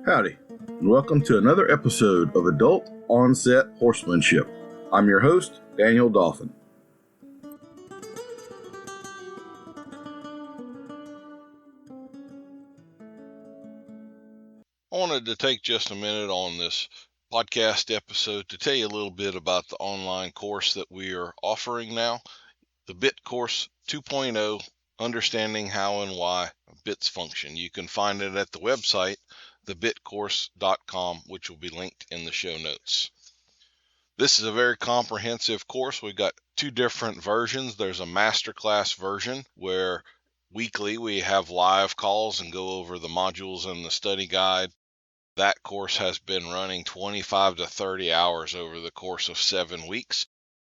Howdy, and welcome to another episode of Adult Onset Horsemanship. I'm your host, Daniel Dauphin. I wanted to take just a minute on this podcast episode to tell you a little bit about the online course that we are offering now, the BIT Course 2.0, Understanding How and Why Bits Function. You can find it at the website, thebitcourse.com, which will be linked in the show notes. This is a very comprehensive course. We've got two different versions. There's a masterclass version where weekly we have live calls and go over the modules and the study guide. That course has been running 25 to 30 hours over the course of 7 weeks.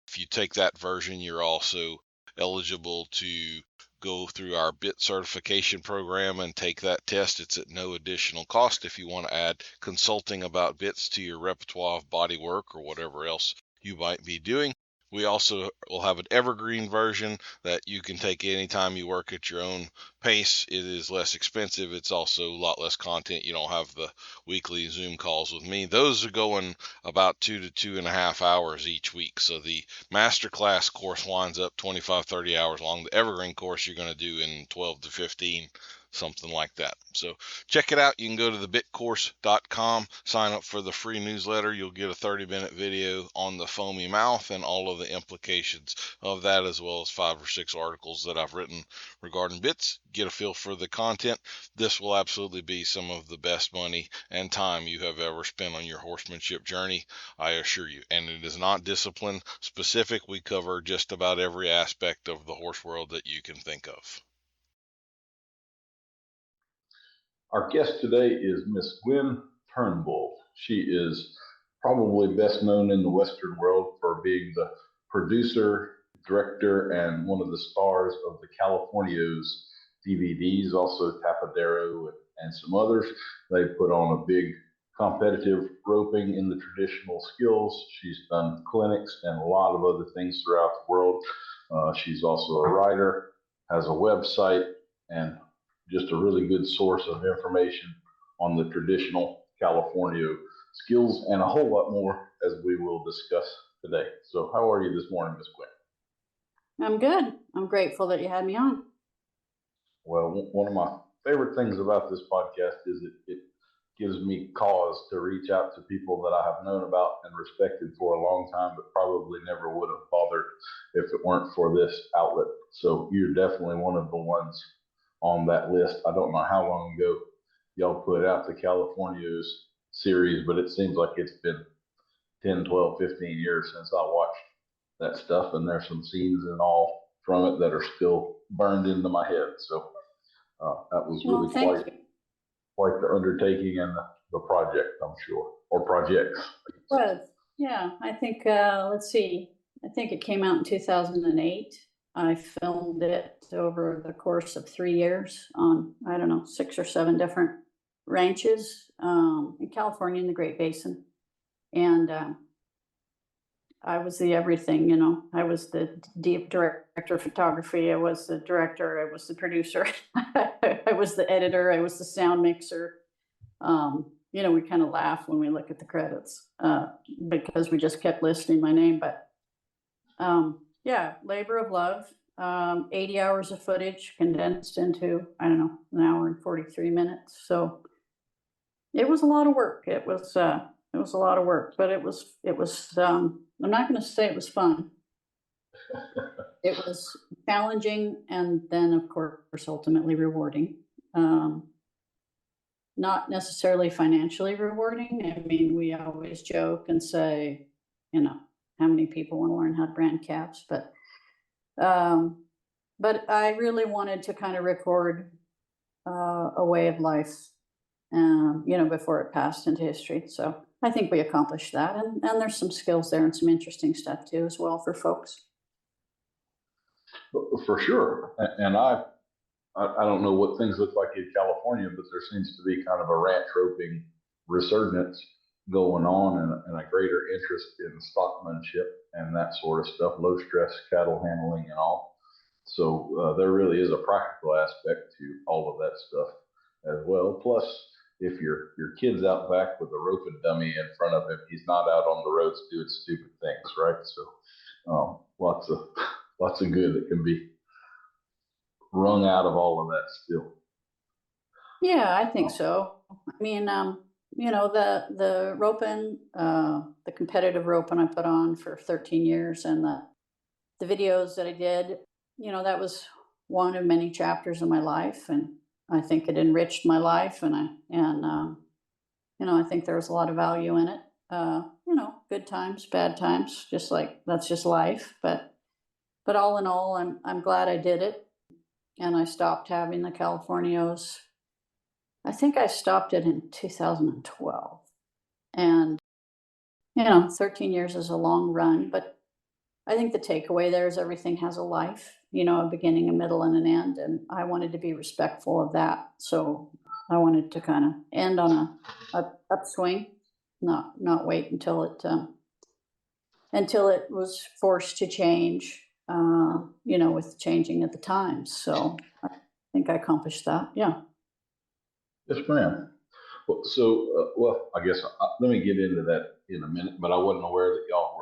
If you take that version, you're also eligible to go through our BIT certification program and take that test. It's at no additional cost if you want to add consulting about bits to your repertoire of body work or whatever else you might be doing. We also will have an evergreen version that you can take anytime you work at your own pace. It is less expensive. It's also a lot less content. You don't have the weekly Zoom calls with me. Those are going about 2 to 2.5 hours each week. So the masterclass course winds up 25, 30 hours long. The evergreen course you're going to do in 12 to 15, something like that. So check it out. You can go to thebitcourse.com, sign up for the free newsletter. You'll get a 30-minute video on the foamy mouth and all of the implications of that, as well as 5 or 6 articles that I've written regarding bits. Get a feel for the content. This will absolutely be some of the best money and time you have ever spent on your horsemanship journey, I assure you. And it is not discipline specific. We cover just about every aspect of the horse world that you can think of. Our guest today is Miss Gwynn Turnbull. She is probably best known in the Western world for being the producer, director, and one of the stars of the Californios DVDs, also Tapadero and some others. They put on a big competitive roping in the traditional skills. She's done clinics and a lot of other things throughout the world. She's also a writer, has a website, and just a really good source of information on the traditional California skills and a whole lot more, as we will discuss today. So how are you this morning, Ms. Gwynn? I'm good. I'm grateful that you had me on. Well, one of my favorite things about this podcast is it gives me cause to reach out to people that I have known about and respected for a long time, but probably never would have bothered if it weren't for this outlet. So you're definitely one of the ones on that list. I don't know how long ago y'all put out the Californios series, but it seems like it's been 10, 12, 15 years since I watched that stuff, and there's some scenes and all from it that are still burned into my head. So that was really quite the undertaking and the project, I'm sure, or projects. Well, yeah, I think, let's see, I think it came out in 2008. I filmed it over the course of 3 years on, 6 or 7 different ranches in California in the Great Basin. And I was the everything, I was the director of photography. I was the director. I was the producer. I was the editor. I was the sound mixer. We kind of laugh when we look at the credits because we just kept listing my name. But yeah, labor of love, 80 hours of footage condensed into, an hour and 43 minutes. So it was a lot of work. It was a lot of work, but it was, I'm not going to say it was fun. It was challenging and then, of course, ultimately rewarding. Not necessarily financially rewarding. I mean, we always joke and say, how many people want to learn how to brand calves? But I really wanted to kind of record a way of life, before it passed into history. So I think we accomplished that. And there's some skills there and some interesting stuff too, as well, for folks. For sure. And I don't know what things look like in California, but there seems to be kind of a ranch roping resurgence going on and a greater interest in stockmanship and that sort of stuff, low stress cattle handling and all. So there really is a practical aspect to all of that stuff as well. Plus, if your kid's out back with a roping dummy in front of him, he's not out on the roads doing stupid things, right? So lots of good that can be wrung out of all of that still. Yeah, I think so. I mean, the roping, the competitive roping I put on for 13 years, and the videos that I did, that was one of many chapters of my life, and I think it enriched my life, and I think there was a lot of value in it. Good times, bad times, just like that's just life. But all in all, I'm glad I did it, and I stopped having the Californios. I think I stopped it in 2012, and 13 years is a long run, but I think the takeaway there is everything has a life, a beginning, a middle, and an end. And I wanted to be respectful of that. So I wanted to kind of end on a upswing, not wait until it was forced to change, with changing at the times. So I think I accomplished that. Yeah. Yes, ma'am. Well, I guess let me get into that in a minute, but I wasn't aware that y'all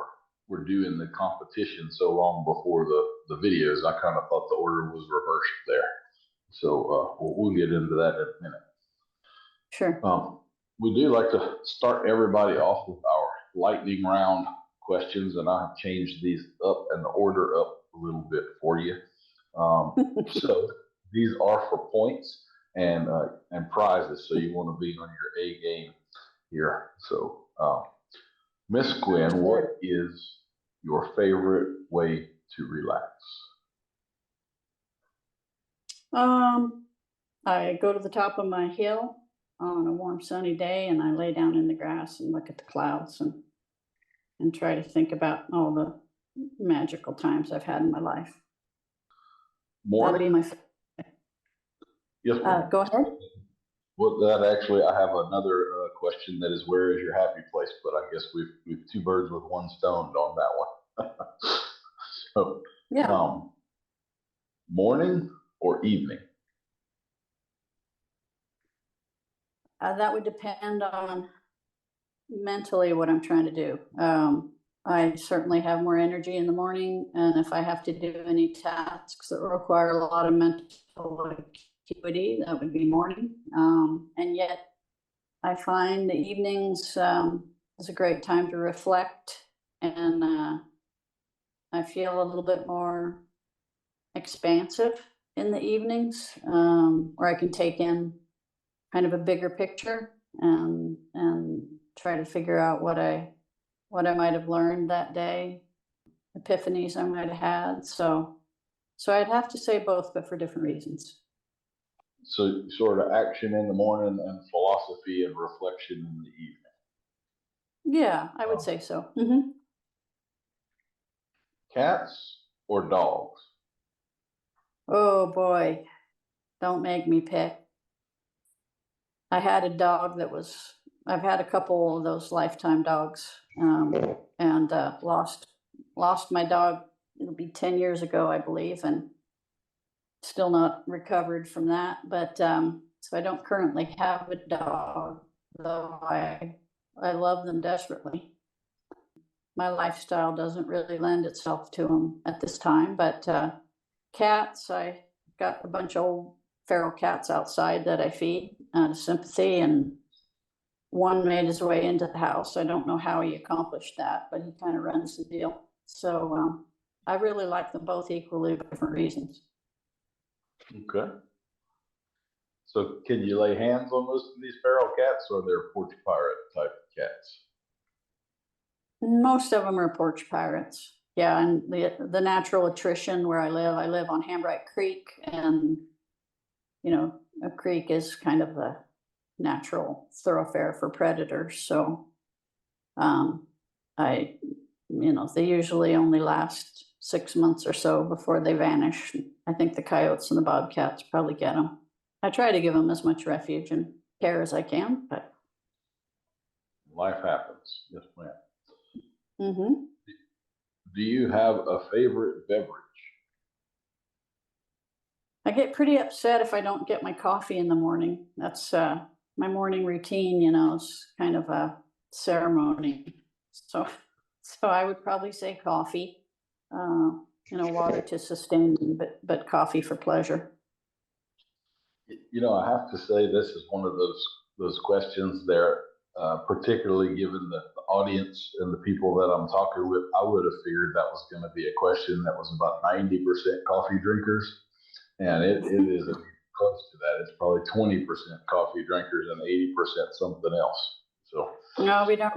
were doing the competition so long before the videos. I kind of thought the order was reversed there. So we'll get into that in a minute. Sure. We do like to start everybody off with our lightning round questions, and I have changed these up and the order up a little bit for you. So these are for points and prizes, so you want to be on your A game here. So Miss Gwynn, what is your favorite way to relax? I go to the top of my hill on a warm sunny day, and I lay down in the grass and look at the clouds and try to think about all the magical times I've had in my life. Morning? That'd be my favorite. Yes, go ahead. Well, that actually, I have another question that is, where is your happy place? But I guess we've two birds with one stone on that one. So, yeah. Morning or evening? That would depend on mentally what I'm trying to do. I certainly have more energy in the morning, and if I have to do any tasks that require a lot of mental acuity, that would be morning. And yet I find the evenings is a great time to reflect, and I feel a little bit more expansive in the evenings, where I can take in kind of a bigger picture and try to figure out what I might have learned that day, epiphanies I might have had. So I'd have to say both, but for different reasons. So sort of action in the morning and philosophy and reflection in the evening. Yeah, I would say so. Mm-hmm. Cats or dogs? Oh boy, don't make me pick. I had a dog I've had a couple of those lifetime dogs, and lost my dog. It'll be 10 years ago, I believe, and still not recovered from that. But so I don't currently have a dog, though I love them desperately. My lifestyle doesn't really lend itself to them at this time, but cats, I got a bunch of old feral cats outside that I feed out of sympathy, and one made his way into the house. I don't know how he accomplished that, but he kind of runs the deal. So I really like them both equally for different reasons. Okay. So can you lay hands on most of these feral cats, or they're porch pirate type cats? Most of them are porch pirates. Yeah, and the natural attrition where I live on Hambright Creek, and a creek is kind of the natural thoroughfare for predators. So they usually only last 6 months or so before they vanish. I think the coyotes and the bobcats probably get them. I try to give them as much refuge and care as I can, but life happens. Yes, ma'am. Mm-hmm. Do you have a favorite beverage? I get pretty upset if I don't get my coffee in the morning. That's my morning routine, is kind of a ceremony. So I would probably say coffee, water to sustain me, but coffee for pleasure. I have to say this is one of those questions there, particularly given the audience and the people that I'm talking with. I would have figured that was going to be a question that was about 90% coffee drinkers, and it isn't close to that. It's probably 20% coffee drinkers and 80% something else. So no, we don't.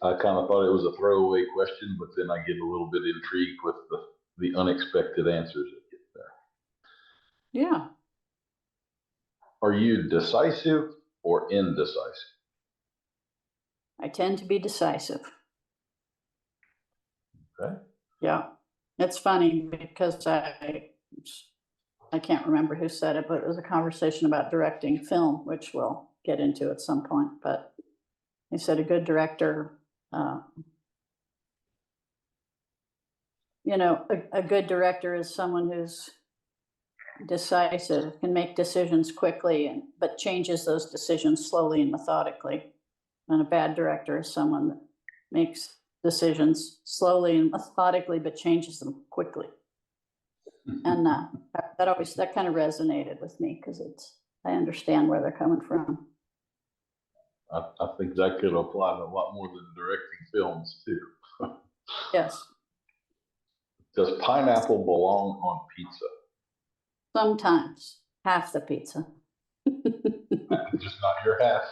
I kind of thought it was a throwaway question, but then I get a little bit intrigued with the unexpected answers that get there. Yeah. Are you decisive or indecisive? I tend to be decisive. Okay. Yeah. It's funny because I can't remember who said it, but it was a conversation about directing film, which we'll get into at some point. But he said a good director, a good director is someone who's decisive, can make decisions quickly, but changes those decisions slowly and methodically. And a bad director is someone that makes decisions slowly and methodically, but changes them quickly. And that kind of resonated with me because I understand where they're coming from. I think that could apply to a lot more than directing films too. Yes. Does pineapple belong on pizza? Sometimes. Half the pizza. Just not your half.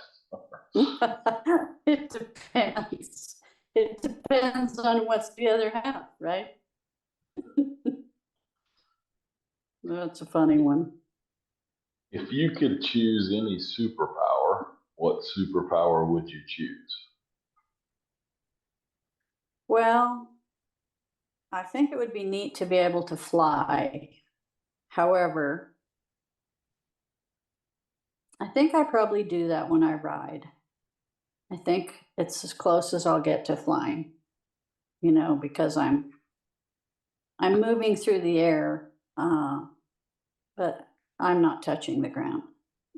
It depends. It depends on what's the other half, right? That's a funny one. If you could choose any superpower, what superpower would you choose? Well, I think it would be neat to be able to fly. However, I think I probably do that when I ride. I think it's as close as I'll get to flying, because I'm moving through the air, but I'm not touching the ground.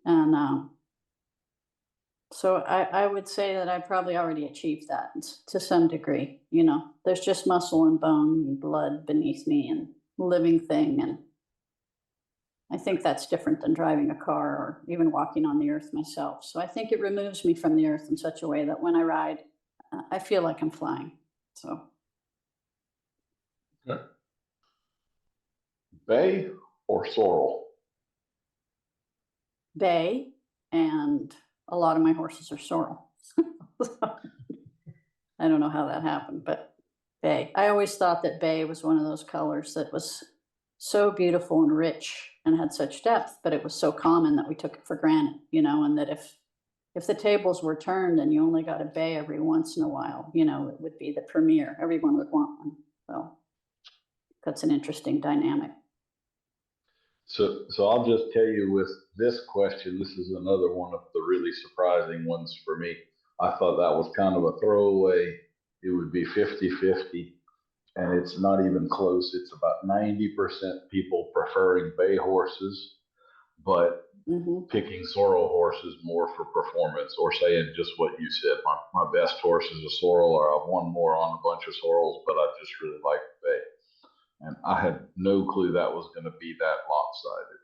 And so I would say that I probably already achieved that to some degree. There's just muscle and bone and blood beneath me and living thing. And I think that's different than driving a car or even walking on the earth myself. So I think it removes me from the earth in such a way that when I ride, I feel like I'm flying. So. Okay. Bay or sorrel? Bay, and a lot of my horses are sorrel. I don't know how that happened, but bay. I always thought that bay was one of those colors that was so beautiful and rich and had such depth, but it was so common that we took it for granted, and that if the tables were turned and you only got a bay every once in a while, it would be the premier. Everyone would want one. So that's an interesting dynamic. So I'll just tell you with this question, this is another one of the really surprising ones for me. I thought that was kind of a throwaway. It would be 50-50, and it's not even close. It's about 90% people preferring bay horses, but picking sorrel horses more for performance, or saying just what you said. My best horse is a sorrel, or I've won more on a bunch of sorrels, but I just really like the bay. And I had no clue that was going to be that lopsided.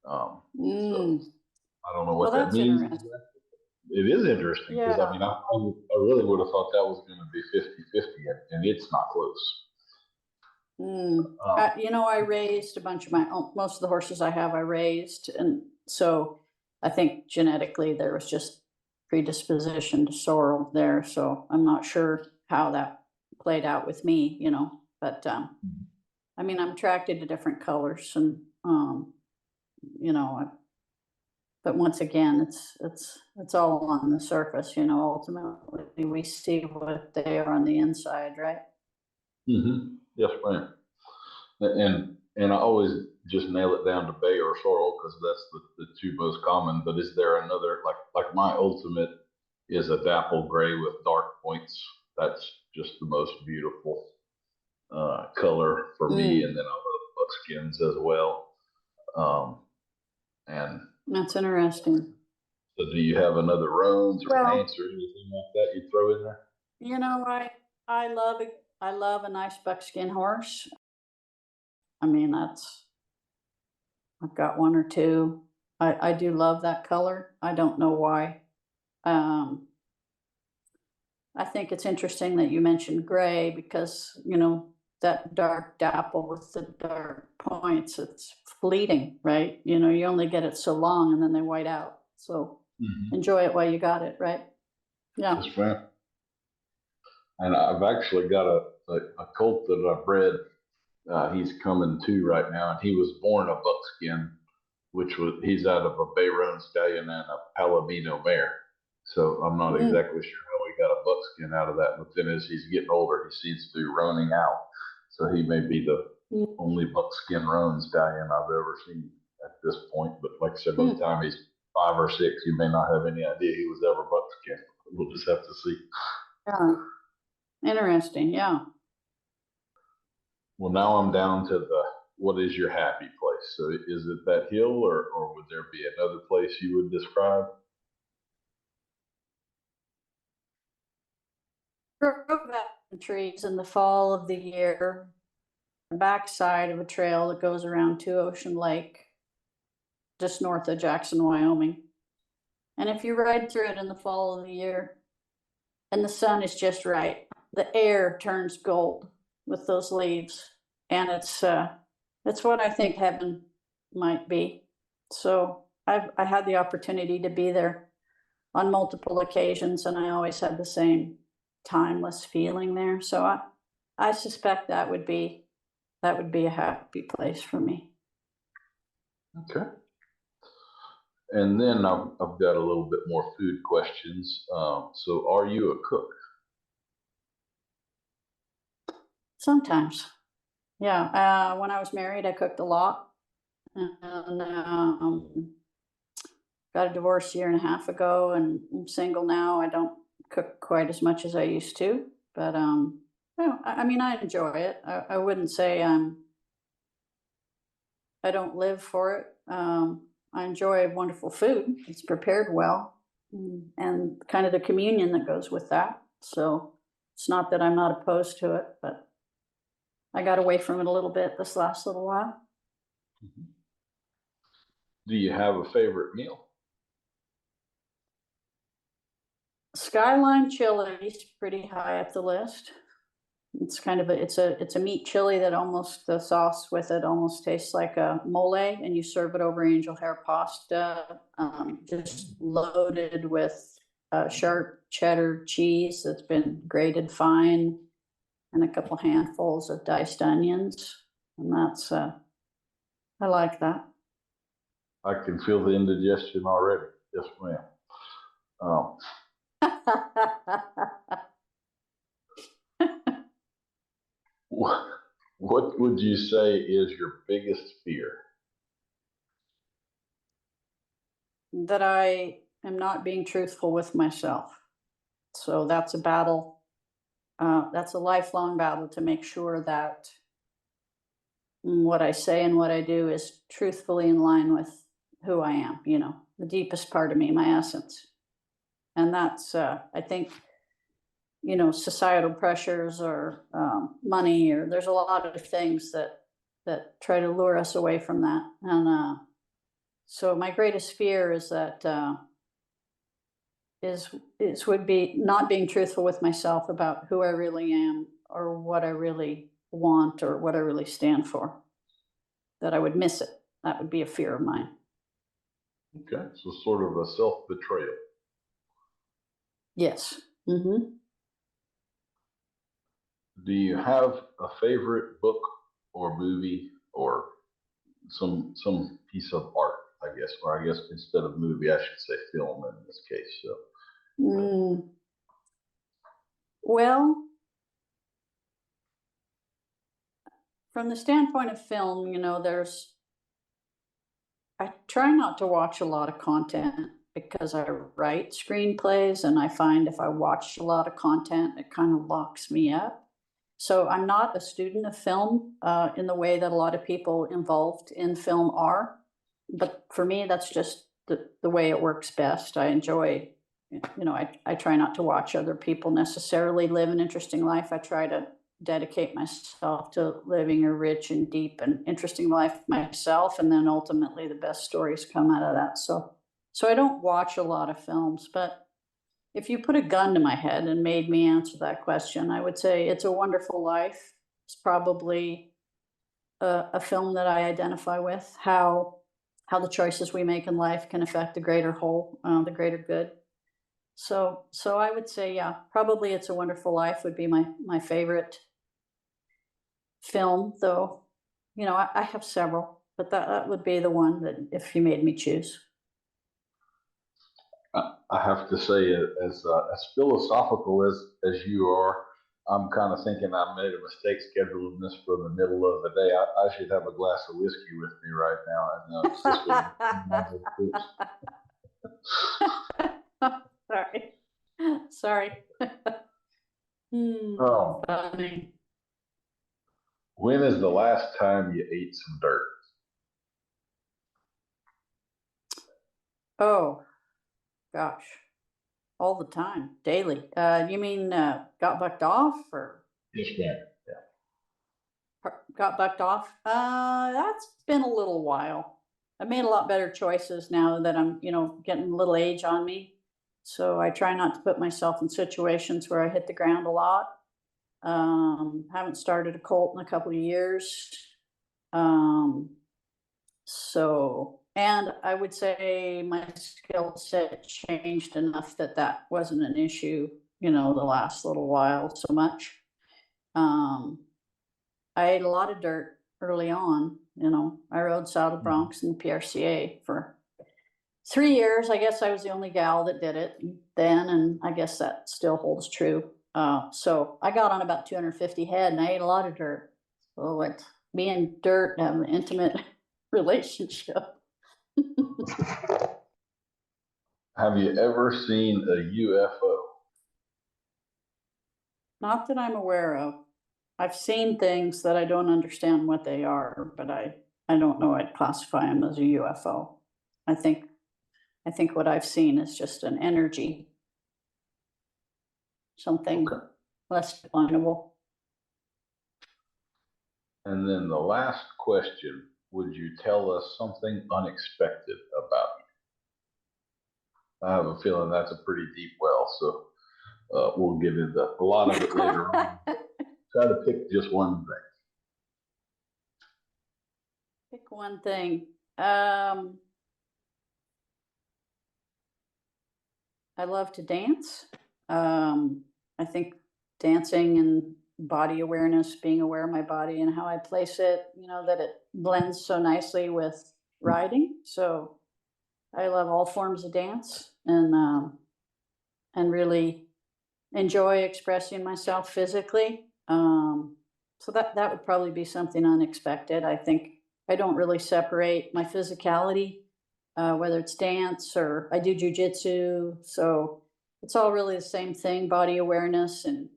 So I don't know what that means. It is interesting because I really would have thought that was going to be 50-50, and it's not close. I raised a bunch of most of the horses I have, I raised. And so I think genetically there was just predisposition to sorrel there. So I'm not sure how that played out with me, but I'm attracted to different colors, and but once again, it's all on the surface. Ultimately, we see what they are on the inside, right? Mm-hmm. Yes, ma'am. And I always just nail it down to bay or sorrel because that's the two most common. But is there another, like my ultimate is a dapple gray with dark points? That's just the most beautiful color for me, and then I love buckskins as well. And that's interesting. So do you have another roans or Well, paints or anything like that you throw in there? you know, I love a nice buckskin horse. I mean, I've got one or two. I do love that color. I don't know why. Um, I think it's interesting that you mentioned gray because, you know, that dark dapple with the dark points, it's fleeting, right? You know, you only get it so long and then they white out. So enjoy it while you got it, right? Yeah. Yes, ma'am. And I've actually got a colt that I bred. He's coming to right now, and he was born a buckskin, he's out of a Bayron stallion and a Palomino mare. So I'm not exactly sure how we got a buckskin out of that. But then as he's getting older, he seems to be running out. So he may be the only buckskin roan stallion I've ever seen at this point. But like I said, by the time he's 5 or 6, you may not have any idea he was ever buckskin. We'll just have to see. Yeah. Interesting. Yeah. Well, now I'm down to what is your happy place? So is it that hill, or would there be another place you would describe? Trees in the fall of the year, the backside of a trail that goes around to Ocean Lake, just north of Jackson, Wyoming. And if you ride through it in the fall of the year and the sun is just right, the air turns gold with those leaves. And it's what I think heaven might be. So I had the opportunity to be there on multiple occasions, and I always had the same timeless feeling there. So I suspect that would be a happy place for me. Okay. And then I've got a little bit more food questions. So are you a cook? Sometimes. Yeah. When I was married, I cooked a lot. And got a divorce 1.5 years ago, and I'm single now. I don't cook quite as much as I used to, but I mean, I enjoy it. I wouldn't say I don't live for it. I enjoy wonderful food. It's prepared well, and kind of the communion that goes with that. So it's not that I'm not opposed to it, but I got away from it a little bit this last little while. Do you have a favorite meal? Skyline chili is pretty high up the list. It's kind of it's a meat chili that almost, the sauce with it almost tastes like a mole, and you serve it over angel hair pasta, just loaded with sharp cheddar cheese that's been grated fine, and a couple handfuls of diced onions, and that's I like that. I can feel the indigestion already. Yes, ma'am. What would you say is your biggest fear? That I am not being truthful with myself. So that's a battle. That's a lifelong battle to make sure that what I say and what I do is truthfully in line with who I am, you know, the deepest part of me, my essence. And that's, I think, you know, societal pressures or money, or there's a lot of things that try to lure us away from that. And so my greatest fear is that would be not being truthful with myself about who I really am, or what I really want, or what I really stand for, that I would miss it. That would be a fear of mine. Okay, so sort of a self-betrayal. Yes. Do you have a favorite book or movie or some piece of art, I guess, or I guess instead of movie, I should say film in this case. So. Well, from the standpoint of film, you know, I try not to watch a lot of content because I write screenplays, and I find if I watch a lot of content, it kind of locks me up. So I'm not a student of film in the way that a lot of people involved in film are. But for me, that's just the way it works best. I enjoy, I try not to watch other people necessarily live an interesting life. I try to dedicate myself to living a rich and deep and interesting life myself, and then ultimately the best stories come out of that. So I don't watch a lot of films, but if you put a gun to my head and made me answer that question, I would say It's a Wonderful Life. It's probably a film that I identify with, how the choices we make in life can affect the greater whole, the greater good. So I would say, yeah, probably It's a Wonderful Life would be my favorite film, though, I have several, but that would be the one that if you made me choose. I have to say, as philosophical as you are, I'm kind of thinking I made a mistake scheduling this for the middle of the day. I should have a glass of whiskey with me right now, and sorry. Funny. When is the last time you ate some dirt? Oh, gosh. All the time, daily. You mean got bucked off, or? Yes, ma'am. Yeah. Got bucked off? That's been a little while. I've made a lot better choices now that I'm, getting a little age on me. So I try not to put myself in situations where I hit the ground a lot. Haven't started a colt in a couple of years. And I would say my skill set changed enough that wasn't an issue, the last little while so much. I ate a lot of dirt early on. I rode saddle broncs in the PRCA for 3 years. I guess I was the only gal that did it then, and I guess that still holds true. So I got on about 250 head, and I ate a lot of dirt. So it's me and dirt have an intimate relationship. Have you ever seen a UFO? Not that I'm aware of. I've seen things that I don't understand what they are, but I don't know I'd classify them as a UFO. I think what I've seen is just an energy, something less definable. And then the last question, would you tell us something unexpected about you? I have a feeling that's a pretty deep well, so we'll get into a lot of it later on. Try to pick just one thing. Pick one thing. I love to dance. I think dancing and body awareness, being aware of my body and how I place it, that it blends so nicely with riding. So I love all forms of dance, and really enjoy expressing myself physically. So that would probably be something unexpected. I think I don't really separate my physicality, whether it's dance or I do jujitsu. So it's all really the same thing: body awareness and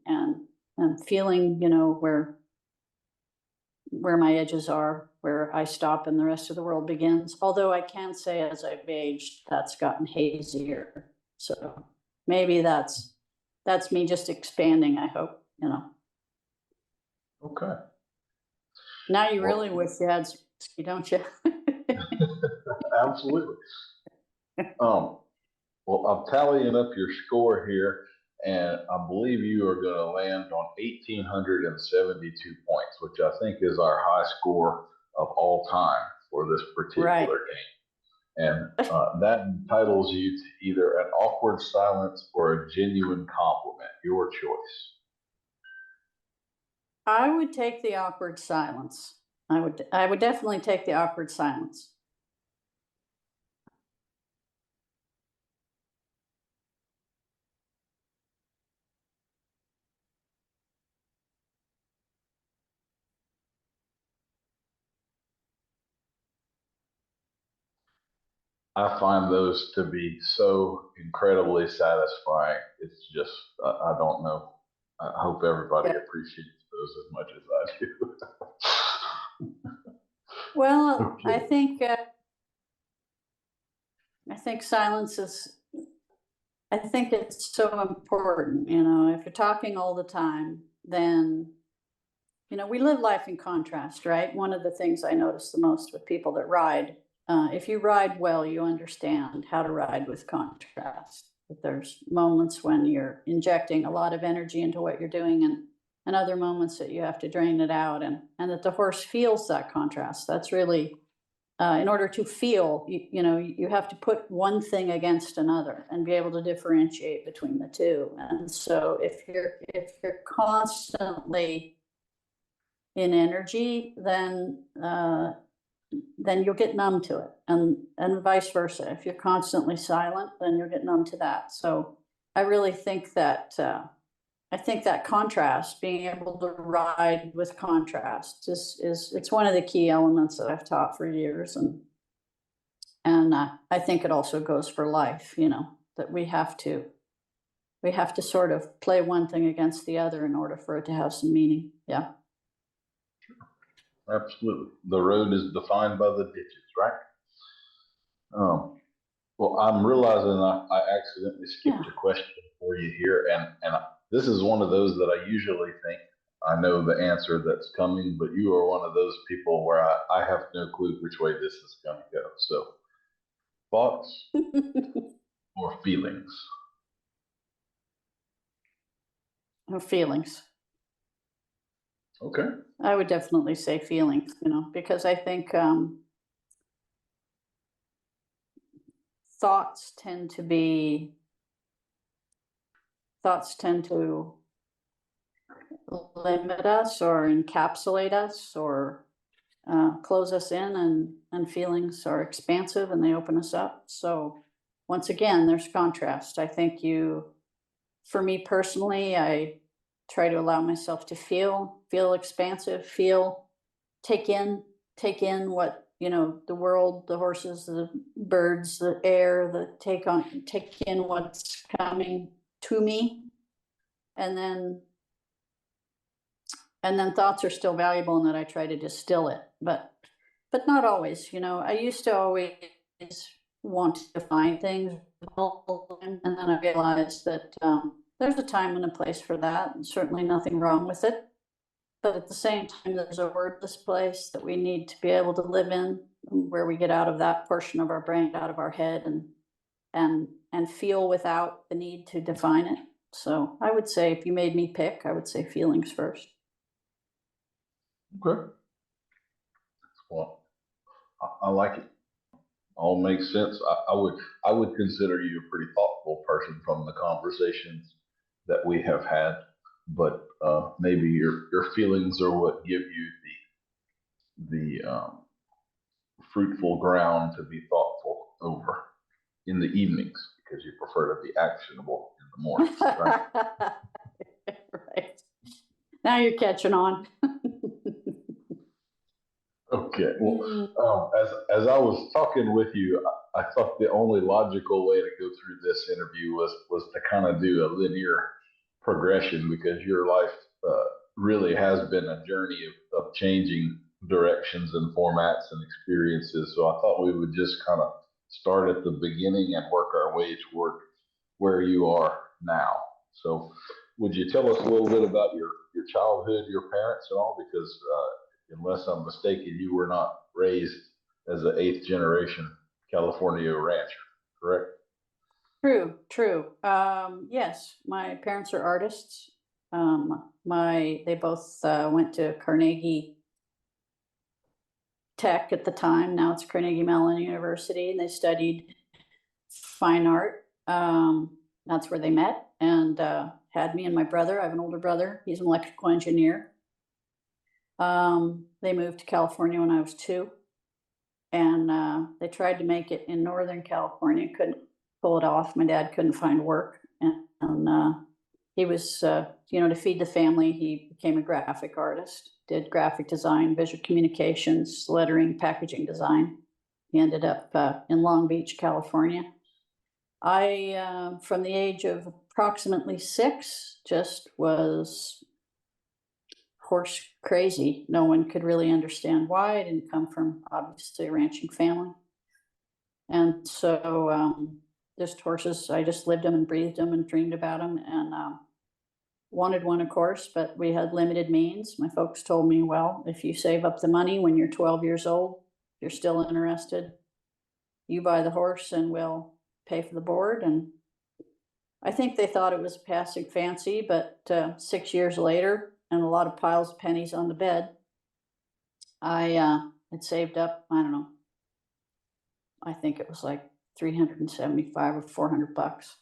feeling, where my edges are, where I stop and the rest of the world begins. Although I can say as I've aged, that's gotten hazier. So maybe that's me just expanding, I hope, Okay. Now you really wish you had some whiskey, don't you? Absolutely. Well, I'm tallying up your score here, and I believe you are going to land on 1,872 points, which I think is our high score of all time for this particular game. And that entitles you to either an awkward silence or a genuine compliment. Your choice. I would take the awkward silence. I would definitely take the awkward silence. I find those to be so incredibly satisfying. It's just, I don't know. I hope everybody appreciates those as much as I do. Well, okay. I think I think silence is, I think it's so important. You know, if you're talking all the time, then, you know, we live life in contrast, right? One of the things I notice the most with people that ride, if you ride well, you understand how to ride with contrast. That there's moments when you're injecting a lot of energy into what you're doing, and other moments that you have to drain it out, and that the horse feels that contrast. That's really, in order to feel, you know, you have to put one thing against another and be able to differentiate between the two. And so if you're constantly in energy, then you'll get numb to it, and vice versa. If you're constantly silent, then you'll get numb to that. So I really think that that contrast, being able to ride with contrast, is it's one of the key elements that I've taught for years, and I think it also goes for life. You know, that we have to sort of play one thing against the other in order for it to have some meaning. Yeah. Absolutely. The road is defined by the ditches, right? Well, I'm realizing I accidentally skipped a question for you here, and this is one of those that I usually think I know the answer that's coming, but you are one of those people where I have no clue which way this is going to go. So, thoughts or feelings? Or feelings. Okay. I would definitely say feelings, you know, because I think thoughts tend to limit us or encapsulate us or close us in, and feelings are expansive and they open us up. So once again, there's contrast. I think for me personally, I try to allow myself to feel expansive, take in what, you know, the world, the horses, the birds, the air, take in what's coming to me. And then thoughts are still valuable, and that I try to distill it, but not always. You know, I used to always want to define things, and then I realized that there's a time and a place for that, and certainly nothing wrong with it. But at the same time, there's a wordless place that we need to be able to live in, where we get out of that portion of our brain, out of our head, and feel without the need to define it. So I would say, if you made me pick, I would say feelings first. Okay. Well, I like it. All makes sense. I would consider you a pretty thoughtful person from the conversations that we have had, but maybe your feelings are what give you the fruitful ground to be thoughtful over in the evenings, because you prefer to be actionable in the mornings, right? Right. Now you're catching on. Okay. Well, as I was talking with you, I thought the only logical way to go through this interview was to kind of do a linear progression, because your life really has been a journey of changing directions and formats and experiences. So I thought we would just kind of start at the beginning and work our way toward where you are now. So would you tell us a little bit about your childhood, your parents and all? Because unless I'm mistaken, you were not raised as an eighth generation California rancher, correct? True. Yes, my parents are artists. They both went to Carnegie Tech at the time. Now it's Carnegie Mellon University, and they studied fine art. That's where they met, and had me and my brother. I have an older brother. He's an electrical engineer. They moved to California when I was 2, and they tried to make it in Northern California. Couldn't pull it off. My dad couldn't find work, and he was, to feed the family, he became a graphic artist, did graphic design, visual communications, lettering, packaging design. He ended up in Long Beach, California. I, from the age of approximately 6, just was horse crazy. No one could really understand why. I didn't come from, obviously, a ranching family. And so just horses, I just lived them and breathed them and dreamed about them, and wanted one, of course, but we had limited means. My folks told me, well, if you save up the money when you're 12 years old, if you're still interested, you buy the horse and we'll pay for the board. And I think they thought it was a passing fancy, but 6 years later, and a lot of piles of pennies on the bed, I had saved up, I don't know, I think it was like 375 or 400 bucks.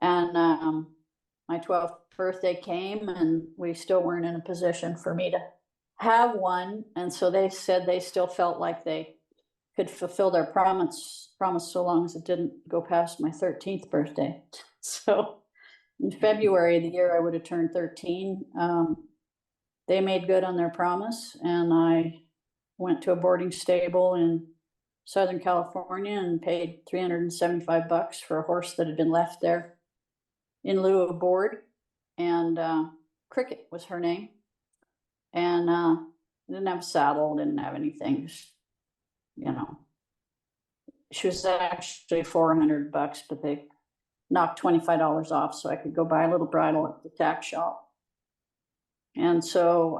And my 12th birthday came, and we still weren't in a position for me to have one. And so they said they still felt like they could fulfill their promise so long as it didn't go past my 13th birthday. So in February, the year I would have turned 13, they made good on their promise, and I went to a boarding stable in Southern California and paid 375 bucks for a horse that had been left there in lieu of board. And Cricket was her name. And didn't have a saddle, didn't have anything, just, you know. She was actually 400 bucks, but they knocked $25 off so I could go buy a little bridle at the tack shop. And so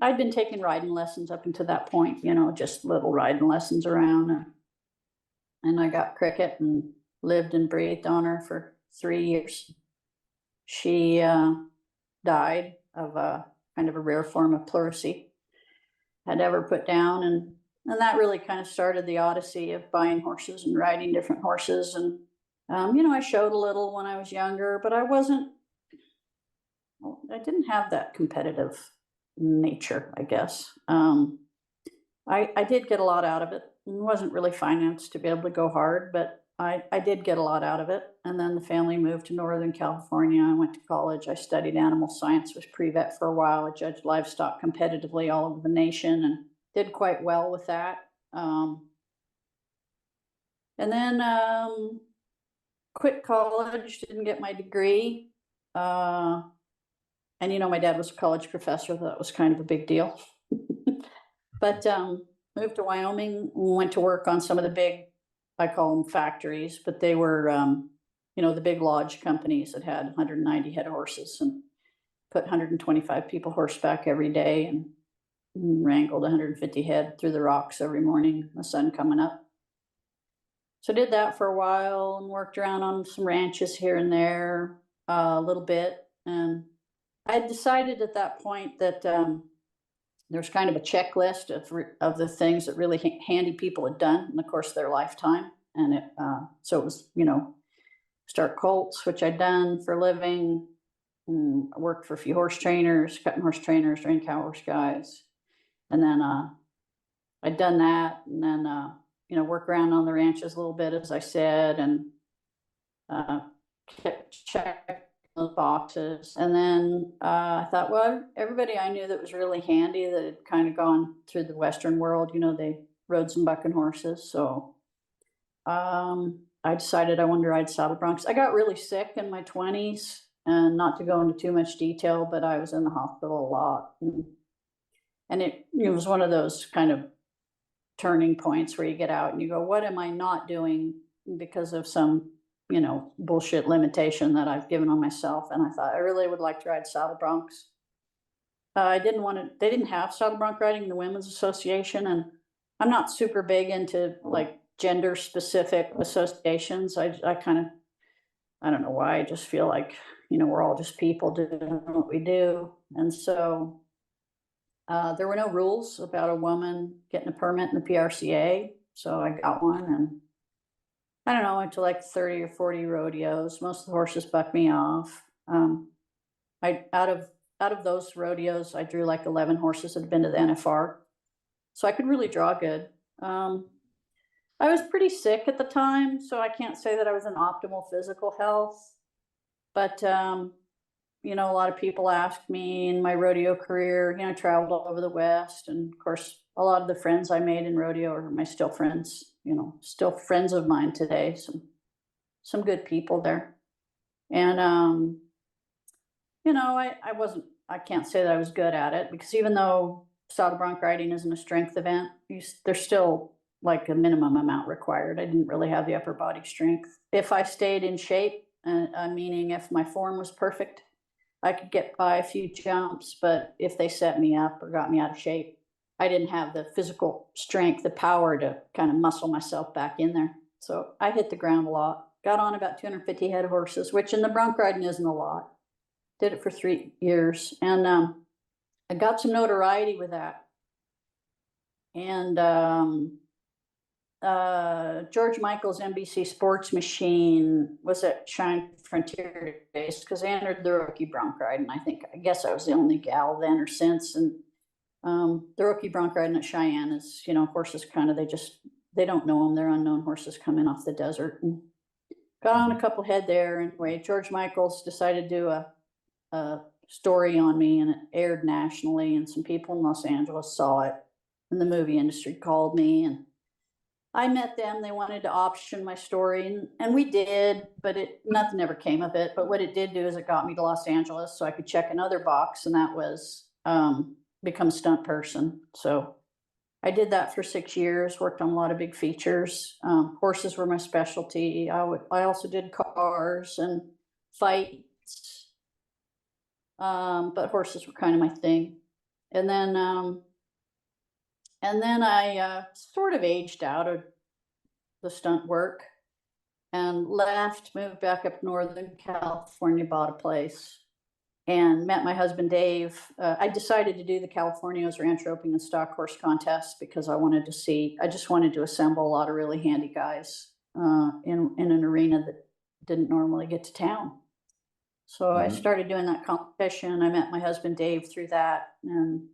I'd been taking riding lessons up until that point, you know, just little riding lessons around. And I got Cricket and lived and breathed on her for 3 years. She died of a kind of a rare form of pleurisy, had ever put down. And that really kind of started the odyssey of buying horses and riding different horses. And, you know, I showed a little when I was younger, but I didn't have that competitive nature, I guess. I did get a lot out of it. It wasn't really financed to be able to go hard, but I did get a lot out of it. And then the family moved to Northern California. I went to college. I studied animal science, was pre-vet for a while. I judged livestock competitively all over the nation and did quite well with that. And then quit college, didn't get my degree. And, you know, my dad was a college professor. That was kind of a big deal. But moved to Wyoming, went to work on some of the big, I call them factories, but they were, you know, the big lodge companies that had 190 head horses and put 125 people horseback every day and wrangled 150 head through the rocks every morning, the sun coming up. So I did that for a while and worked around on some ranches here and there a little bit. And I had decided at that point that there's kind of a checklist of the things that really handy people had done in the course of their lifetime. And so it was, you know, start colts, which I'd done for a living. I worked for a few horse trainers, cutting horse trainers, trained cow horse guys. And then I'd done that, and then, you know, work around on the ranches a little bit, as I said, and kept checking those boxes. And then I thought, well, everybody I knew that was really handy that had kind of gone through the Western world, you know, they rode some bucking horses. So I decided I wanted to ride saddle broncs. I got really sick in my 20s, and not to go into too much detail, but I was in the hospital a lot. And it was one of those kind of turning points where you get out and you go, what am I not doing because of some, you know, bullshit limitation that I've given on myself? And I thought I really would like to ride saddle broncs. They didn't have saddle bronc riding in the Women's Association. And I'm not super big into like gender specific associations. I kind of, I don't know why, I just feel like, you know, we're all just people doing what we do. And so there were no rules about a woman getting a permit in the PRCA. So I got one, and I don't know, I went to like 30 or 40 rodeos. Most of the horses bucked me off. Out of those rodeos, I drew like 11 horses that had been to the NFR. So I could really draw good. I was pretty sick at the time, so I can't say that I was in optimal physical health. But you know, a lot of people asked me in my rodeo career, you know, I traveled all over the West. And of course, a lot of the friends I made in rodeo are my still friends, you know, still friends of mine today. Some good people there. And, you know, I can't say that I was good at it, because even though saddle bronc riding isn't a strength event, there's still like a minimum amount required. I didn't really have the upper body strength. If I stayed in shape, meaning if my form was perfect, I could get by a few jumps, but if they set me up or got me out of shape, I didn't have the physical strength, the power to kind of muscle myself back in there. So I hit the ground a lot, got on about 250 head of horses, which in the bronc riding isn't a lot. Did it for 3 years, and I got some notoriety with that. And George Michael's NBC Sports Machine was at Shine Frontier days, because I entered the rookie bronc riding. I guess I was the only gal then or since. And the rookie bronc riding at Cheyenne is, horses kind of, they don't know them. They're unknown horses coming off the desert. And got on a couple head there. Anyway, George Michael's decided to do a story on me, and it aired nationally, and some people in Los Angeles saw it, and the movie industry called me, and I met them. They wanted to option my story, and we did, but nothing ever came of it. But what it did do is it got me to Los Angeles so I could check another box, and that was become a stunt person. So I did that for 6 years, worked on a lot of big features. Horses were my specialty. I also did cars and fights, but horses were kind of my thing. And then I sort of aged out of the stunt work and left, moved back up Northern California, bought a place, and met my husband, Dave. I decided to do the Californios ranch roping and stock horse contest because I just wanted to assemble a lot of really handy guys in an arena that didn't normally get to town. So I started doing that competition. I met my husband, Dave, through that. And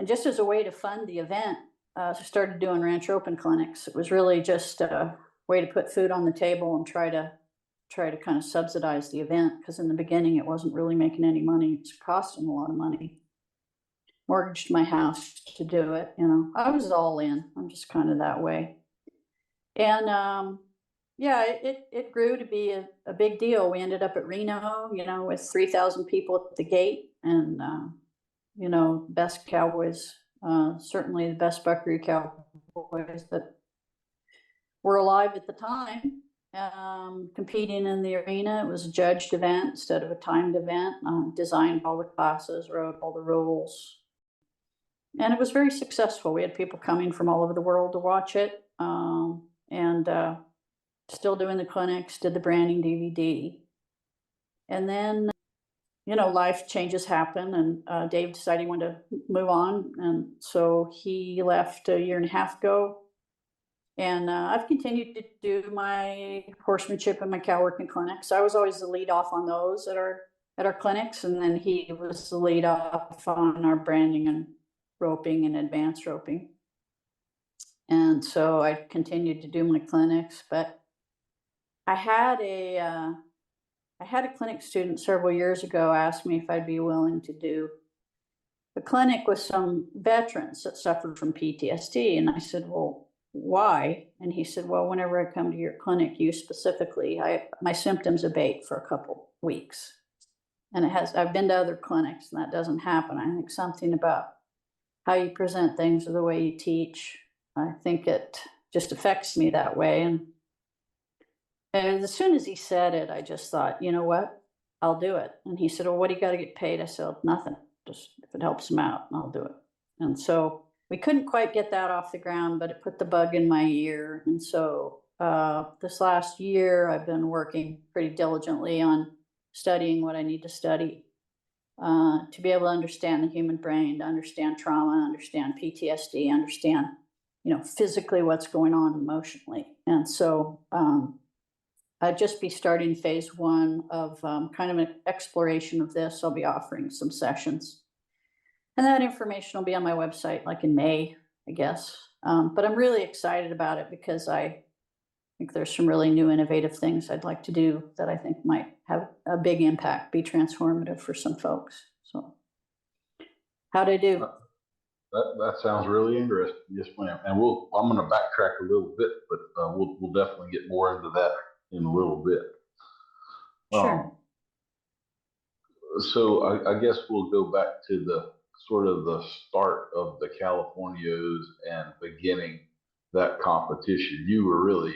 just as a way to fund the event, I started doing ranch roping clinics. It was really just a way to put food on the table and try to kind of subsidize the event, because in the beginning it wasn't really making any money. It was costing a lot of money. Mortgaged my house to do it. I was all in. I'm just kind of that way. And it grew to be a big deal. We ended up at Reno, with 3,000 people at the gate, and best cowboys, certainly the best buckaroo cowboys that were alive at the time, competing in the arena. It was a judged event instead of a timed event. Designed all the classes, wrote all the rules, and it was very successful. We had people coming from all over the world to watch it, and still doing the clinics, did the branding DVD. And then life changes happen, and Dave decided he wanted to move on, and so he left a year and a half ago. And I've continued to do my horsemanship and my cow working clinics. I was always the lead off on those at our clinics, and then he was the lead off on our branding and roping and advanced roping. And so I continued to do my clinics, but I had a clinic student several years ago ask me if I'd be willing to do a clinic with some veterans that suffered from PTSD. And I said, well, why? And he said, well, whenever I come to your clinic, you specifically, my symptoms abate for a couple weeks. And I've been to other clinics and that doesn't happen. I think something about how you present things or the way you teach, I think it just affects me that way. And as soon as he said it, I just thought, you know what, I'll do it. And he said, well, what do you got to get paid? I said, nothing. Just if it helps him out, I'll do it. And so we couldn't quite get that off the ground, but it put the bug in my ear. And so this last year, I've been working pretty diligently on studying what I need to study to be able to understand the human brain, to understand trauma, understand PTSD, understand, physically what's going on emotionally. And so I'd just be starting phase 1 of kind of an exploration of this. I'll be offering some sessions. And that information will be on my website like in May, I guess. But I'm really excited about it because I think there's some really new innovative things I'd like to do that I think might have a big impact, be transformative for some folks. So how'd I do? That sounds really interesting. Yes, ma'am. And I'm going to backtrack a little bit, but we'll definitely get more into that in a little bit. Sure. So I guess we'll go back to the sort of the start of the Californios and beginning that competition. You were really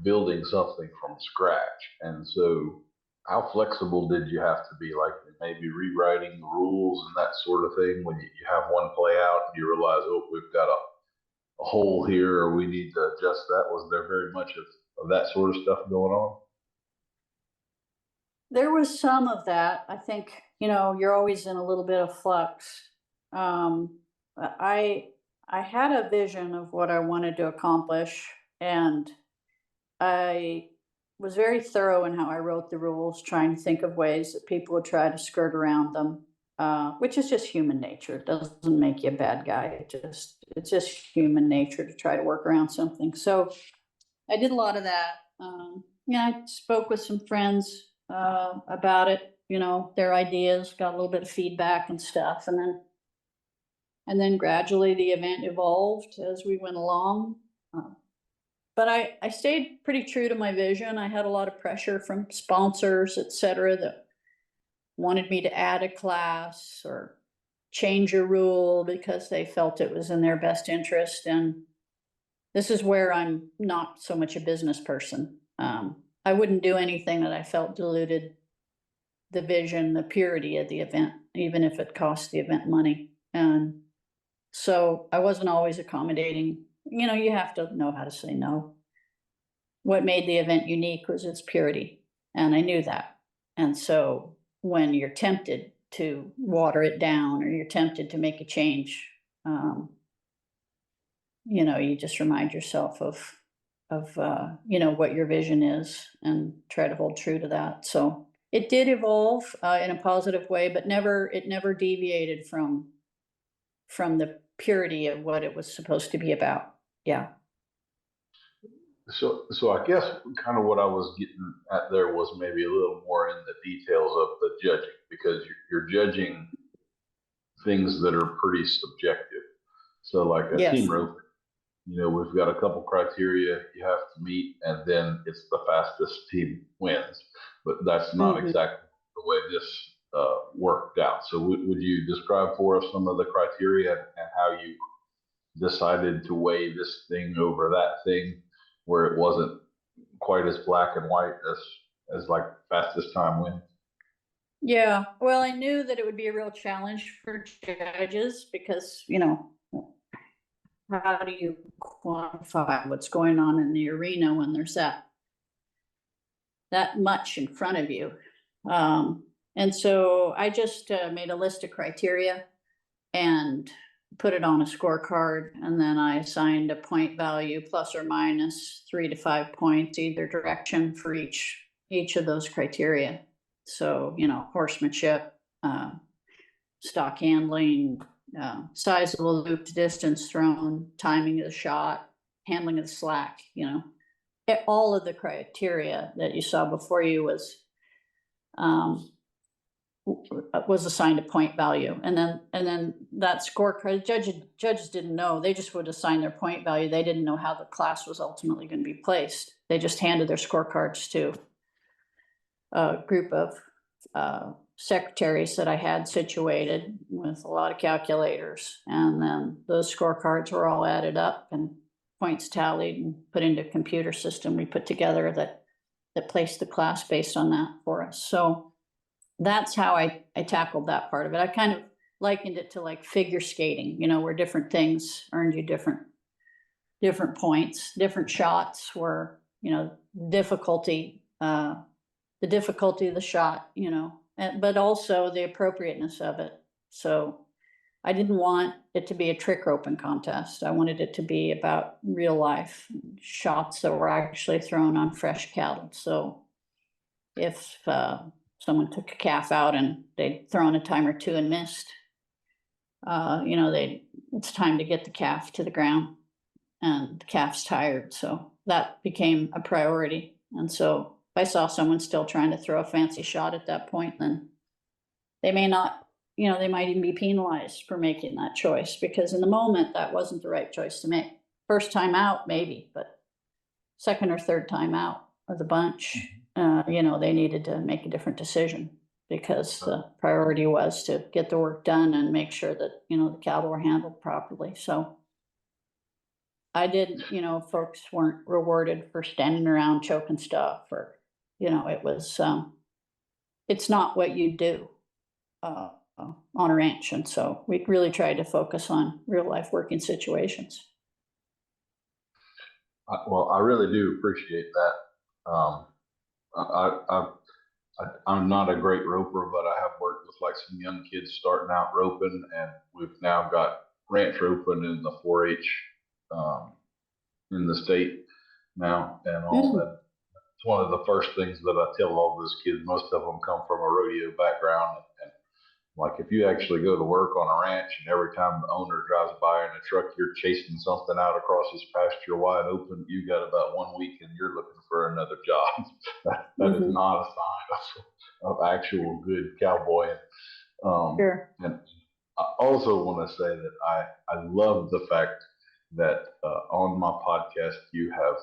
building something from scratch. And so, how flexible did you have to be? Like maybe rewriting the rules and that sort of thing when you have one play out and you realize, oh, we've got a hole here or we need to adjust that. Was there very much of that sort of stuff going on? There was some of that. I think, you're always in a little bit of flux. I had a vision of what I wanted to accomplish, and I was very thorough in how I wrote the rules, trying to think of ways that people would try to skirt around them, which is just human nature. It doesn't make you a bad guy. It's just human nature to try to work around something. So I did a lot of that. I spoke with some friends about it, their ideas, got a little bit of feedback and stuff, and then gradually the event evolved as we went along. But I stayed pretty true to my vision. I had a lot of pressure from sponsors, et cetera, that wanted me to add a class or change a rule because they felt it was in their best interest. And this is where I'm not so much a business person. I wouldn't do anything that I felt diluted the vision, the purity of the event, even if it cost the event money. And so I wasn't always accommodating. You have to know how to say no. What made the event unique was its purity, and I knew that. And so when you're tempted to water it down or you're tempted to make a change, you just remind yourself of what your vision is and try to hold true to that. So it did evolve in a positive way, but it never deviated from the purity of what it was supposed to be about. Yeah. So I guess kind of what I was getting at there was maybe a little more in the details of the judging, because you're judging things that are pretty subjective. So like a Yes. team rope, we've got a couple criteria you have to meet, and then it's the fastest team wins. But that's not exactly the way this worked out. So would you describe for us some of the criteria and how you decided to weigh this thing over that thing, where it wasn't quite as black and white as like fastest time wins? Yeah, well, I knew that it would be a real challenge for judges because, how do you quantify what's going on in the arena when there's that much in front of you? And so I just made a list of criteria and put it on a scorecard, and then I assigned a point value plus or minus 3 to 5 points either direction for each of those criteria. So, horsemanship, stock handling, size of the loop, distance thrown, timing of the shot, handling of the slack, all of the criteria that you saw before you was assigned a point value. And then that scorecard, judges didn't know. They just would assign their point value. They didn't know how the class was ultimately going to be placed. They just handed their scorecards to a group of secretaries that I had situated with a lot of calculators. And then those scorecards were all added up and points tallied and put into a computer system we put together that placed the class based on that for us. So that's how I tackled that part of it. I kind of likened it to like figure skating, where different things earned you different points. Different shots were, difficulty, the difficulty of the shot, but also the appropriateness of it. So I didn't want it to be a trick roping contest. I wanted it to be about real life shots that were actually thrown on fresh cattle. So if someone took a calf out and they'd thrown a time or two and missed, it's time to get the calf to the ground, and the calf's tired. So that became a priority. And so if I saw someone still trying to throw a fancy shot at that point, then they may not, they might even be penalized for making that choice, because in the moment that wasn't the right choice to make. First time out, maybe, but second or third time out of the bunch, they needed to make a different decision, because the priority was to get the work done and make sure that, the cattle were handled properly. So I didn't, folks weren't rewarded for standing around choking stuff, or, it was, it's not what you do on a ranch. And so we really tried to focus on real life working situations. Well, I really do appreciate that. I'm not a great roper, but I have worked with like some young kids starting out roping, and we've now got ranch roping in the 4-H in the state now, and all that. It's one of the first things that I tell all those kids. Most of them come from a rodeo background, and like if you actually go to work on a ranch and every time the owner drives by in a truck, you're chasing something out across his pasture wide open, you got about 1 week and you're looking for another job. That is not a sign of actual good cowboying. Sure. And I also want to say that I love the fact that on my podcast, you have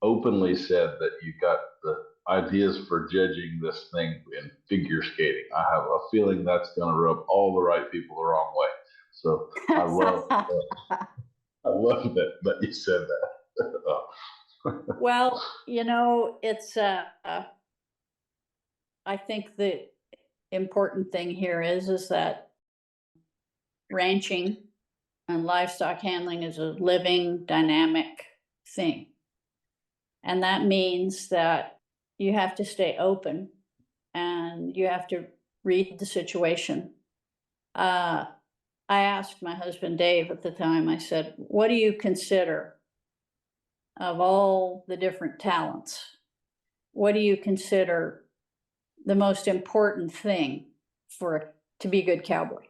openly said that you got the ideas for judging this thing in figure skating. I have a feeling that's going to rub all the right people the wrong way. So I love that you said that. Well, it's I think the important thing here is that ranching and livestock handling is a living, dynamic thing. And that means that you have to stay open and you have to read the situation. I asked my husband, Dave, at the time, I said, what do you consider of all the different talents? What do you consider the most important thing to be a good cowboy?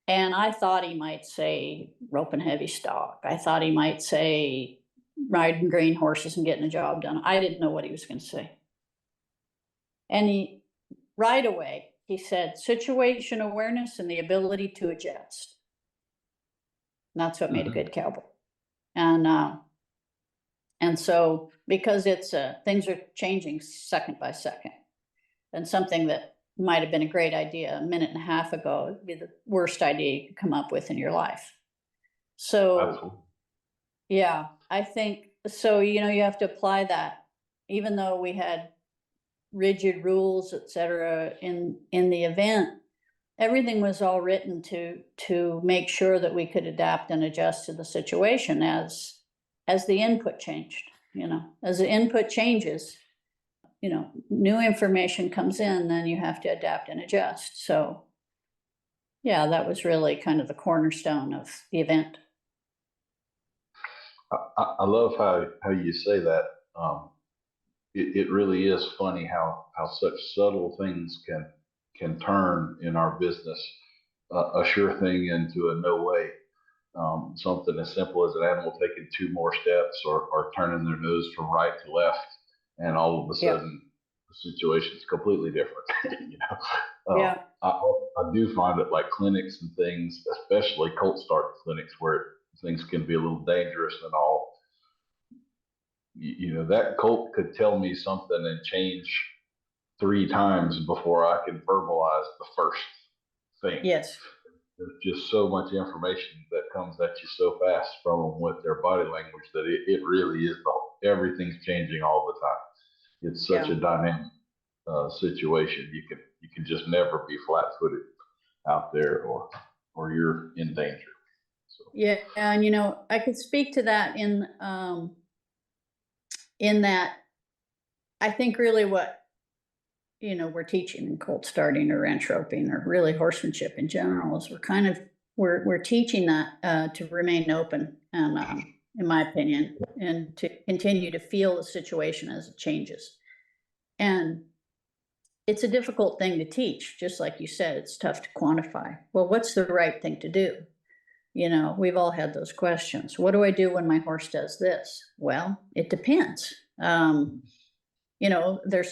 And I thought he might say roping heavy stock. I thought he might say riding green horses and getting the job done. I didn't know what he was going to say. And right away, he said situation awareness and the ability to adjust. And that's what made a good cowboy. And so because it's things are changing second by second, and something that might have been a great idea a minute and a half ago would be the worst idea you could come up with in your life. So Absolutely. Yeah, I think so. You have to apply that, even though we had rigid rules, et cetera, in the event. Everything was all written to make sure that we could adapt and adjust to the situation as the input changed. As the input changes, new information comes in, then you have to adapt and adjust. So, yeah, that was really kind of the cornerstone of the event. I love how you say that. It really is funny how such subtle things can turn in our business a sure thing into a no way. Something as simple as an animal taking 2 more steps or turning their nose from right to left, and all of a sudden the situation is completely different. I do find it like clinics and things, especially colt start clinics, where things can be a little dangerous and all. That colt could tell me something and change 3 times before I can verbalize the first thing. Yes. There's just so much information that comes at you so fast from them with their body language that it really is everything's changing all the time. It's such a dynamic situation. You can just never be flat-footed out there, or you're in danger. So. Yeah, and I could speak to that in that I think really what we're teaching in colt starting or ranch roping, or really horsemanship in general, is we're teaching that to remain open, and in my opinion, and to continue to feel the situation as it changes. And it's a difficult thing to teach, just like you said. It's tough to quantify. Well, what's the right thing to do? We've all had those questions. What do I do when my horse does this? Well, it depends. There's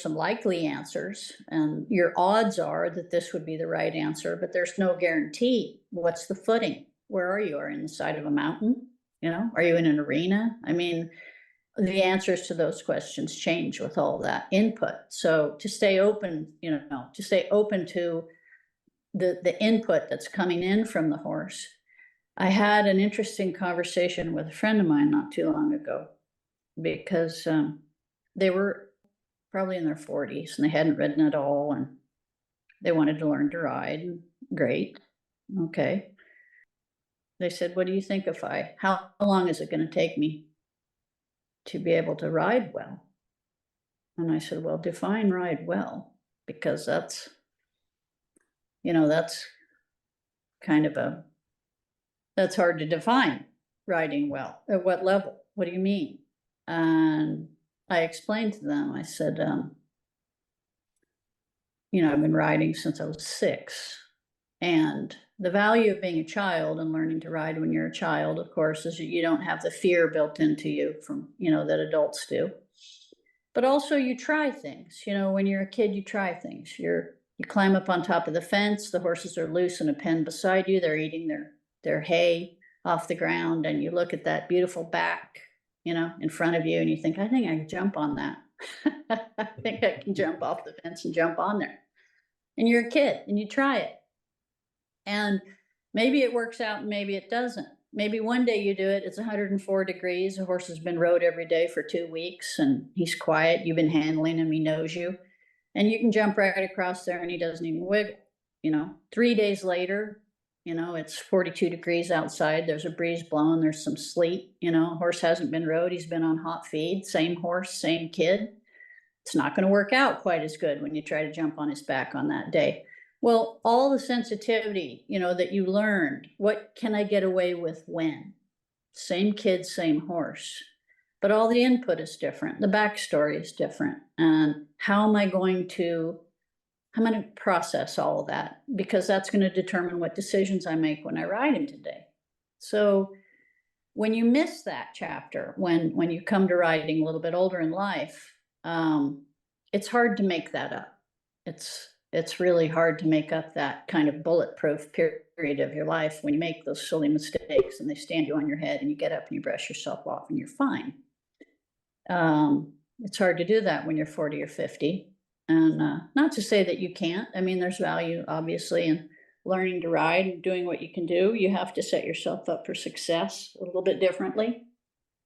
some likely answers, and your odds are that this would be the right answer, but there's no guarantee. What's the footing? Where are you? Are you in the side of a mountain? Are you in an arena? I mean, the answers to those questions change with all that input. So to stay open, to the input that's coming in from the horse, I had an interesting conversation with a friend of mine not too long ago because they were probably in their 40s and they hadn't ridden at all and they wanted to learn to ride. Great. Okay. They said, what do you think how long is it going to take me to be able to ride well? And I said, well, define ride well, because that's kind of that's hard to define, riding well. At what level? What do you mean? And I explained to them, I said, I've been riding since I was 6. And the value of being a child and learning to ride when you're a child, of course, is you don't have the fear built into you from, that adults do. But also you try things. When you're a kid, you try things. You climb up on top of the fence. The horses are loose in a pen beside you. They're eating their hay off the ground. And you look at that beautiful back, in front of you, and you think, I think I can jump on that. I think I can jump off the fence and jump on there. And you're a kid and you try it. And maybe it works out and maybe it doesn't. Maybe one day you do it, it's 104 degrees, the horse has been rode every day for 2 weeks and he's quiet, you've been handling him, he knows you, and you can jump right across there and he doesn't even wiggle. 3 days later, it's 42 degrees outside, there's a breeze blowing, there's some sleet, horse hasn't been rode, he's been on hot feed, same horse, same kid. It's not going to work out quite as good when you try to jump on his back on that day. Well, all the sensitivity, that you learned, what can I get away with when? Same kid, same horse. But all the input is different. The backstory is different. And how am I going to process all of that? Because that's going to determine what decisions I make when I ride him today. So when you miss that chapter, when you come to riding a little bit older in life, it's hard to make that up. It's really hard to make up that kind of bulletproof period of your life when you make those silly mistakes and they stand you on your head and you get up and you brush yourself off and you're fine. It's hard to do that when you're 40 or 50. And not to say that you can't. I mean, there's value, obviously, in learning to ride and doing what you can do. You have to set yourself up for success a little bit differently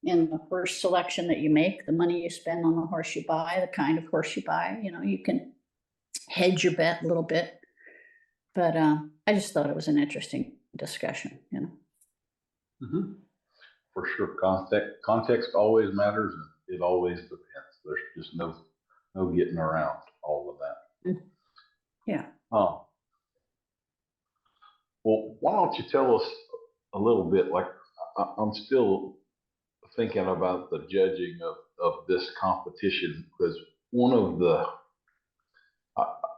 in the horse selection that you make, the money you spend on the horse you buy, the kind of horse you buy. You can hedge your bet a little bit, but I just thought it was an interesting discussion. Mm-hmm. For sure, context always matters, and it always depends. There's just no getting around all of that. Yeah. Well, why don't you tell us a little bit? Like, I'm still thinking about the judging of this competition, because one of the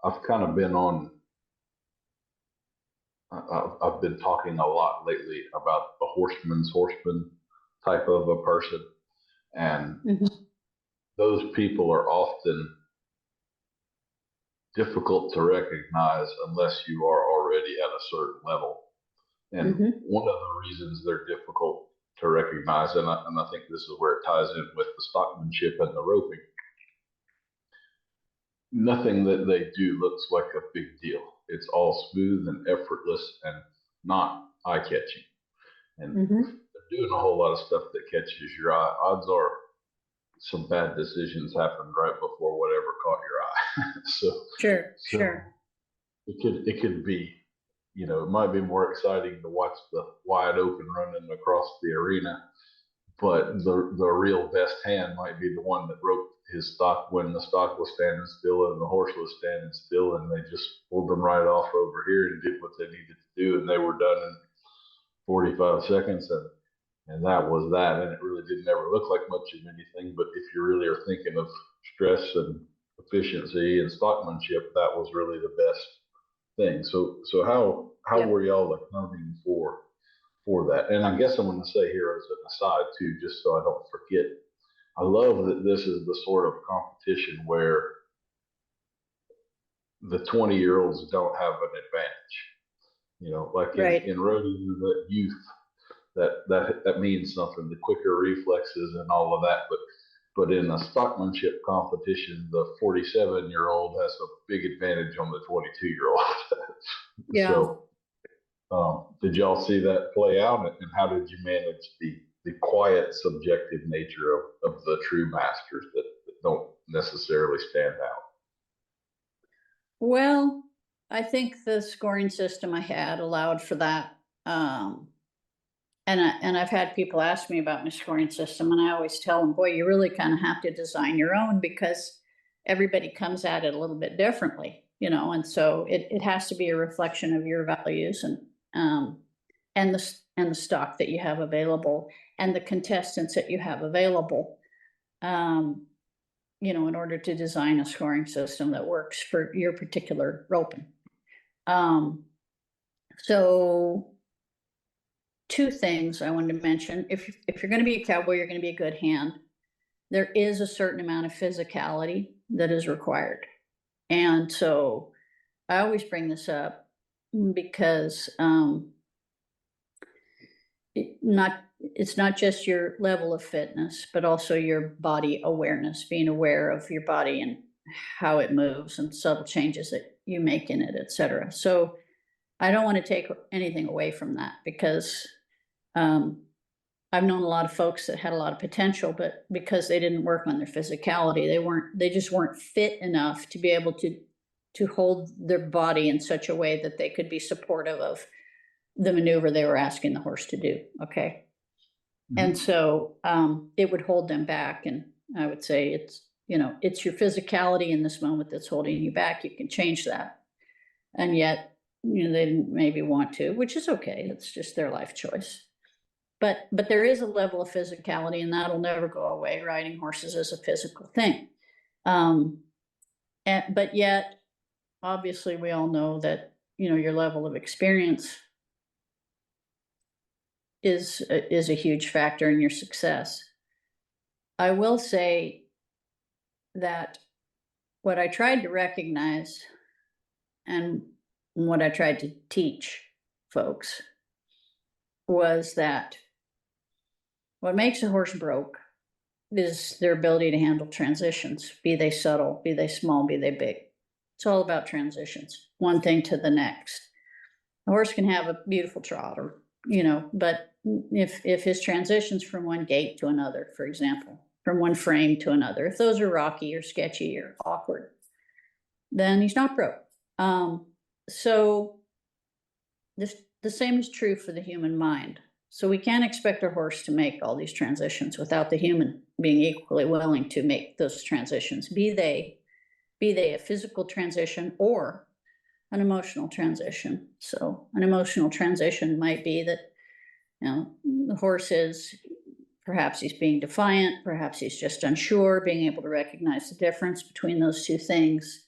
I've kind of been on. I've been talking a lot lately about the horseman type of a person, and those people are often difficult to recognize unless you are already at a certain level. And one of the reasons they're difficult to recognize, and I think this is where it ties in with the stockmanship and the roping. Nothing that they do looks like a big deal. It's all smooth and effortless and not eye-catching. And they're doing a whole lot of stuff that catches your eye. Odds are some bad decisions happened right before whatever caught your eye. so Sure. It could be, it might be more exciting to watch the wide open running across the arena, but the real best hand might be the one that roped his stock when the stock was standing still and the horse was standing still, and they just pulled them right off over here and did what they needed to do, and they were done in 45 seconds, and that was that. And it really didn't ever look like much of anything, but if you really are thinking of stress and efficiency and stockmanship, that was really the best thing. So how were y'all accounting for that? And I guess I'm going to say here as an aside too, just so I don't forget, I love that this is the sort of competition where the 20-year-olds don't have an advantage. Like in rodeo, the youth, that means something, the quicker reflexes and all of that. But in a stockmanship competition, the 47-year-old has a big advantage on the 22-year-old. Yeah. Did y'all see that play out, and how did you manage the quiet, subjective nature of the true masters that don't necessarily stand out? Well, I think the scoring system I had allowed for that. And I've had people ask me about my scoring system, and I always tell them, boy, you really kind of have to design your own, because everybody comes at it a little bit differently, and so it has to be a reflection of your values and the stock that you have available and the contestants that you have available, in order to design a scoring system that works for your particular roping. So two things I wanted to mention. If you're going to be a cowboy, you're going to be a good hand. There is a certain amount of physicality that is required. And so I always bring this up because it's not just your level of fitness, but also your body awareness, being aware of your body and how it moves and subtle changes that you make in it, etc. So I don't want to take anything away from that, because I've known a lot of folks that had a lot of potential, but because they didn't work on their physicality, they just weren't fit enough to be able to hold their body in such a way that they could be supportive of the maneuver they were asking the horse to do. Okay. Mm-hmm. And so it would hold them back. And I would say it's your physicality in this moment that's holding you back. You can change that. And yet, they didn't maybe want to, which is okay. It's just their life choice. But there is a level of physicality, and that'll never go away. Riding horses is a physical thing. But yet, obviously, we all know that, your level of experience is a huge factor in your success. I will say that what I tried to recognize and what I tried to teach folks was that what makes a horse broke is their ability to handle transitions, be they subtle, be they small, be they big. It's all about transitions, one thing to the next. A horse can have a beautiful trot, or, but if his transitions from one gait to another, for example, from one frame to another, if those are rocky or sketchy or awkward, then he's not broke. So the same is true for the human mind. So we can't expect our horse to make all these transitions without the human being equally willing to make those transitions, be they a physical transition or an emotional transition. So an emotional transition might be that, the horse perhaps he's being defiant, perhaps he's just unsure, being able to recognize the difference between those two things.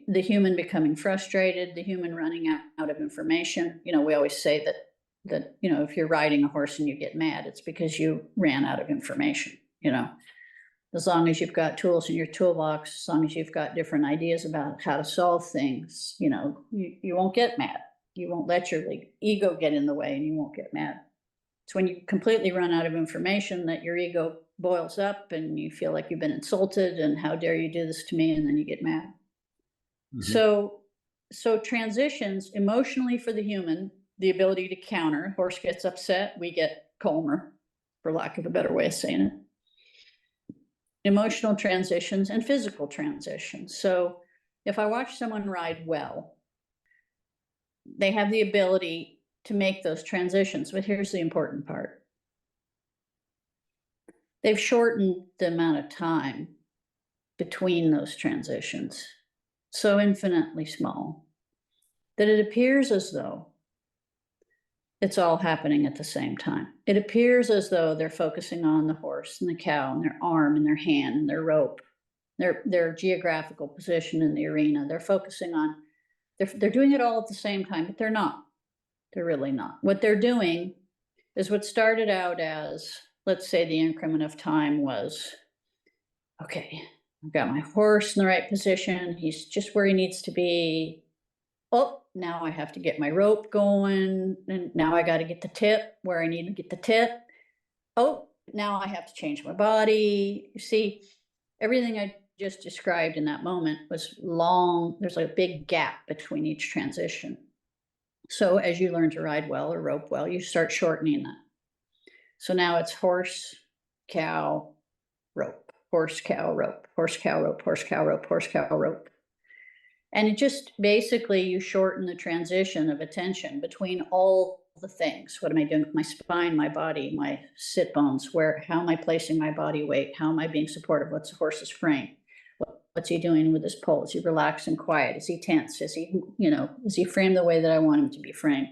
The human becoming frustrated, the human running out of information. We always say that if you're riding a horse and you get mad, it's because you ran out of information. As long as you've got tools in your toolbox, as long as you've got different ideas about how to solve things, you won't get mad. You won't let your ego get in the way, and you won't get mad. It's when you completely run out of information that your ego boils up and you feel like you've been insulted and how dare you do this to me, and then you get mad. Mm-hmm. So transitions emotionally for the human, the ability to counter. Horse gets upset, we get calmer, for lack of a better way of saying it. Emotional transitions and physical transitions. So if I watch someone ride well, they have the ability to make those transitions. But here's the important part. They've shortened the amount of time between those transitions so infinitely small that it appears as though it's all happening at the same time. It appears as though they're focusing on the horse and the cow and their arm and their hand and their rope, their geographical position in the arena. They're focusing on, they're doing it all at the same time, but they're not. They're really not. What they're doing is what started out as, let's say the increment of time was, okay, I've got my horse in the right position. He's just where he needs to be. Oh, now I have to get my rope going. And now I got to get the tip where I need to get the tip. Oh, now I have to change my body. You see, everything I just described in that moment was long. There's like a big gap between each transition. So as you learn to ride well or rope well, you start shortening that. So now it's horse, cow, rope, horse, cow, rope, horse, cow, rope, horse, cow, rope, horse, cow, rope. And it just basically, you shorten the transition of attention between all the things. What am I doing with my spine, my body, my sit bones? How am I placing my body weight? How am I being supportive? What's the horse's frame? What's he doing with his pole? Is he relaxed and quiet? Is he tense? Is he framed the way that I want him to be framed?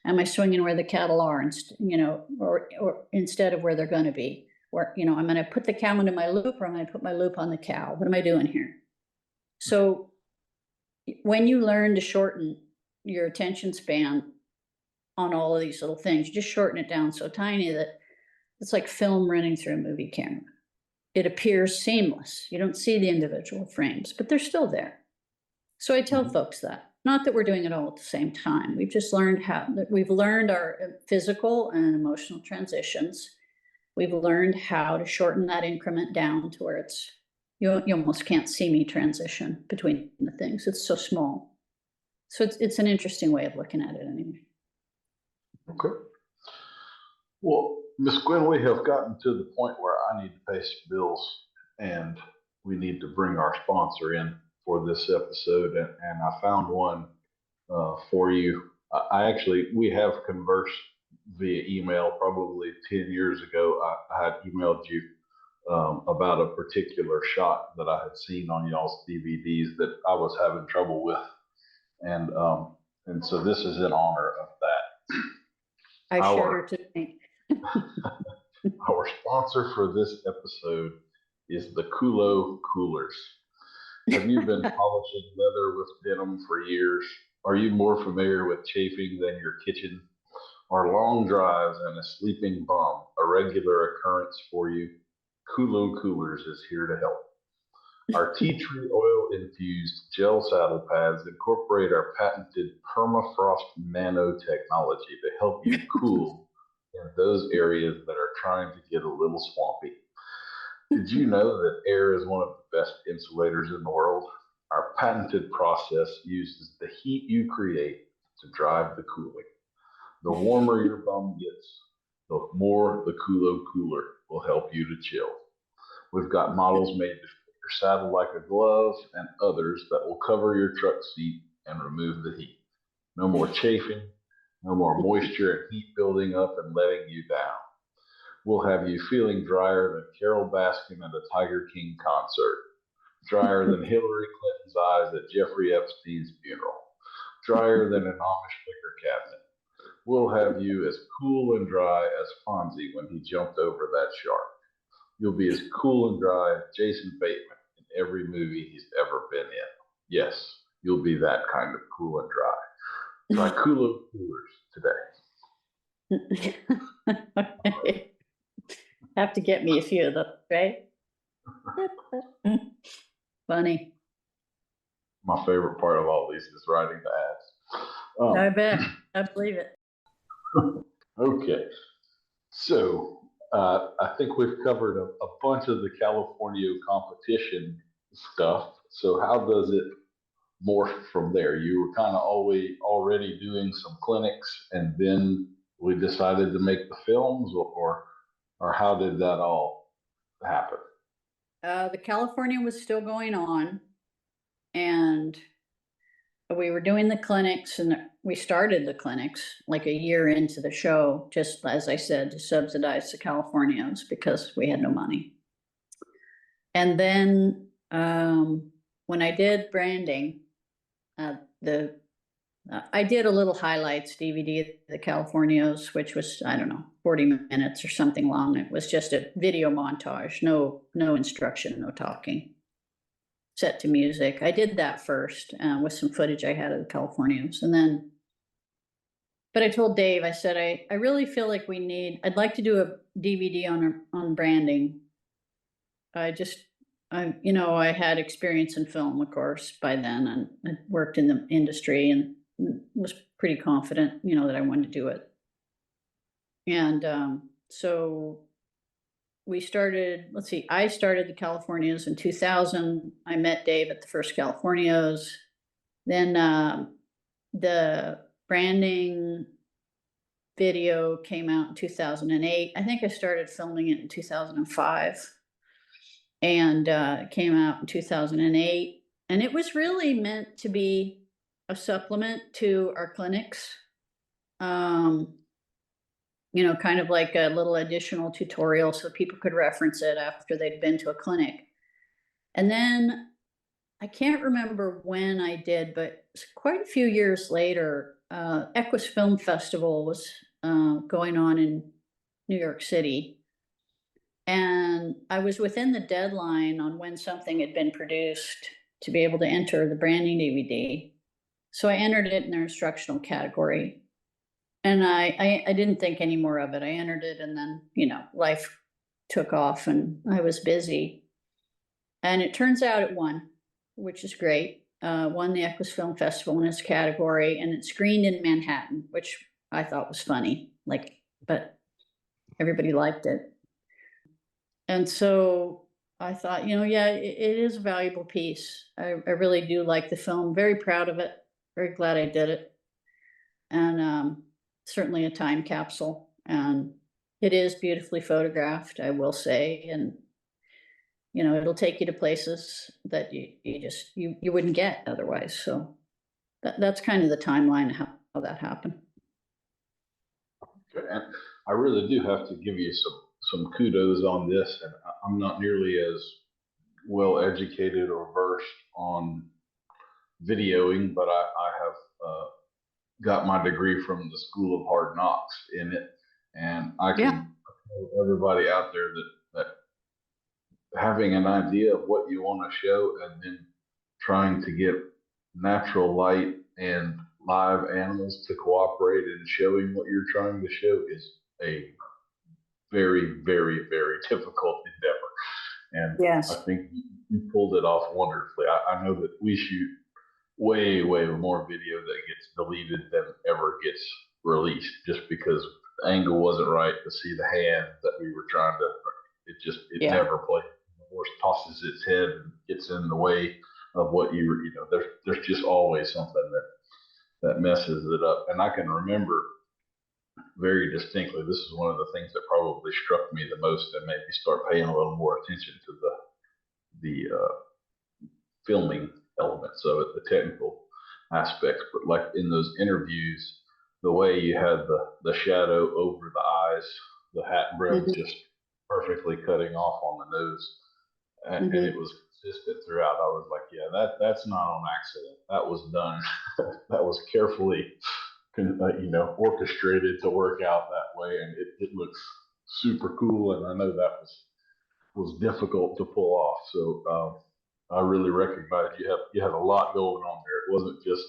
Am I swinging where the cattle are, or instead of where they're going to be? Or, I'm going to put the cow into my loop, or I'm going to put my loop on the cow. What am I doing here? So when you learn to shorten your attention span on all of these little things, you just shorten it down so tiny that it's like film running through a movie camera. It appears seamless. You don't see the individual frames, but they're still there. So I tell folks that. Not that we're doing it all at the same time. We've just learned we've learned our physical and emotional transitions. We've learned how to shorten that increment down to where you almost can't see me transition between the things. It's so small. So it's an interesting way of looking at it anyway. Okay. Well, Miss Gwynn, we have gotten to the point where I need to pay some bills, and we need to bring our sponsor in for this episode, and I found one for you. We have conversed via email probably 10 years ago. I had emailed you about a particular shot that I had seen on y'all's DVDs that I was having trouble with, and so this is in honor of that. I shudder to think. Our sponsor for this episode is the Kulo Coolers. Have you been polishing leather with denim for years? Are you more familiar with chafing than your kitchen? Are long drives and a sleeping bum a regular occurrence for you? Kulo Coolers is here to help. Our tea tree oil infused gel saddle pads incorporate our patented permafrost nanotechnology to help you cool in those areas that are trying to get a little swampy. Did you know that air is one of the best insulators in the world? Our patented process uses the heat you create to drive the cooling. The warmer your bum gets, the more the Kulo Cooler will help you to chill. We've got models made to fit your saddle like a glove, and others that will cover your truck seat and remove the heat. No more chafing, no more moisture and heat building up and letting you down. We'll have you feeling drier than Carol Baskin at a Tiger King concert, drier than Hillary Clinton's eyes at Jeffrey Epstein's funeral, drier than an Amish liquor cabinet. We'll have you as cool and dry as Fonzie when he jumped over that shark. You'll be as cool and dry as Jason Bateman in every movie he's ever been in. Yes, you'll be that kind of cool and dry. Try Kulo Coolers today. Okay. Have to get me a few of those, right? Funny. My favorite part of all these is writing the ads. I bet. I believe it. Okay. So I think we've covered a bunch of the California competition stuff. So how does it morph from there? You were kind of already doing some clinics, and then we decided to make the films, or how did that all happen? The California was still going on, and we were doing the clinics, and we started the clinics like a year into the show, just as I said, to subsidize the Californios because we had no money. And then when I did branding, I did a little highlights DVD of the Californios, which was, 40 minutes or something long. It was just a video montage, no instruction, no talking, set to music. I did that first with some footage I had of the Californios. And then, but I told Dave, I said, I really feel like I'd like to do a DVD on branding. I had experience in film, of course, by then, and I worked in the industry and was pretty confident, that I wanted to do it. And so we started, let's see, I started the Californios in 2000. I met Dave at the first Californios. Then the branding video came out in 2008. I think I started filming it in 2005, and it came out in 2008. And it was really meant to be a supplement to our clinics. You know, kind of like a little additional tutorial so people could reference it after they'd been to a clinic. And then I can't remember when I did, but quite a few years later, Equus Film Festival was going on in New York City. And I was within the deadline on when something had been produced to be able to enter the branding DVD. So I entered it in their instructional category. And I didn't think any more of it. I entered it, and then, you know, life took off and I was busy. And it turns out it won, which is great. Won the Equus Film Festival in its category, and it screened in Manhattan, which I thought was funny. But everybody liked it. And so I thought, you know, yeah, it is a valuable piece. I really do like the film. Very proud of it. Very glad I did it. And certainly a time capsule. And it is beautifully photographed, I will say. And, you know, it'll take you to places that you wouldn't get otherwise. So that's kind of the timeline of how that happened. Good. And I really do have to give you some kudos on this. And I'm not nearly as well educated or versed on videoing, but I have got my degree from the School of Hard Knocks in it. And I can tell everybody out there that having an idea of what you want to show and then trying to get natural light and live animals to cooperate in showing what you're trying to show is a very, very, very difficult endeavor. And yes. I think you pulled it off wonderfully. I know that we shoot way more video that gets deleted than ever gets released, just because the angle wasn't right to see the hand that we were trying to. It never played. The horse tosses its head and gets in the way of what you were. You know, there's just always something that messes it up. And I can remember very distinctly. This is one of the things that probably struck me the most and made me start paying a little more attention to the filming elements of it, the technical aspects. But like in those interviews, the way you had the shadow over the eyes, the hat brim just perfectly cutting off on the nose, and it was consistent throughout. I was like, yeah, that's not on accident. That was done. That was carefully, orchestrated to work out that way, and it looks super cool. And I know that was difficult to pull off. So I really recognize you had a lot going on there. It wasn't just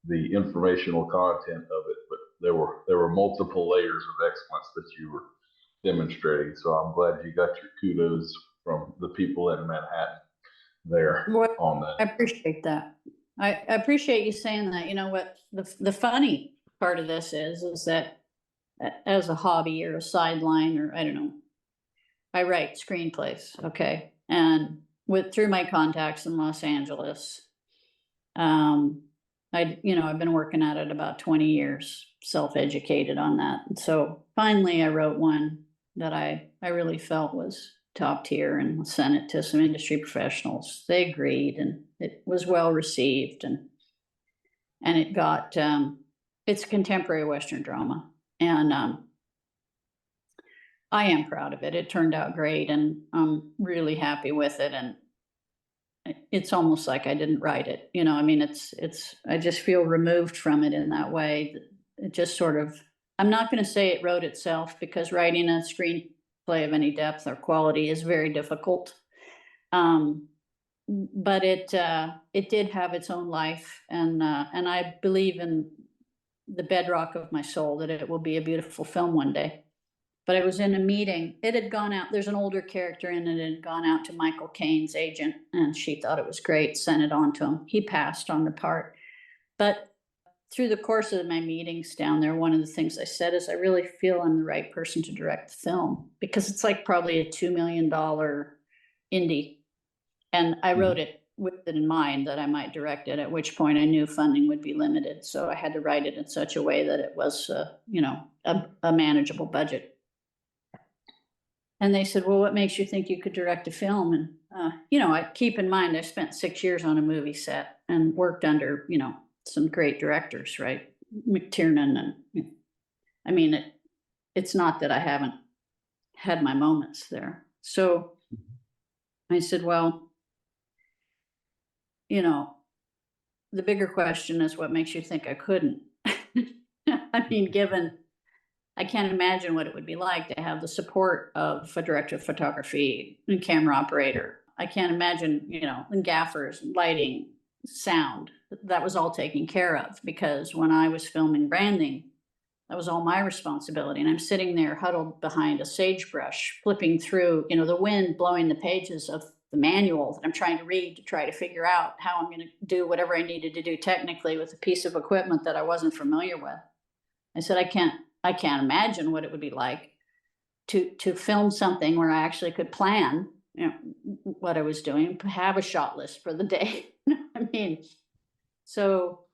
the informational content of it, but there were multiple layers of excellence that you were demonstrating. So I'm glad you got your kudos from the people in Manhattan there on that. I appreciate that. I appreciate you saying that. You know what the funny part of this is that as a hobby or a sideline, or I don't know, I write screenplays, okay, and through my contacts in Los Angeles, I've been working at it about 20 years, self-educated on that. And so finally I wrote one that I really felt was top tier and sent it to some industry professionals. They agreed, and it was well received, and it got it's contemporary Western drama, and I am proud of it. It turned out great, and I'm really happy with it. And it's almost like I didn't write it. You know, I mean, I just feel removed from it in that way. It just sort of, I'm not going to say it wrote itself, because writing a screenplay of any depth or quality is very difficult. But it did have its own life, and I believe in the bedrock of my soul that it will be a beautiful film one day. But I was in a meeting. It had gone out. There's an older character in it. It had gone out to Michael Caine's agent, and she thought it was great, sent it on to him. He passed on the part. But through the course of my meetings down there, one of the things I said is I really feel I'm the right person to direct the film, because it's like probably a $2 million indie. And I wrote it with it in mind that I might direct it, at which point I knew funding would be limited. So I had to write it in such a way that it was, a manageable budget. And they said, well, what makes you think you could direct a film? And, I keep in mind, I spent 6 years on a movie set and worked under, some great directors, right? McTiernan. And I mean, it's not that I haven't had my moments there. So I said, well, the bigger question is what makes you think I couldn't? I mean, I can't imagine what it would be like to have the support of a director of photography and camera operator. I can't imagine, and gaffers, lighting, sound. That was all taken care of, because when I was filming branding, that was all my responsibility. And I'm sitting there huddled behind a sagebrush, flipping through, the wind blowing the pages of the manual that I'm trying to read to try to figure out how I'm going to do whatever I needed to do technically with a piece of equipment that I wasn't familiar with. I said, I can't imagine what it would be like to film something where I actually could plan, what I was doing, have a shot list for the day. I mean, so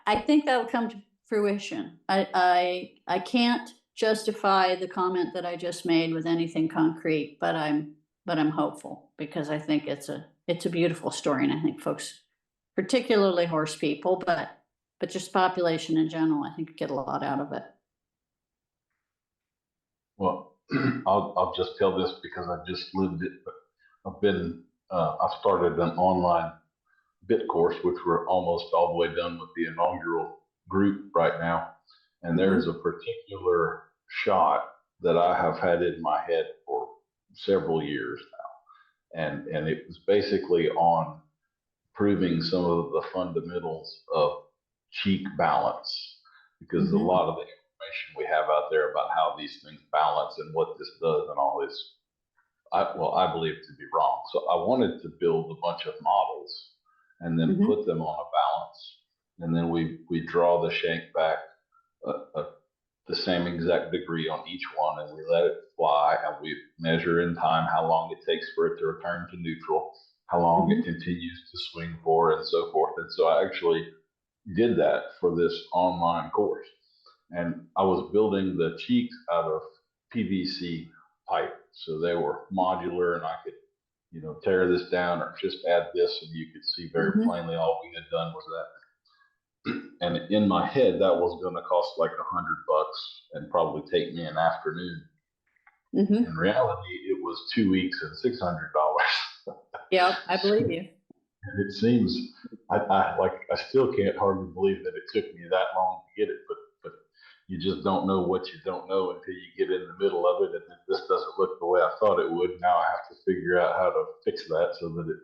I think that'll come to fruition. I can't justify the comment that I just made with anything concrete, but I'm hopeful, because I think it's a beautiful story, and I think folks, particularly horse people, but just population in general, I think get a lot out of it. Well, I'll just tell this because I just lived it, but I've started an online bit course, which we're almost all the way done with the inaugural group right now. And there's a particular shot that I have had in my head for several years now. And it was basically on proving some of the fundamentals of cheek balance, because a lot of the information we have out there about how these things balance and what this does and all this, I believe to be wrong. So I wanted to build a bunch of models and then put them on a balance. And then we draw the shank back the same exact degree on each one, and we let it fly, and we measure in time how long it takes for it to return to neutral, how long it continues to swing for, and so forth. And so I actually did that for this online course. And I was building the cheeks out of PVC pipe. So they were modular, and I could, tear this down or just add this, and you could see very plainly all we had done was that. And in my head, that was going to cost like $100 and probably take me an afternoon. In reality, it was 2 weeks and $600. Yeah, I believe you. And it seems, I still can't hardly believe that it took me that long to get it, but you just don't know what you don't know until you get in the middle of it. And then this doesn't look the way I thought it would. Now I have to figure out how to fix that so that it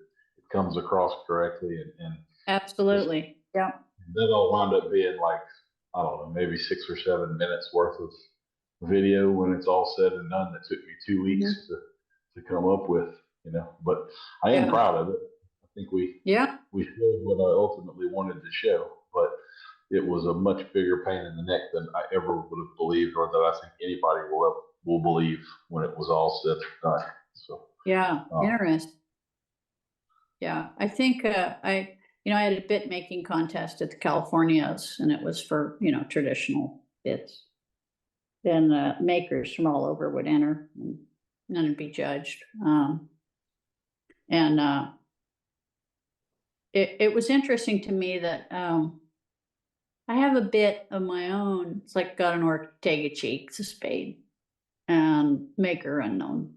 comes across correctly. And absolutely. Yeah. Then I'll wind up being like, I don't know, maybe 6 or 7 minutes worth of video when it's all said and done. That took me 2 weeks to come up with, but I am proud of it. I think we showed what I ultimately wanted to show, but it was a much bigger pain in the neck than I ever would have believed, or that I think anybody will believe when it was all said and done. So interesting. Yeah, I think I had a bit making contest at the Californios, and it was for traditional bits. Then makers from all over would enter, and then be judged. It was interesting to me that I have a bit of my own. It's like got an Ortega cheek, it's a spade, and maker unknown.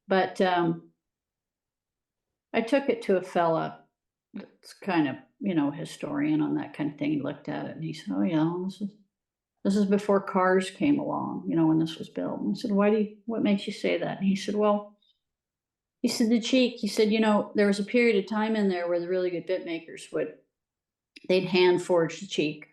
But I took it to a fella that's kind of, historian on that kind of thing. He looked at it and he said, oh yeah, this is before cars came along, when this was built. And I said, what makes you say that? And he said, the cheek, he said, there was a period of time in there where the really good bit makers they'd hand forge the cheek,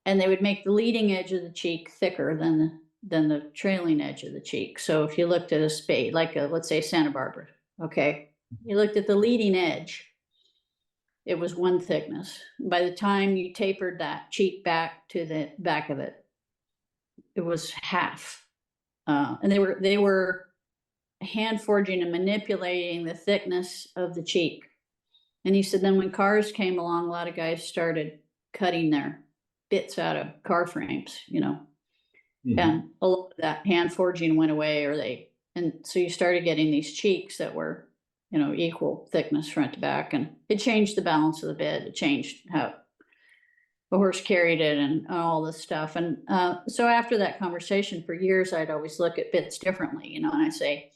and they would make the leading edge of the cheek thicker than the trailing edge of the cheek. So if you looked at a spade, like let's say Santa Barbara, okay, you looked at the leading edge, it was one thickness. By the time you tapered that cheek back to the back of it, it was half. And they were hand forging and manipulating the thickness of the cheek. And he said, then when cars came along, a lot of guys started cutting their bits out of car frames, and a lot of that hand forging went away, and so you started getting these cheeks that were, equal thickness front to back, and it changed the balance of the bit. It changed how the horse carried it and all this stuff. And so after that conversation, for years, I'd always look at bits differently, and I say,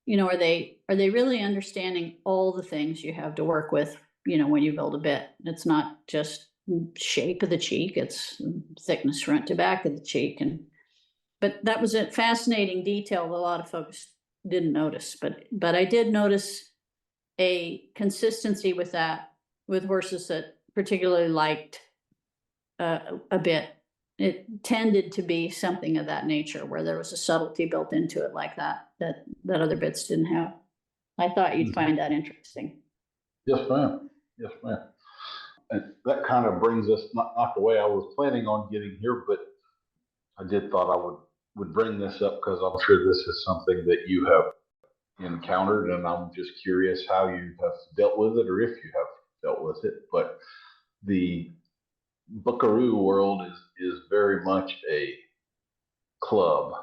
are they really understanding all the things you have to work with, when you build a bit? It's not just shape of the cheek, it's thickness front to back of the cheek. But that was a fascinating detail that a lot of folks didn't notice. But I did notice a consistency with that, with horses that particularly liked a bit. It tended to be something of that nature, where there was a subtlety built into it like that other bits didn't have. I thought you'd find that interesting. Yes, ma'am. Yes, ma'am. And that kind of brings us, not the way I was planning on getting here, but I did thought I would bring this up because I'm sure this is something that you have encountered, and I'm just curious how you have dealt with it, or if you have dealt with it. But the buckaroo world is very much a club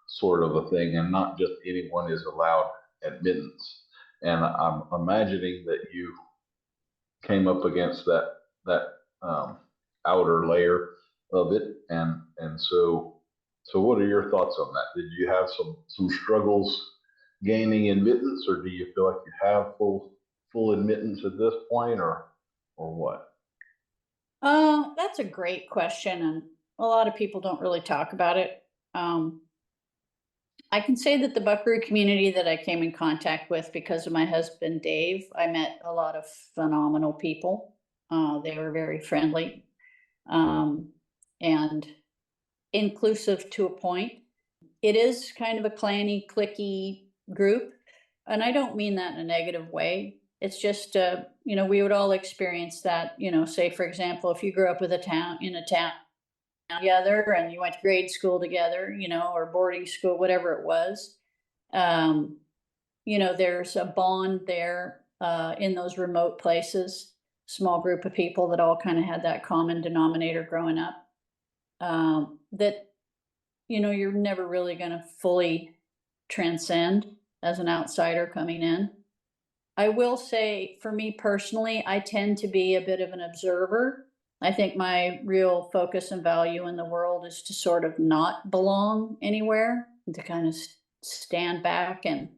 sort of a thing, and not just anyone is allowed admittance. And I'm imagining that you came up against that outer layer of it, and so what are your thoughts on that? Did you have some struggles gaining admittance, or do you feel like you have full admittance at this point, or what? That's a great question, and a lot of people don't really talk about it. I can say that the buckaroo community that I came in contact with because of my husband, Dave, I met a lot of phenomenal people. They were very friendly, and inclusive to a point. It is kind of a clanny, cliquey group, and I don't mean that in a negative way. It's just, we would all experience that, say, for example, if you grew up in a town together and you went to grade school together, or boarding school, whatever it was, there's a bond there in those remote places, small group of people that all kind of had that common denominator growing up, that, you're never really going to fully transcend as an outsider coming in. I will say, for me personally, I tend to be a bit of an observer. I think my real focus and value in the world is to sort of not belong anywhere, to kind of stand back, and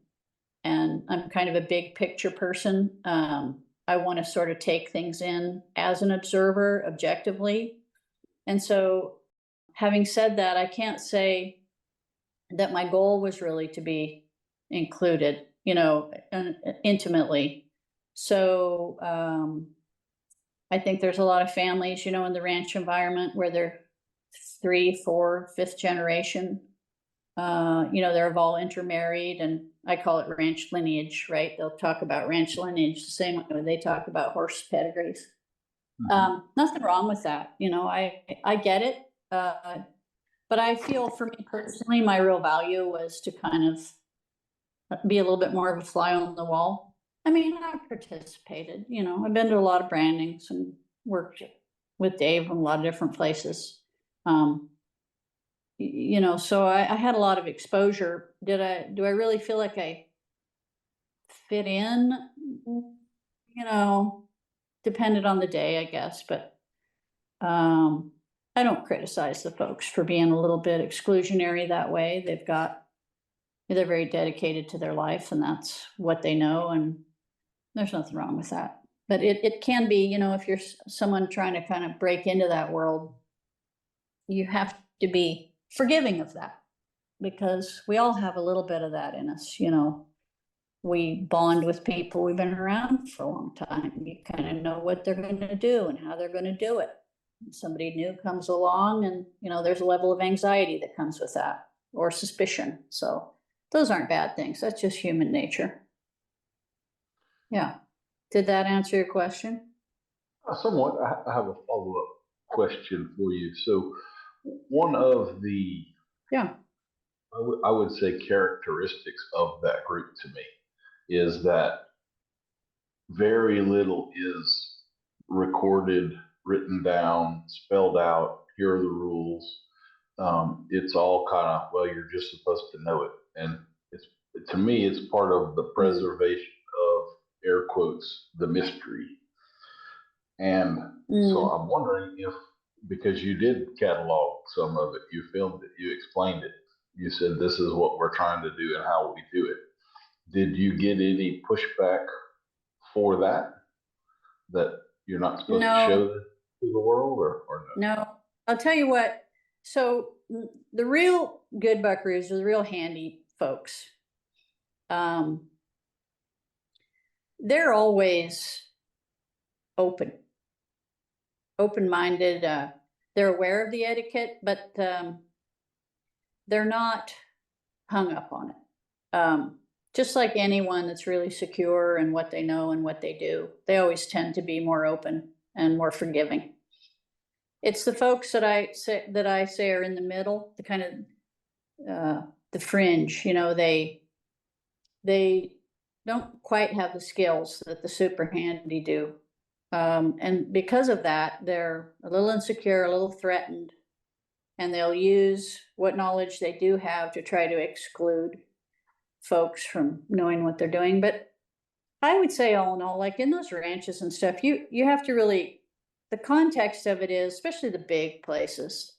I'm kind of a big picture person. I want to sort of take things in as an observer objectively. And so, having said that, I can't say that my goal was really to be included, intimately. So I think there's a lot of families, in the ranch environment where they're 3, 4, 5th generation. They're all intermarried, and I call it ranch lineage, right? They'll talk about ranch lineage the same way they talk about horse pedigrees. Nothing wrong with that. I get it. But I feel, for me personally, my real value was to kind of be a little bit more of a fly on the wall. I mean, I participated, I've been to a lot of brandings and worked with Dave in a lot of different places. So I had a lot of exposure. Do I really feel like I fit in? Depended on the day, I guess, but I don't criticize the folks for being a little bit exclusionary that way. They're very dedicated to their life, and that's what they know, and there's nothing wrong with that. But it can be, if you're someone trying to kind of break into that world, you have to be forgiving of that, because we all have a little bit of that in us. We bond with people we've been around for a long time. You kind of know what they're going to do and how they're going to do it. Somebody new comes along, and there's a level of anxiety that comes with that, or suspicion. So those aren't bad things. That's just human nature. Yeah. Did that answer your question? Somewhat. I have a follow-up question for you. So, one of the, Yeah. I would say, characteristics of that group to me is that very little is recorded, written down, spelled out. Here are the rules. It's all kind of, well, you're just supposed to know it. And it's, to me, it's part of the preservation of, air quotes, the mystery. And so I'm wondering if, because you did catalog some of it, you filmed it, you explained it, you said this is what we're trying to do and how we do it. Did you get any pushback for that? That you're not supposed to show that to the world, or no? No, I'll tell you what. So the real good buckaroos are the real handy folks. They're always open-minded. They're aware of the etiquette, but they're not hung up on it. Just like anyone that's really secure in what they know and what they do, they always tend to be more open and more forgiving. It's the folks that I say are in the middle, the kind of the fringe. You know, they don't quite have the skills that the super handy do, and because of that, they're a little insecure, a little threatened, and they'll use what knowledge they do have to try to exclude folks from knowing what they're doing. But I would say, all in all, like in those ranches and stuff, you have to really, the context of it is, especially the big places,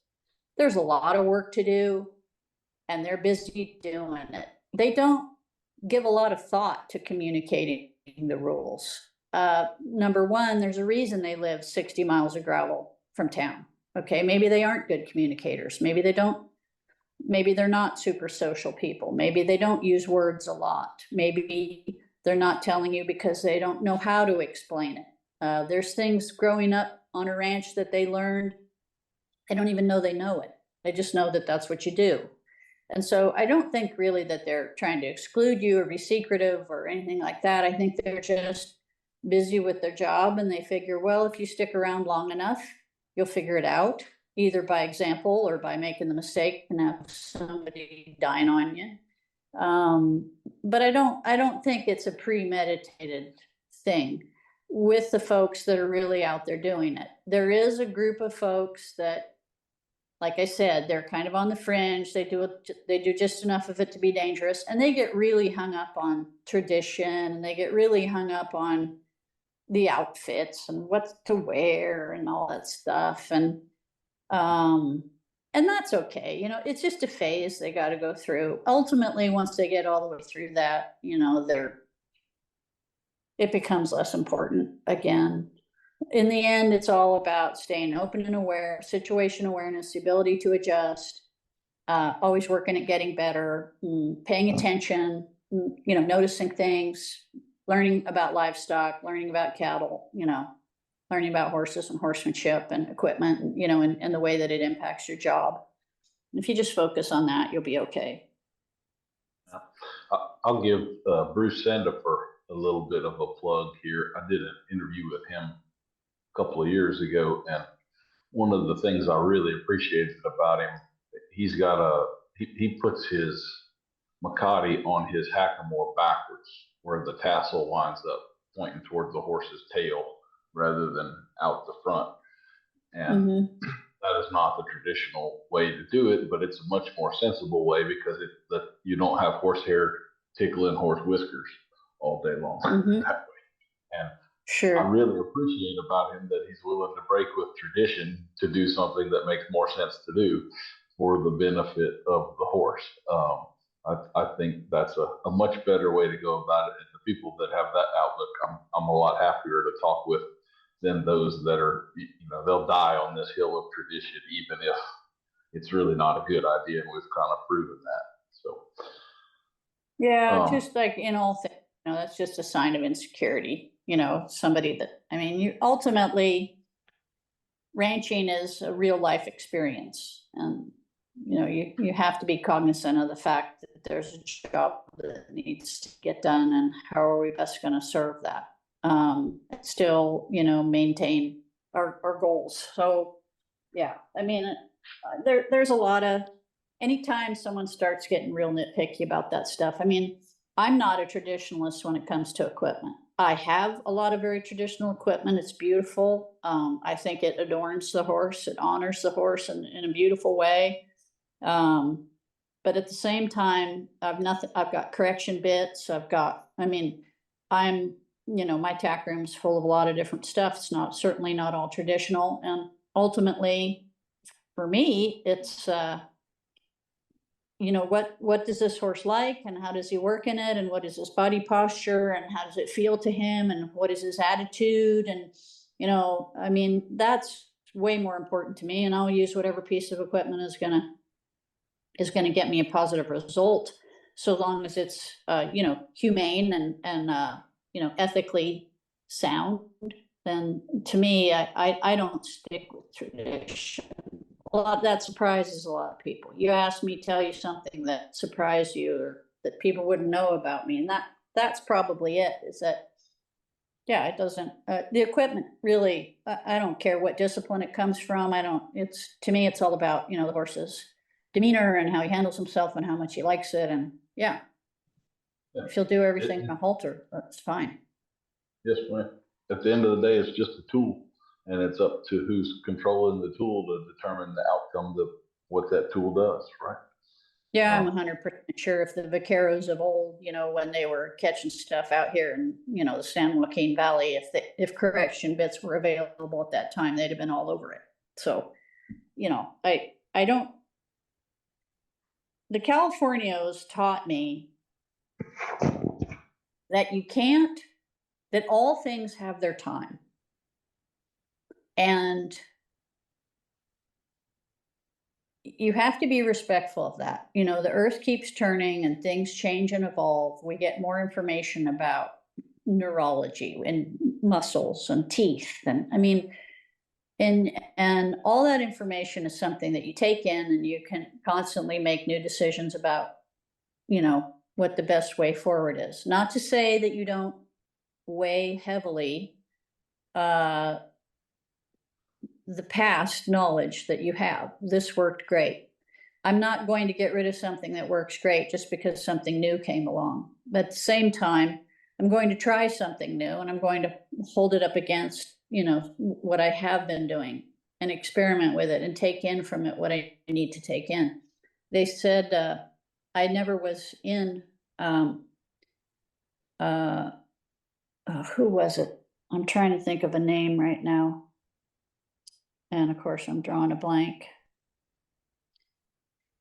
there's a lot of work to do and they're busy doing it. They don't give a lot of thought to communicating the rules. Number one, there's a reason they live 60 miles of gravel from town. Okay, maybe they aren't good communicators. Maybe they're not super social people. Maybe they don't use words a lot. Maybe they're not telling you because they don't know how to explain it. There's things growing up on a ranch that they learned. They don't even know they know it. They just know that that's what you do. And so I don't think really that they're trying to exclude you or be secretive or anything like that. I think they're just busy with their job, and they figure, well, if you stick around long enough, you'll figure it out, either by example or by making the mistake and have somebody dying on you. But I don't think it's a premeditated thing with the folks that are really out there doing it. There is a group of folks that, like I said, they're kind of on the fringe. They do just enough of it to be dangerous, and they get really hung up on tradition, and they get really hung up on the outfits and what to wear and all that stuff. And that's okay. You know, it's just a phase they got to go through. Ultimately, once they get all the way through that, you know, it becomes less important again. In the end, it's all about staying open and aware, situation awareness, the ability to adjust, always working at getting better, paying attention, you know, noticing things, learning about livestock, learning about cattle, you know, learning about horses and horsemanship and equipment, you know, and the way that it impacts your job. And if you just focus on that, you'll be okay. I'll give Bruce Sandifer a little bit of a plug here. I did an interview with him a couple of years ago, and one of the things I really appreciated about him, he puts his Makati on his hackamore backwards, where the tassel winds up pointing towards the horse's tail rather than out the front. And that is not the traditional way to do it, but it's a much more sensible way, because you don't have horsehair tickling horse whiskers all day long that way. And sure, I really appreciate about him that he's willing to break with tradition to do something that makes more sense to do for the benefit of the horse. I think that's a much better way to go about it. And the people that have that outlook, I'm a lot happier to talk with than those that are, you know, they'll die on this hill of tradition, even if it's really not a good idea. And we've kind of proven that. So, yeah, just like in all things, you know, that's just a sign of insecurity. You know, somebody that, I mean, you ultimately, ranching is a real life experience, and you know, you have to be cognizant of the fact that there's a job that needs to get done, and how are we best going to serve that. still, maintain our goals. So yeah, I mean, there's a lot of, anytime someone starts getting real nitpicky about that stuff, I mean, I'm not a traditionalist when it comes to equipment. I have a lot of very traditional equipment. It's beautiful. I think it adorns the horse. It honors the horse in a beautiful way. But at the same time, I've got correction bits. My tack room's full of a lot of different stuff. It's certainly not all traditional. And ultimately, for me, it's, what does this horse like, and how does he work in it, and what is his body posture, and how does it feel to him, and what is his attitude? And, that's way more important to me. And I'll use whatever piece of equipment is gonna get me a positive result, so long as it's, humane and ethically sound. Then to me, I don't stick with tradition. That surprises a lot of people. You ask me, tell you something that surprised you or that people wouldn't know about me, and that's probably it. Is that, yeah, it doesn't. The equipment really, I don't care what discipline it comes from. To me, it's all about the horse's demeanor and how he handles himself and how much he likes it. And yeah, if he'll do everything in a halter, that's fine. Yes, ma'am. At the end of the day, it's just a tool, and it's up to who's controlling the tool to determine the outcome of what that tool does, right? Yeah, I'm 100% sure if the vaqueros of old, when they were catching stuff out here in, the San Joaquin Valley, if correction bits were available at that time, they'd have been all over it. So, I don't. The Californios taught me that that all things have their time. And you have to be respectful of that. The earth keeps turning and things change and evolve. We get more information about neurology and muscles and teeth. And and all that information is something that you take in, and you can constantly make new decisions about, what the best way forward is. Not to say that you don't weigh heavily the past knowledge that you have. This worked great. I'm not going to get rid of something that works great just because something new came along. But at the same time, I'm going to try something new, and I'm going to hold it up against, what I have been doing, and experiment with it and take in from it what I need to take in. They said I never was in, who was it? I'm trying to think of a name right now. And of course, I'm drawing a blank.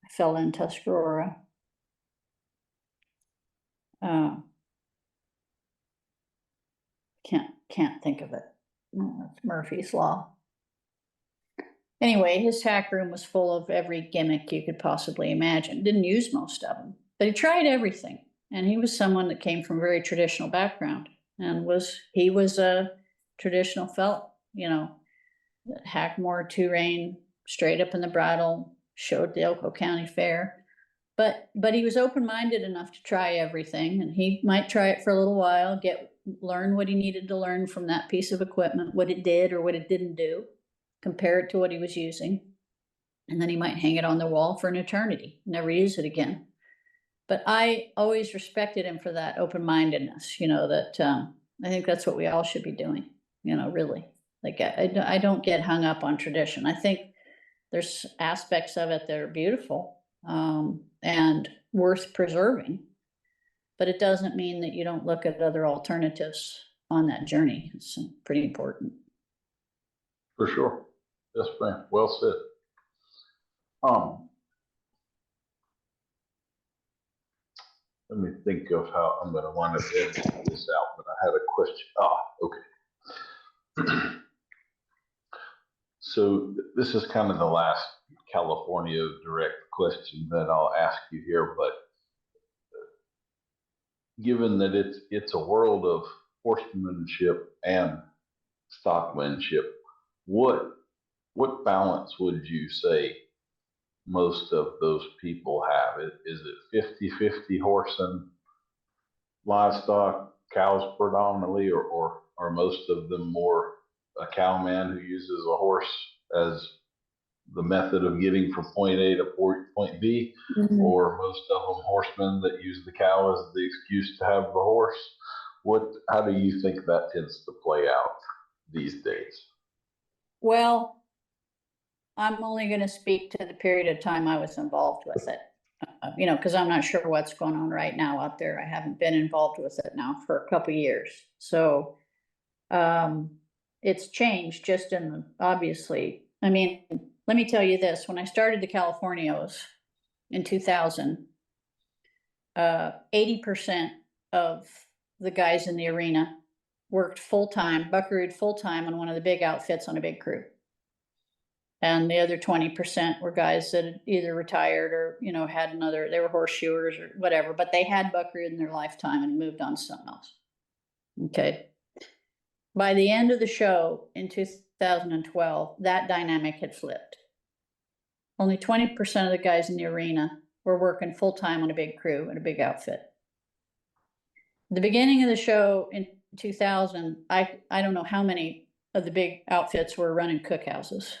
I fell in Tuscarora. Can't think of it. It's Murphy's Law. Anyway, his tack room was full of every gimmick you could possibly imagine. Didn't use most of them, but he tried everything. And he was someone that came from a very traditional background, and he was a traditional fella, Hackmore 2-rein, straight up in the bridle, showed the Elko County Fair. But he was open-minded enough to try everything, and he might try it for a little while, learn what he needed to learn from that piece of equipment, what it did or what it didn't do, compare it to what he was using, and then he might hang it on the wall for an eternity, never use it again. But I always respected him for that open-mindedness, that I think that's what we all should be doing, really. Like, I don't get hung up on tradition. I think there's aspects of it that are beautiful and worth preserving, but it doesn't mean that you don't look at other alternatives on that journey. It's pretty important. For sure. Yes, ma'am. Well said. Let me think of how I'm going to wind up editing this out, but I had a question. Okay. So this is kind of the last California direct question that I'll ask you here, but given that it's a world of horsemanship and stockmanship, what balance would you say most of those people have? Is it 50-50 horse and livestock, cows predominantly, or are most of them more a cowman who uses a horse as the method of getting from point A to point B, or most of them horsemen that use the cow as the excuse to have the horse? How do you think that tends to play out these days? Well, I'm only going to speak to the period of time I was involved with it, because I'm not sure what's going on right now out there. I haven't been involved with it now for a couple of years. So it's changed just obviously. I mean, let me tell you this. When I started the Californios in 2000, 80% of the guys in the arena worked full-time, buckarooed full-time on one of the big outfits on a big crew. And the other 20% were guys that had either retired or, had they were horseshoers or whatever, but they had buckarooed in their lifetime and moved on to something else. Okay. By the end of the show in 2012, that dynamic had flipped. Only 20% of the guys in the arena were working full-time on a big crew and a big outfit. The beginning of the show in 2000, I don't know how many of the big outfits were running cookhouses.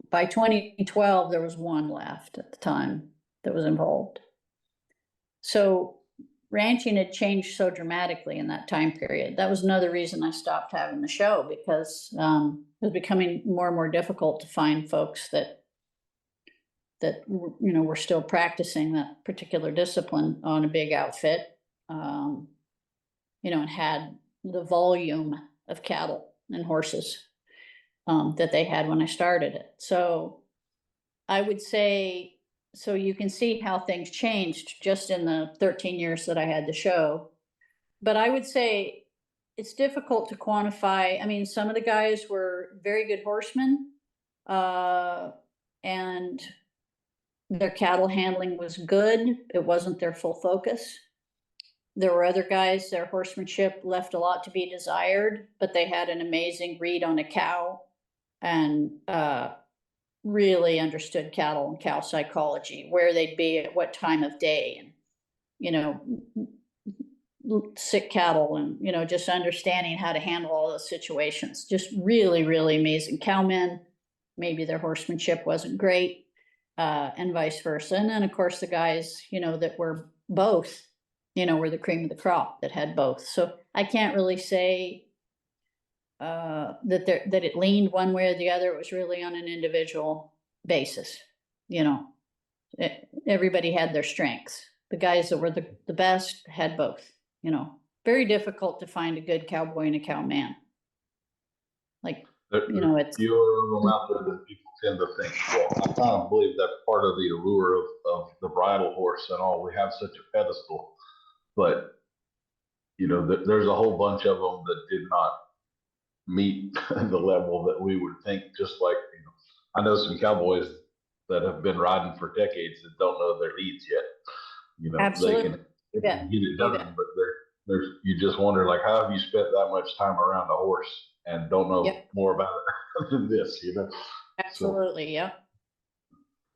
By 2012, there was one left at the time that was involved. So ranching had changed so dramatically in that time period. That was another reason I stopped having the show, because it was becoming more and more difficult to find folks that were still practicing that particular discipline on a big outfit, and had the volume of cattle and horses that they had when I started it. So I would say, so you can see how things changed just in the 13 years that I had the show. But I would say it's difficult to quantify. I mean, some of the guys were very good horsemen, and their cattle handling was good. It wasn't their full focus. There were other guys, their horsemanship left a lot to be desired, but they had an amazing read on a cow and really understood cattle and cow psychology, where they'd be at what time of day, and sick cattle, and just understanding how to handle all those situations. Just really, really amazing cowmen. Maybe their horsemanship wasn't great, and vice versa. And then of course the guys that were both were the cream of the crop, that had both. So I can't really say that it leaned one way or the other. It was really on an individual basis. Everybody had their strengths. The guys that were the best had both. Very difficult to find a good cowboy and a cowman. Like, it's fewer of them out there than people tend to think. Well, I kind of believe that's part of the allure of the bridle horse and all. We have such a pedestal, but there's a whole bunch of them that did not meet the level that we would think. Just like, I know some cowboys that have been riding for decades that don't know their leads yet. Absolutely. They can get it done, but you just wonder, like, how have you spent that much time around a horse and don't know more about it than this? Absolutely. So,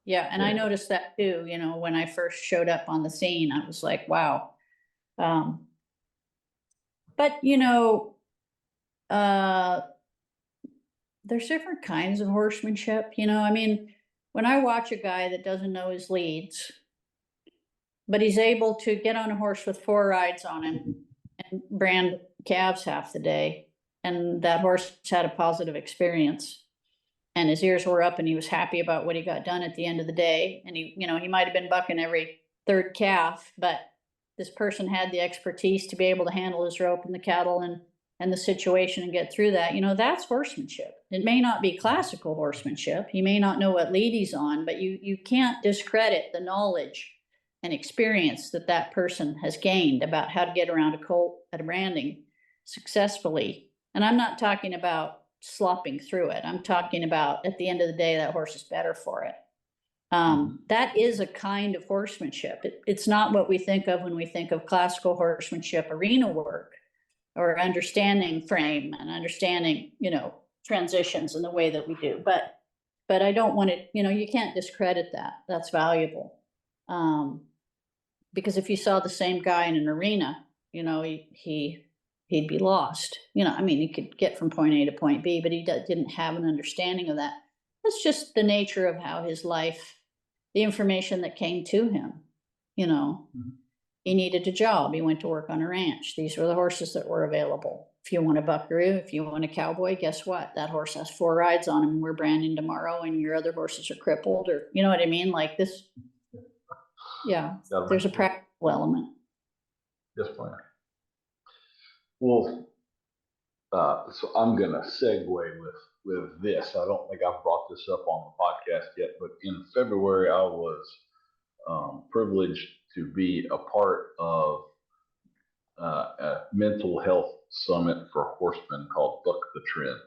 yeah. And I noticed that too. When I first showed up on the scene, I was like, wow. But there's different kinds of horsemanship. I mean, when I watch a guy that doesn't know his leads, but he's able to get on a horse with 4 rides on him and brand calves half the day, and that horse had a positive experience, and his ears were up and he was happy about what he got done at the end of the day, and he might have been bucking every 3rd calf, but this person had the expertise to be able to handle his rope and the cattle and the situation and get through that. That's horsemanship. It may not be classical horsemanship. He may not know what lead he's on, but you can't discredit the knowledge and experience that person has gained about how to get around a colt at a branding successfully. And I'm not talking about slopping through it. I'm talking about, at the end of the day, that horse is better for it. That is a kind of horsemanship. It's not what we think of when we think of classical horsemanship, arena work, or understanding frame and understanding, transitions in the way that we do. But I don't want it, you can't discredit that. That's valuable. Because if you saw the same guy in an arena, he he'd be lost. I mean, he could get from point A to point B, but he didn't have an understanding of that. That's just the nature of how his life, the information that came to him. He needed a job. He went to work on a ranch. These were the horses that were available. If you want a buckaroo, if you want a cowboy, guess what? That horse has 4 rides on him. We're branding tomorrow, and your other horses are crippled, or you know what I mean? Like this. Yeah, there's a practical element. Yes, ma'am. Well, so I'm going to segue with this. I don't think I've brought this up on the podcast yet, but in February, I was privileged to be a part of a mental health summit for horsemen called Buck the Trend.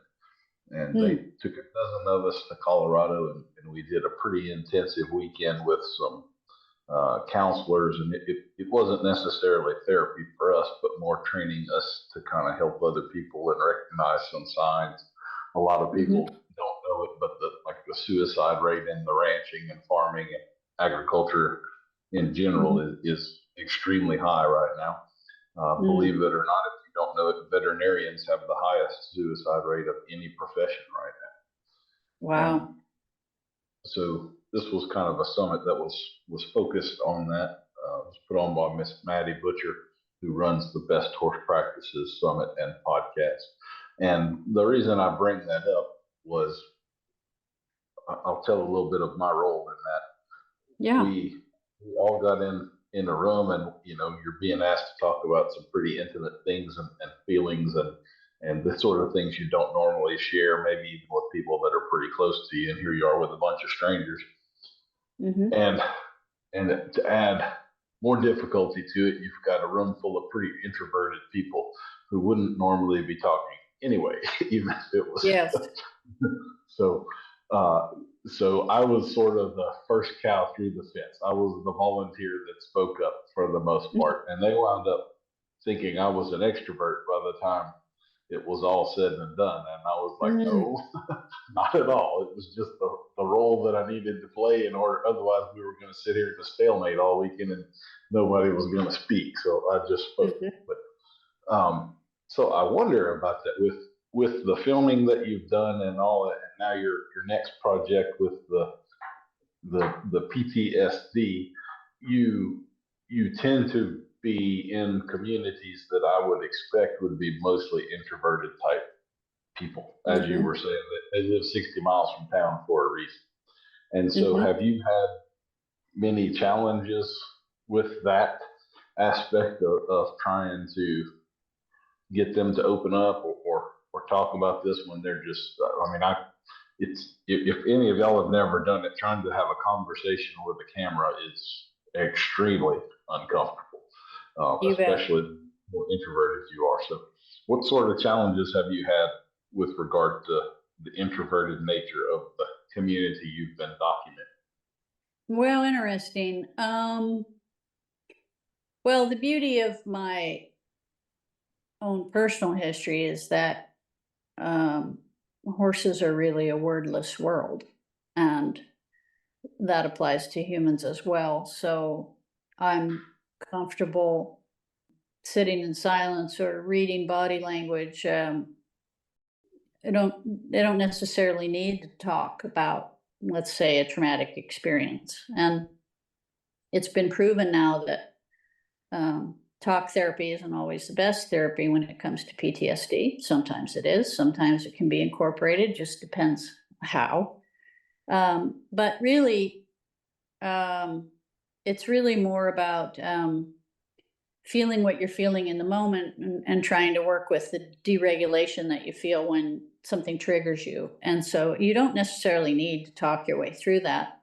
And they took a dozen of us to Colorado, and we did a pretty intensive weekend with some counselors. And it wasn't necessarily therapy for us, but more training us to kind of help other people and recognize some signs. A lot of people don't know it, but the suicide rate in the ranching and farming and agriculture in general is extremely high right now. Believe it or not, if you don't know it, veterinarians have the highest suicide rate of any profession right now. Wow. So this was kind of a summit that was focused on that. It was put on by Miss Maddie Butcher, who runs the Best Horse Practices Summit and podcast. And the reason I bring that up was I'll tell a little bit of my role in that. Yeah. We all got in a room, and you're being asked to talk about some pretty intimate things and feelings and the sort of things you don't normally share, maybe even with people that are pretty close to you. And here you are with a bunch of strangers. And to add more difficulty to it, you've got a room full of pretty introverted people who wouldn't normally be talking anyway, even if it was. Yes. So I was sort of the first cow through the fence. I was the volunteer that spoke up for the most part, and they wound up thinking I was an extrovert by the time it was all said and done. And I was like, no, not at all. It was just the role that I needed to play in order. Otherwise, we were going to sit here in a stalemate all weekend and nobody was going to speak. So I just spoke. But so I wonder about that with the filming that you've done and all that, and now your next project with the PTSD, you tend to be in communities that I would expect would be mostly introverted type people, as you were saying, that they live 60 miles from town for a reason. And so have you had many challenges with that aspect of trying to get them to open up or talk about this when they're just, if any of y'all have never done it, trying to have a conversation with a camera is extremely uncomfortable, especially the more introverted you are. So what sort of challenges have you had with regard to the introverted nature of the community you've been documenting? Well, interesting. Well, the beauty of my own personal history is that horses are really a wordless world, and that applies to humans as well. So I'm comfortable sitting in silence or reading body language. They don't necessarily need to talk about, let's say, a traumatic experience. And it's been proven now that talk therapy isn't always the best therapy when it comes to PTSD. Sometimes it is, sometimes it can be incorporated, just depends how. But really, it's really more about feeling what you're feeling in the moment and trying to work with the deregulation that you feel when something triggers you. And so you don't necessarily need to talk your way through that.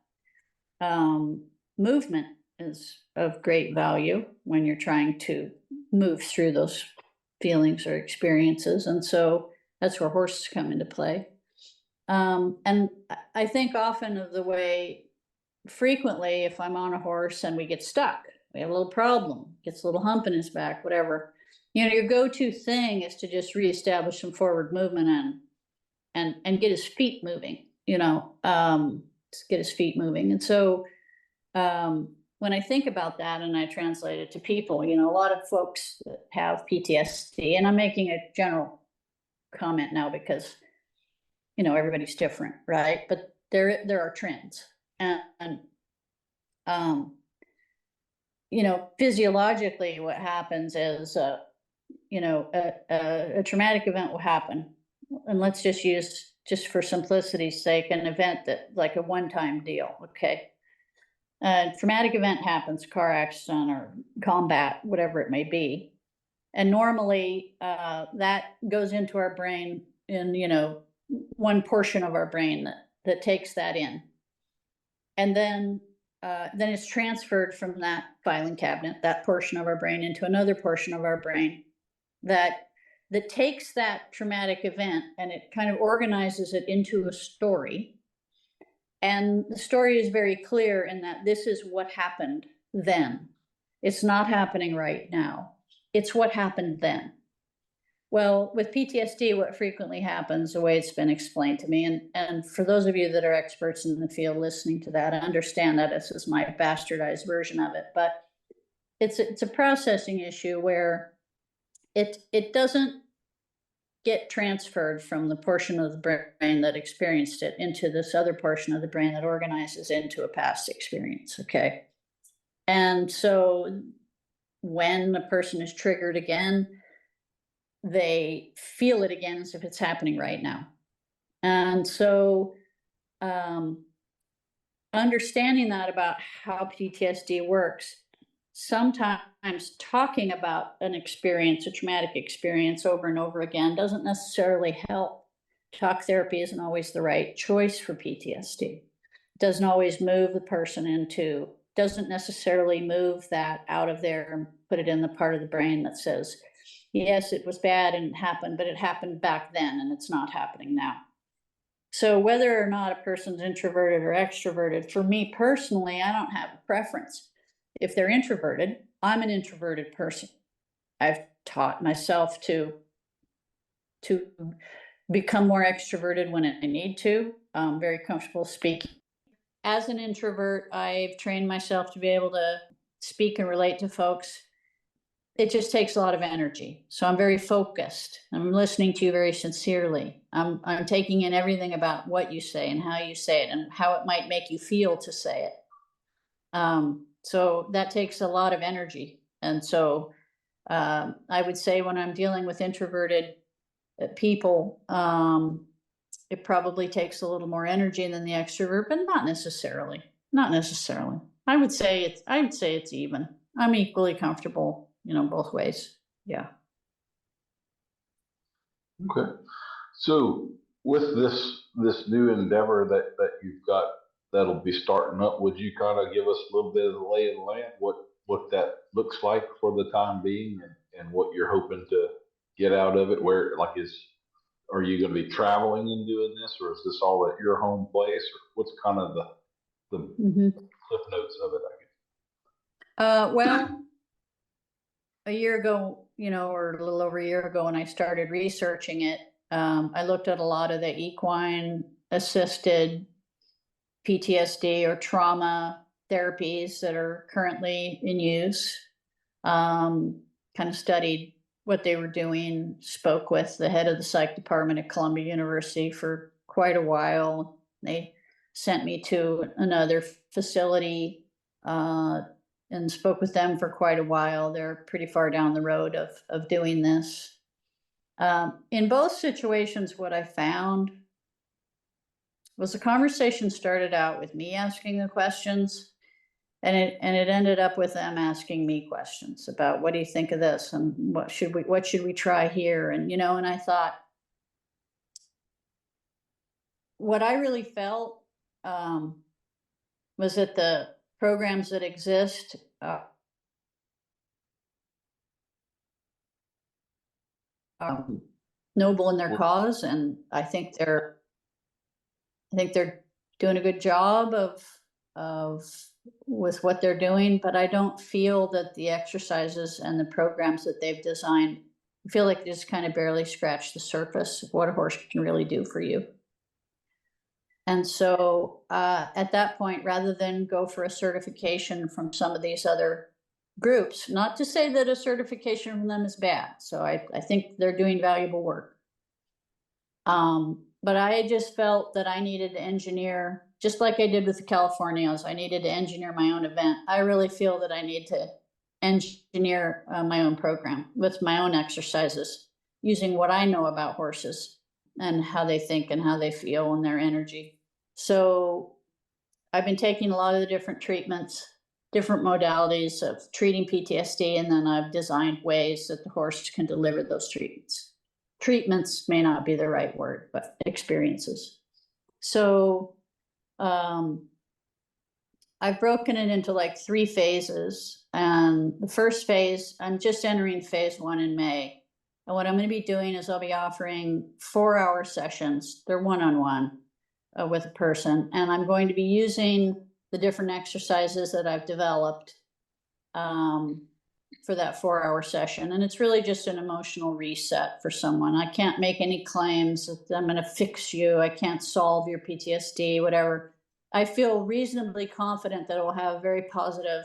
Movement is of great value when you're trying to move through those feelings or experiences. And so that's where horses come into play. And I think often of the way, frequently, if I'm on a horse and we get stuck, we have a little problem, gets a little hump in his back, whatever, your go-to thing is to just reestablish some forward movement and get his feet moving, just get his feet moving. And so when I think about that and I translate it to people, you know, a lot of folks that have PTSD, and I'm making a general comment now because, you know, everybody's different, right? But there are trends, and you know, physiologically, what happens is, you know, a traumatic event will happen, and let's just use, just for simplicity's sake, an event that like a one-time deal, okay? A traumatic event happens, car accident or combat, whatever it may be, and normally that goes into our brain in, you know, one portion of our brain that takes that in, and then it's transferred from that filing cabinet, that portion of our brain, into another portion of our brain that takes that traumatic event and it kind of organizes it into a story. And the story is very clear in that this is what happened then. It's not happening right now. It's what happened then. Well, with PTSD, what frequently happens, the way it's been explained to me, and for those of you that are experts in the field listening to that, I understand that this is my bastardized version of it, but it's a processing issue where it doesn't get transferred from the portion of the brain that experienced it into this other portion of the brain that organizes into a past experience, okay? And so when a person is triggered again, they feel it again as if it's happening right now. And so understanding that about how PTSD works, sometimes talking about an experience, a traumatic experience over and over again doesn't necessarily help. Talk therapy isn't always the right choice for PTSD. It doesn't always move the person into, doesn't necessarily move that out of there and put it in the part of the brain that says, yes, it was bad and it happened, but it happened back then and it's not happening now. So whether or not a person's introverted or extroverted, for me personally, I don't have a preference. If they're introverted, I'm an introverted person. I've taught myself to become more extroverted when I need to. I'm very comfortable speaking. As an introvert, I've trained myself to be able to speak and relate to folks. It just takes a lot of energy. So I'm very focused. I'm listening to you very sincerely. I'm taking in everything about what you say and how you say it and how it might make you feel to say it. So that takes a lot of energy. And so I would say when I'm dealing with introverted people, it probably takes a little more energy than the extrovert, but not necessarily. Not necessarily. I would say it's even. I'm equally comfortable, you know, both ways. Yeah. Okay. So with this new endeavor that you've got that'll be starting up, would you kind of give us a little bit of the lay of the land, what that looks like for the time being, and what you're hoping to get out of it? Where, like, are you going to be traveling and doing this, or is this all at your home place, or what's kind of the cliff notes of it, I guess? Well, a year ago, you know, or a little over a year ago when I started researching it, I looked at a lot of the equine assisted PTSD or trauma therapies that are currently in use. Kind of studied what they were doing, spoke with the head of the psych department at Columbia University for quite a while. They sent me to another facility and spoke with them for quite a while. They're pretty far down the road of doing this. In both situations, what I found was the conversation started out with me asking the questions, and it ended up with them asking me questions about, what do you think of this, and what should we try here, and, you know, and I thought, what I really felt was that the programs that exist noble in their cause, and I think they're doing a good job of with what they're doing, but I don't feel that the exercises and the programs that they've designed, I feel like they just kind of barely scratch the surface of what a horse can really do for you. And so at that point, rather than go for a certification from some of these other groups, not to say that a certification from them is bad. So I think they're doing valuable work. But I just felt that I needed to engineer, just like I did with the Californios, I needed to engineer my own event. I really feel that I need to engineer my own program with my own exercises, using what I know about horses and how they think and how they feel and their energy. So I've been taking a lot of the different treatments, different modalities of treating PTSD, and then I've designed ways that the horse can deliver those treatments. Treatments may not be the right word, but experiences. So I've broken it into like 3 phases. And the first phase, I'm just entering phase 1 in May. And what I'm going to be doing is I'll be offering 4-hour sessions. They're one-on-one with a person. And I'm going to be using the different exercises that I've developed for that 4-hour session. And it's really just an emotional reset for someone. I can't make any claims that I'm going to fix you. I can't solve your PTSD, whatever. I feel reasonably confident that it will have a very positive,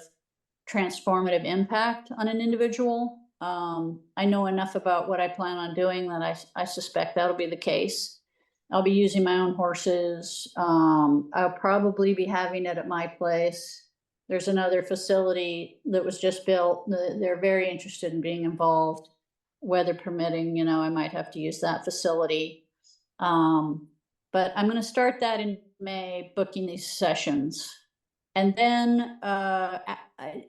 transformative impact on an individual. I know enough about what I plan on doing that I suspect that'll be the case. I'll be using my own horses. I'll probably be having it at my place. There's another facility that was just built. They're very interested in being involved, weather permitting. You know, I might have to use that facility. But I'm going to start that in May, booking these sessions. And then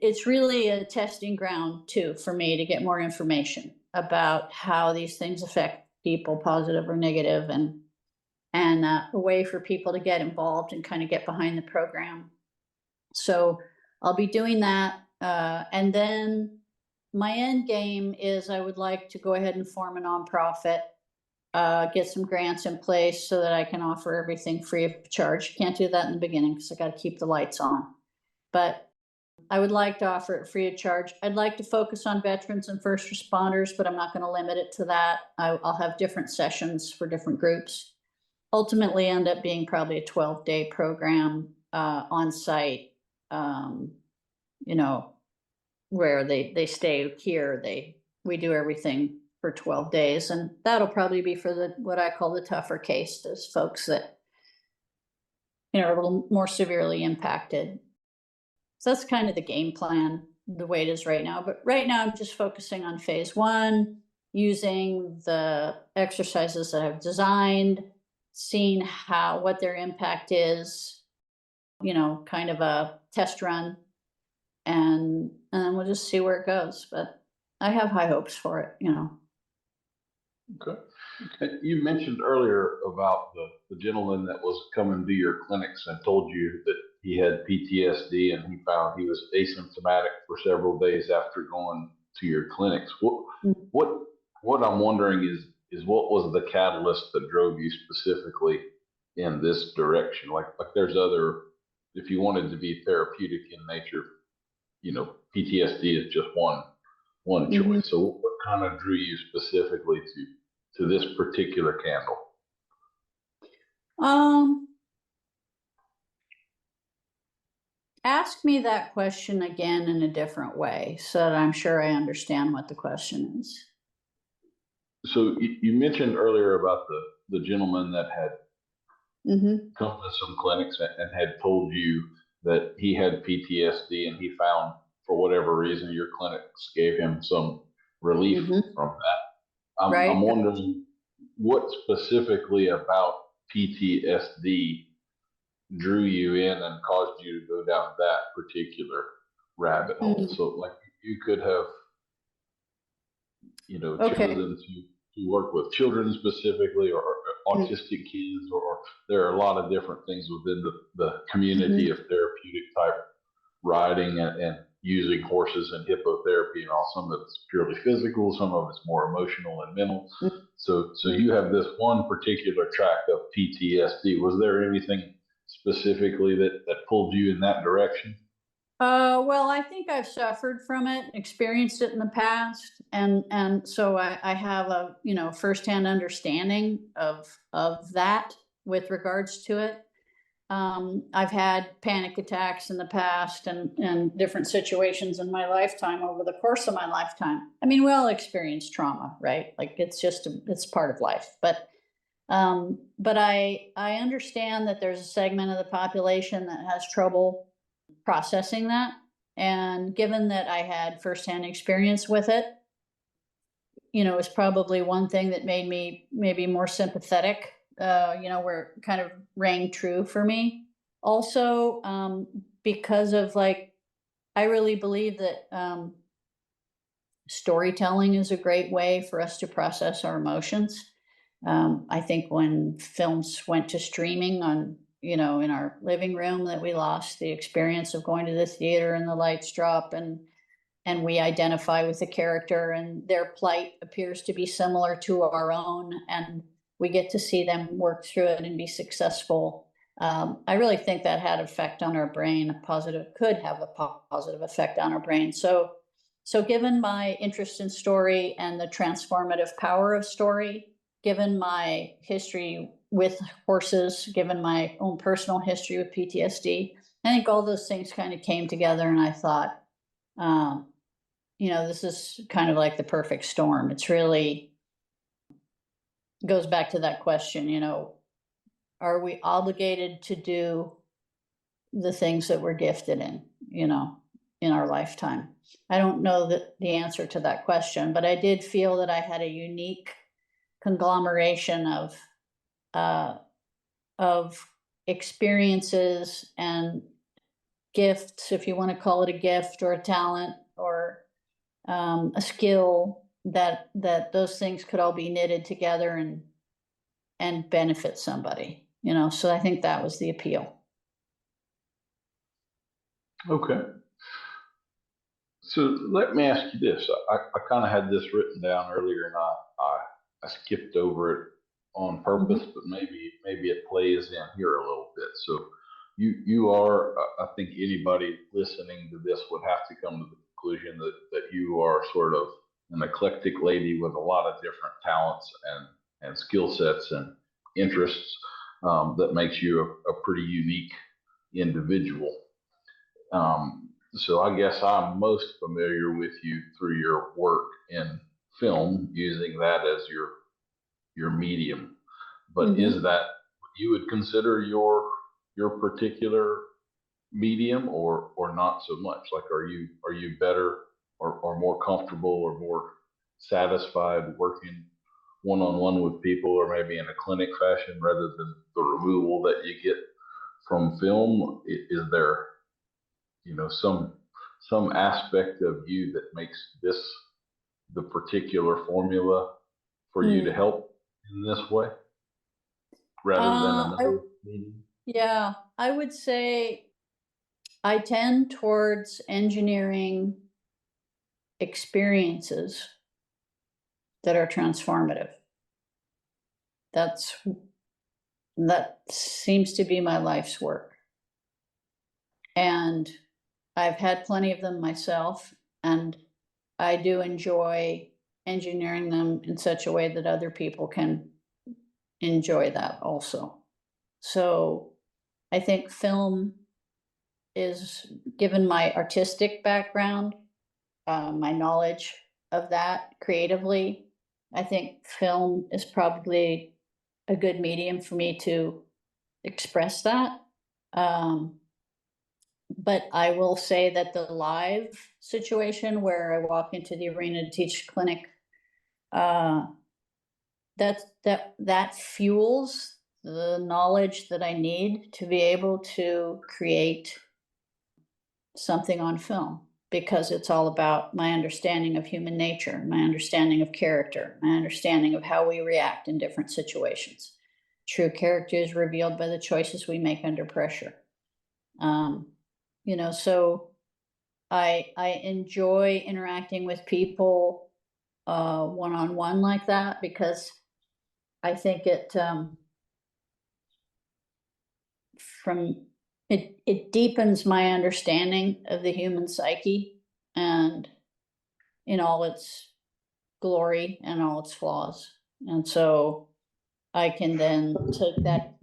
it's really a testing ground too for me to get more information about how these things affect people, positive or negative, and a way for people to get involved and kind of get behind the program. So I'll be doing that. And then my end game is I would like to go ahead and form a nonprofit, get some grants in place so that I can offer everything free of charge. Can't do that in the beginning because I got to keep the lights on. But I would like to offer it free of charge. I'd like to focus on veterans and first responders, but I'm not going to limit it to that. I'll have different sessions for different groups. Ultimately end up being probably a 12-day program on site, you know, where they stay here. We do everything for 12 days, and that'll probably be for what I call the tougher cases, folks that, you know, are a little more severely impacted. So that's kind of the game plan, the way it is right now. But right now I'm just focusing on phase 1, using the exercises that I've designed, seeing what their impact is, you know, kind of a test run, and then we'll just see where it goes. But I have high hopes for it, you know. Okay. And you mentioned earlier about the gentleman that was coming to your clinics and told you that he had PTSD and he found he was asymptomatic for several days after going to your clinics. What I'm wondering is what was the catalyst that drove you specifically in this direction? Like there's other, if you wanted to be therapeutic in nature, you know, PTSD is just one choice. So what kind of drew you specifically to this particular candle? Ask me that question again in a different way so that I'm sure I understand what the question is. So you mentioned earlier about the gentleman that had come to some clinics and had told you that he had PTSD, and he found, for whatever reason, your clinics gave him some relief from that. I'm wondering what specifically about PTSD drew you in and caused you to go down that particular rabbit hole. So like you could have, you know, chosen to work with children specifically, or autistic kids, or there are a lot of different things within the community of therapeutic type riding and using horses and hippotherapy and all. Some of it's purely physical, some of it's more emotional and mental. So you have this one particular track of PTSD. Was there anything specifically that pulled you in that direction? Well, I think I've suffered from it, experienced it in the past, and so I have a, you know, firsthand understanding of that with regards to it. I've had panic attacks in the past and different situations in my lifetime over the course of my lifetime. I mean, we all experience trauma, right? Like it's part of life. But I understand that there's a segment of the population that has trouble processing that. And given that I had firsthand experience with it, it's probably one thing that made me maybe more sympathetic, where it kind of rang true for me. Also, because of I really believe that storytelling is a great way for us to process our emotions. I think when films went to streaming on, in our living room, that we lost the experience of going to the theater and the lights drop and we identify with the character and their plight appears to be similar to our own, and we get to see them work through it and be successful. I really think that had effect on our brain, could have a positive effect on our brain. So given my interest in story and the transformative power of story, given my history with horses, given my own personal history with PTSD, I think all those things kind of came together, and I thought, this is kind of like the perfect storm. It's really goes back to that question, are we obligated to do the things that we're gifted in our lifetime? I don't know the answer to that question, but I did feel that I had a unique conglomeration of experiences and gifts, if you want to call it a gift or a talent or a skill, that those things could all be knitted together and benefit somebody, so I think that was the appeal. Okay. So let me ask you this. I kind of had this written down earlier and I skipped over it on purpose, but maybe it plays in here a little bit. So you are, I think anybody listening to this would have to come to the conclusion that you are sort of an eclectic lady with a lot of different talents and skill sets and interests, that makes you a pretty unique individual. So I guess I'm most familiar with you through your work in film, using that as your medium. But is that what you would consider your particular medium, or not so much? Like, are you better or more comfortable or more satisfied working one-on-one with people, or maybe in a clinic fashion, rather than the removal that you get from film? Is there some aspect of you that makes this the particular formula for you to help in this way, rather than another medium? Yeah, I would say I tend towards engineering experiences that are transformative. That seems to be my life's work. And I've had plenty of them myself, and I do enjoy engineering them in such a way that other people can enjoy that also. So I think film is, given my artistic background, my knowledge of that creatively, I think film is probably a good medium for me to express that. But I will say that the live situation where I walk into the arena to teach clinic, that fuels the knowledge that I need to be able to create something on film, because it's all about my understanding of human nature, my understanding of character, my understanding of how we react in different situations. True character is revealed by the choices we make under pressure. So I enjoy interacting with people one-on-one like that, because I think it deepens my understanding of the human psyche, and in all its glory and all its flaws. And so I can then take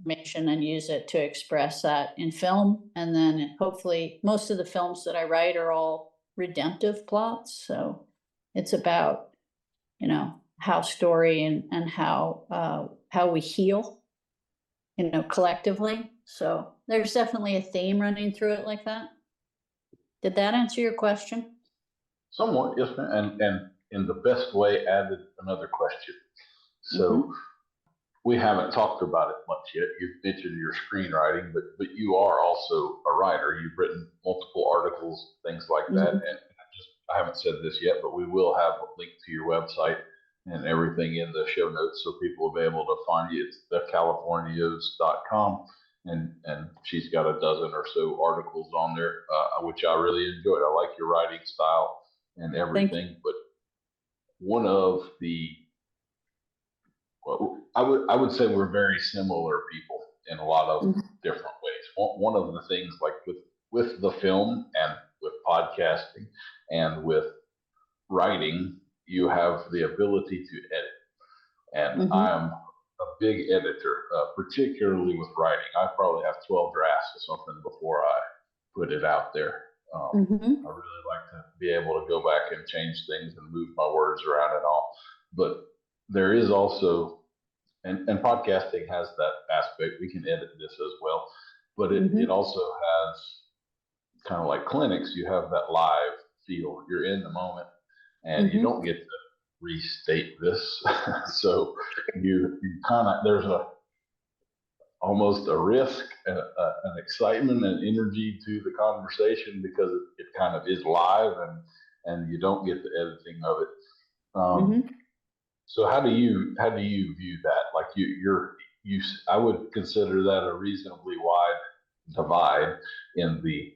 information and use it to express that in film. And then hopefully most of the films that I write are all redemptive plots. So it's about, how story and how we heal, collectively. So there's definitely a theme running through it like that. Did that answer your question? Somewhat, yes, ma'am. And in the best way, added another question. So we haven't talked about it much yet. You've mentioned your screenwriting, but you are also a writer. You've written multiple articles, things like that. And I haven't said this yet, but we will have a link to your website and everything in the show notes so people will be able to find you. It's thecalifornios.com. And she's got a dozen or so articles on there, which I really enjoyed. I like your writing style and everything. But one of the, well, I would say we're very similar people in a lot of different ways. One of the things, like with the film and with podcasting and with writing, you have the ability to edit. And I'm a big editor, particularly with writing. I probably have 12 drafts or something before I put it out there. I really like to be able to go back and change things and move my words around and all. But there is also, and podcasting has that aspect. We can edit this as well, but it also has kind of like clinics. You have that live feel. You're in the moment, and you don't get to restate this. So you kind of, there's almost a risk, an excitement and energy to the conversation because it kind of is live, and you don't get the editing of it. So how do you view that? Like I would consider that a reasonably wide divide in the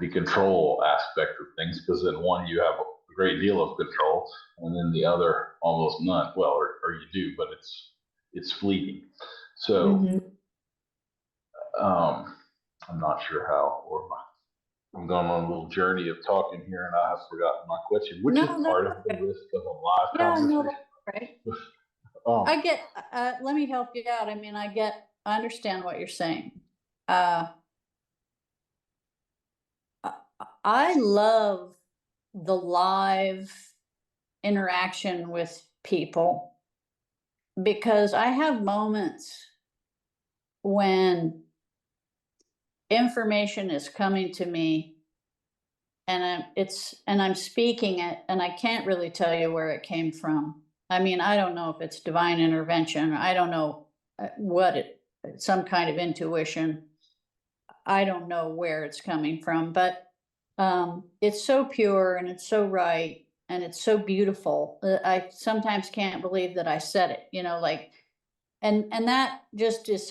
control aspect of things, because in one you have a great deal of control, and then the other almost none. Well, or you do, but it's fleeting. So I'm not sure how, I'm going on a little journey of talking here, and I have forgotten my question, which is part of the risk of a live conversation. Right. I get, let me help you out. I mean, I understand what you're saying. I love the live interaction with people because I have moments when information is coming to me and I'm speaking it, and I can't really tell you where it came from. I mean, I don't know if it's divine intervention. I don't know some kind of intuition. I don't know where it's coming from, but it's so pure and it's so right and it's so beautiful. I sometimes can't believe that I said it, and that just is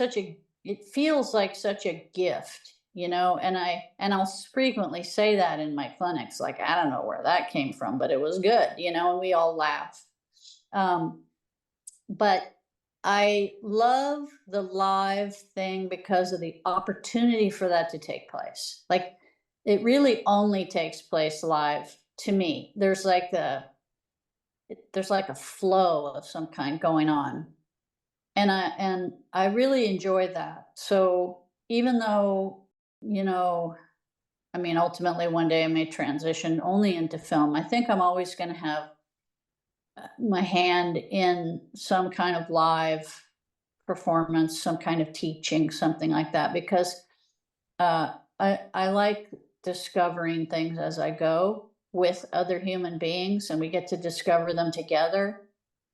it feels like such a gift, and I'll frequently say that in my clinics, like, I don't know where that came from, but it was good, and we all laugh. But I love the live thing because of the opportunity for that to take place. Like, it really only takes place live to me. There's like a flow of some kind going on. And I really enjoy that. So even though, ultimately one day I may transition only into film, I think I'm always going to have my hand in some kind of live performance, some kind of teaching, something like that, because I like discovering things as I go with other human beings, and we get to discover them together.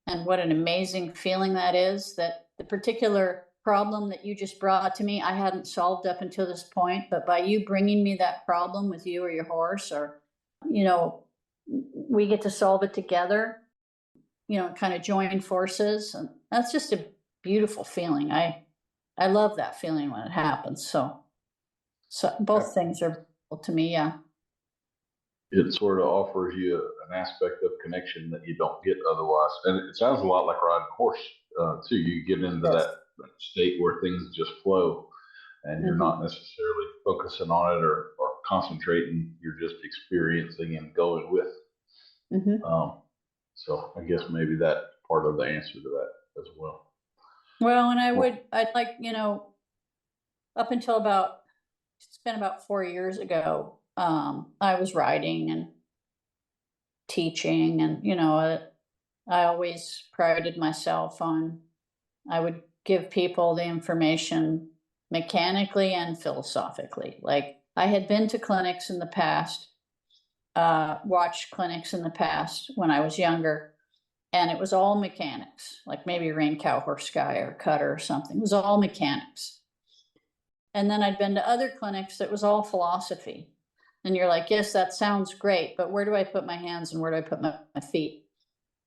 And what an amazing feeling that is, that the particular problem that you just brought to me, I hadn't solved up until this point, but by you bringing me that problem with you or your horse, or, we get to solve it together, kind of join forces. And that's just a beautiful feeling. I love that feeling when it happens. So both things are beautiful to me. Yeah. It sort of offers you an aspect of connection that you don't get otherwise. And it sounds a lot like riding a horse, too. You get into that state where things just flow, and you're not necessarily focusing on it or concentrating. You're just experiencing and going with. So I guess maybe that's part of the answer to that as well. Well, and I'd like, up until it's been about 4 years ago, I was writing and teaching, and, I always prided myself on, I would give people the information mechanically and philosophically. Like, I had been to clinics in the past, watched clinics in the past when I was younger, and it was all mechanics, like maybe rein cow horse guy or cutter or something. It was all mechanics. And then I'd been to other clinics that was all philosophy. And you're like, yes, that sounds great, but where do I put my hands and where do I put my feet?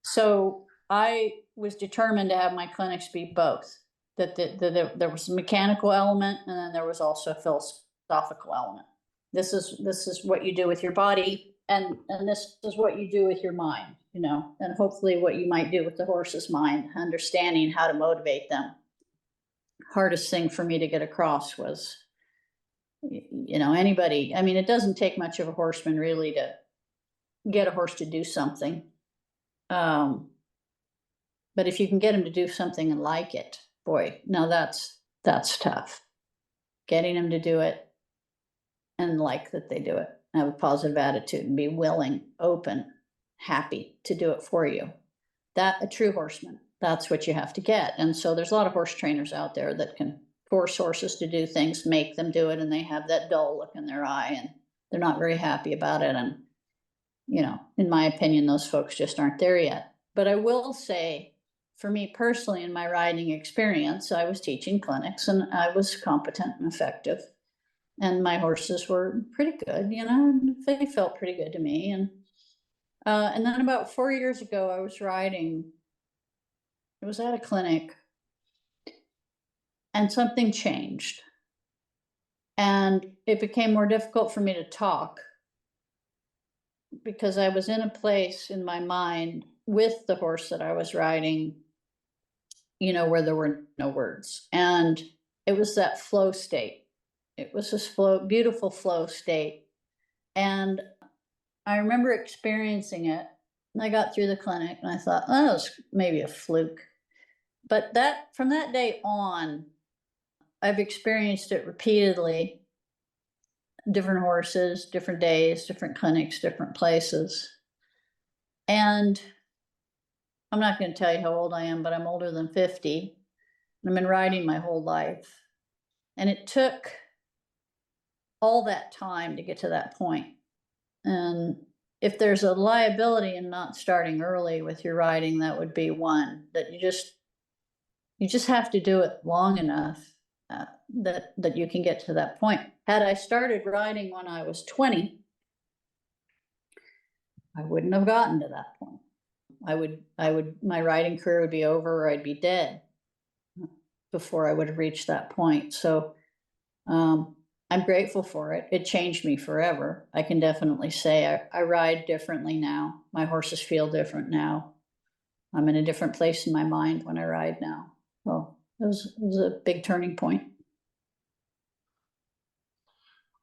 So I was determined to have my clinics be both. That there was a mechanical element, and then there was also a philosophical element. This is what you do with your body, and this is what you do with your mind, and hopefully what you might do with the horse's mind, understanding how to motivate them. Hardest thing for me to get across was, anybody. I mean, it doesn't take much of a horseman really to get a horse to do something. But if you can get him to do something and like it, boy, now that's tough. Getting them to do it and like that they do it, have a positive attitude, and be willing, open, happy to do it for you. That a true horseman, that's what you have to get. And so there's a lot of horse trainers out there that can force horses to do things, make them do it, and they have that dull look in their eye and they're not very happy about it. And, in my opinion, those folks just aren't there yet. But I will say, for me personally, in my riding experience, I was teaching clinics and I was competent and effective. And my horses were pretty good, they felt pretty good to me. And then about 4 years ago, I was riding. It was at a clinic, and something changed. And it became more difficult for me to talk because I was in a place in my mind with the horse that I was riding, where there were no words. And it was that flow state. It was this beautiful flow state. And I remember experiencing it. And I got through the clinic and I thought, oh, it was maybe a fluke. But from that day on, I've experienced it repeatedly. Different horses, different days, different clinics, different places. And I'm not going to tell you how old I am, but I'm older than 50. I've been riding my whole life. And it took all that time to get to that point. And if there's a liability in not starting early with your riding, that would be one, that you just have to do it long enough that you can get to that point. Had I started riding when I was 20, I wouldn't have gotten to that point. My riding career would be over, or I'd be dead before I would have reached that point. So I'm grateful for it. It changed me forever. I can definitely say I ride differently now. My horses feel different now. I'm in a different place in my mind when I ride now. Well, it was a big turning point.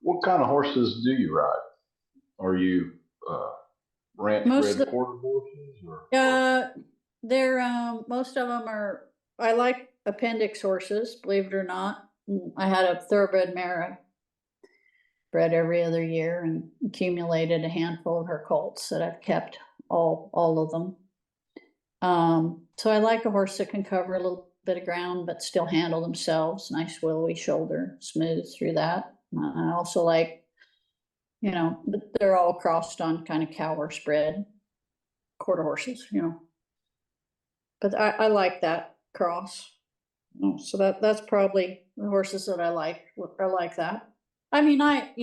What kind of horses do you ride? Are you ranch bred quarter horses? They're most of them are. I like appendix horses, believe it or not. I had a thoroughbred mare I bred every other year and accumulated a handful of her colts that I've kept, all of them. So I like a horse that can cover a little bit of ground but still handle themselves. Nice willowy shoulder, smooth through that. I also like, but they're all crossed on kind of cow horse bred quarter horses, But I like that cross. So that's probably the horses that I like are like that. I mean, I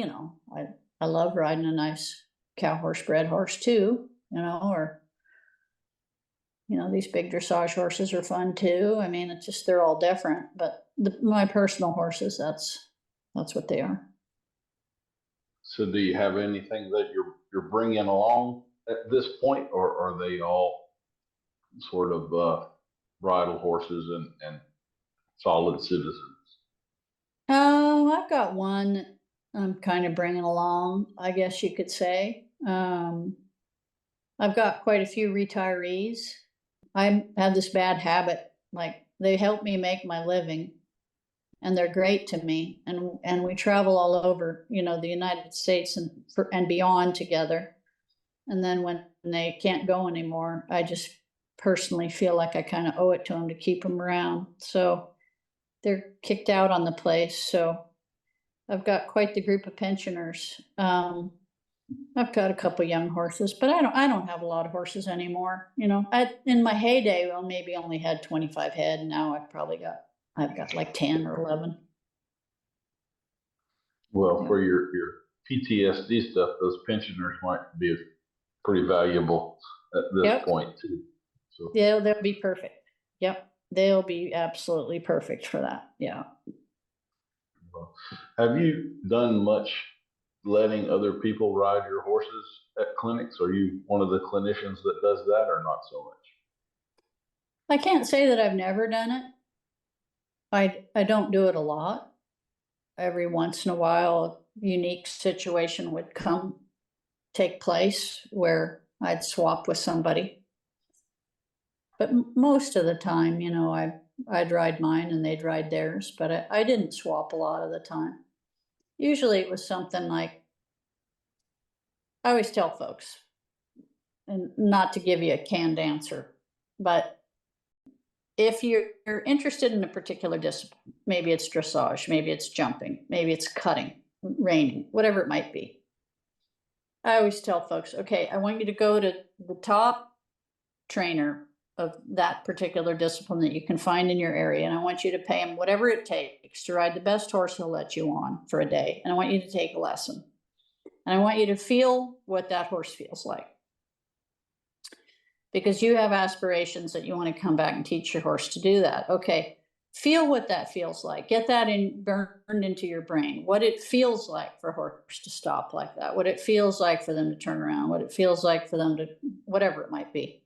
love riding a nice cow horse bred horse too, or these big dressage horses are fun too. I mean, it's just, they're all different, but my personal horses, that's what they are. So do you have anything that you're bringing along at this point, or are they all sort of bridle horses and solid citizens? Oh, I've got one I'm kind of bringing along, I guess you could say. I've got quite a few retirees. I have this bad habit, like, they help me make my living. and they're great to me. And we travel all over, the United States and beyond together. And then when they can't go anymore, I just personally feel like I kind of owe it to them to keep them around. So they're kicked out on the place. So I've got quite the group of pensioners. I've got a couple young horses, but I don't have a lot of horses anymore. In my heyday, I maybe only had 25 head. Now I've got like 10 or 11. Well, for your PTSD stuff, those pensioners might be pretty valuable at this point too. So yeah, they'll be perfect. Yep, they'll be absolutely perfect for that. Yeah. Well, have you done much letting other people ride your horses at clinics? Are you one of the clinicians that does that, or not so much? I can't say that I've never done it. I don't do it a lot. Every once in a while, a unique situation would take place where I'd swap with somebody. But most of the time, I'd ride mine and they'd ride theirs, but I didn't swap a lot of the time. Usually it was something like, I always tell folks, and not to give you a canned answer, but if you're interested in a particular discipline, maybe it's dressage, maybe it's jumping, maybe it's cutting, reining, whatever it might be. I always tell folks, okay, I want you to go to the top trainer of that particular discipline that you can find in your area, and I want you to pay him whatever it takes to ride the best horse he'll let you on for a day, and I want you to take a lesson, and I want you to feel what that horse feels like, because you have aspirations that you want to come back and teach your horse to do that. Okay, feel what that feels like. Get that burned into your brain. What it feels like for a horse to stop like that. What it feels like for them to turn around. What it feels like for them to, whatever it might be.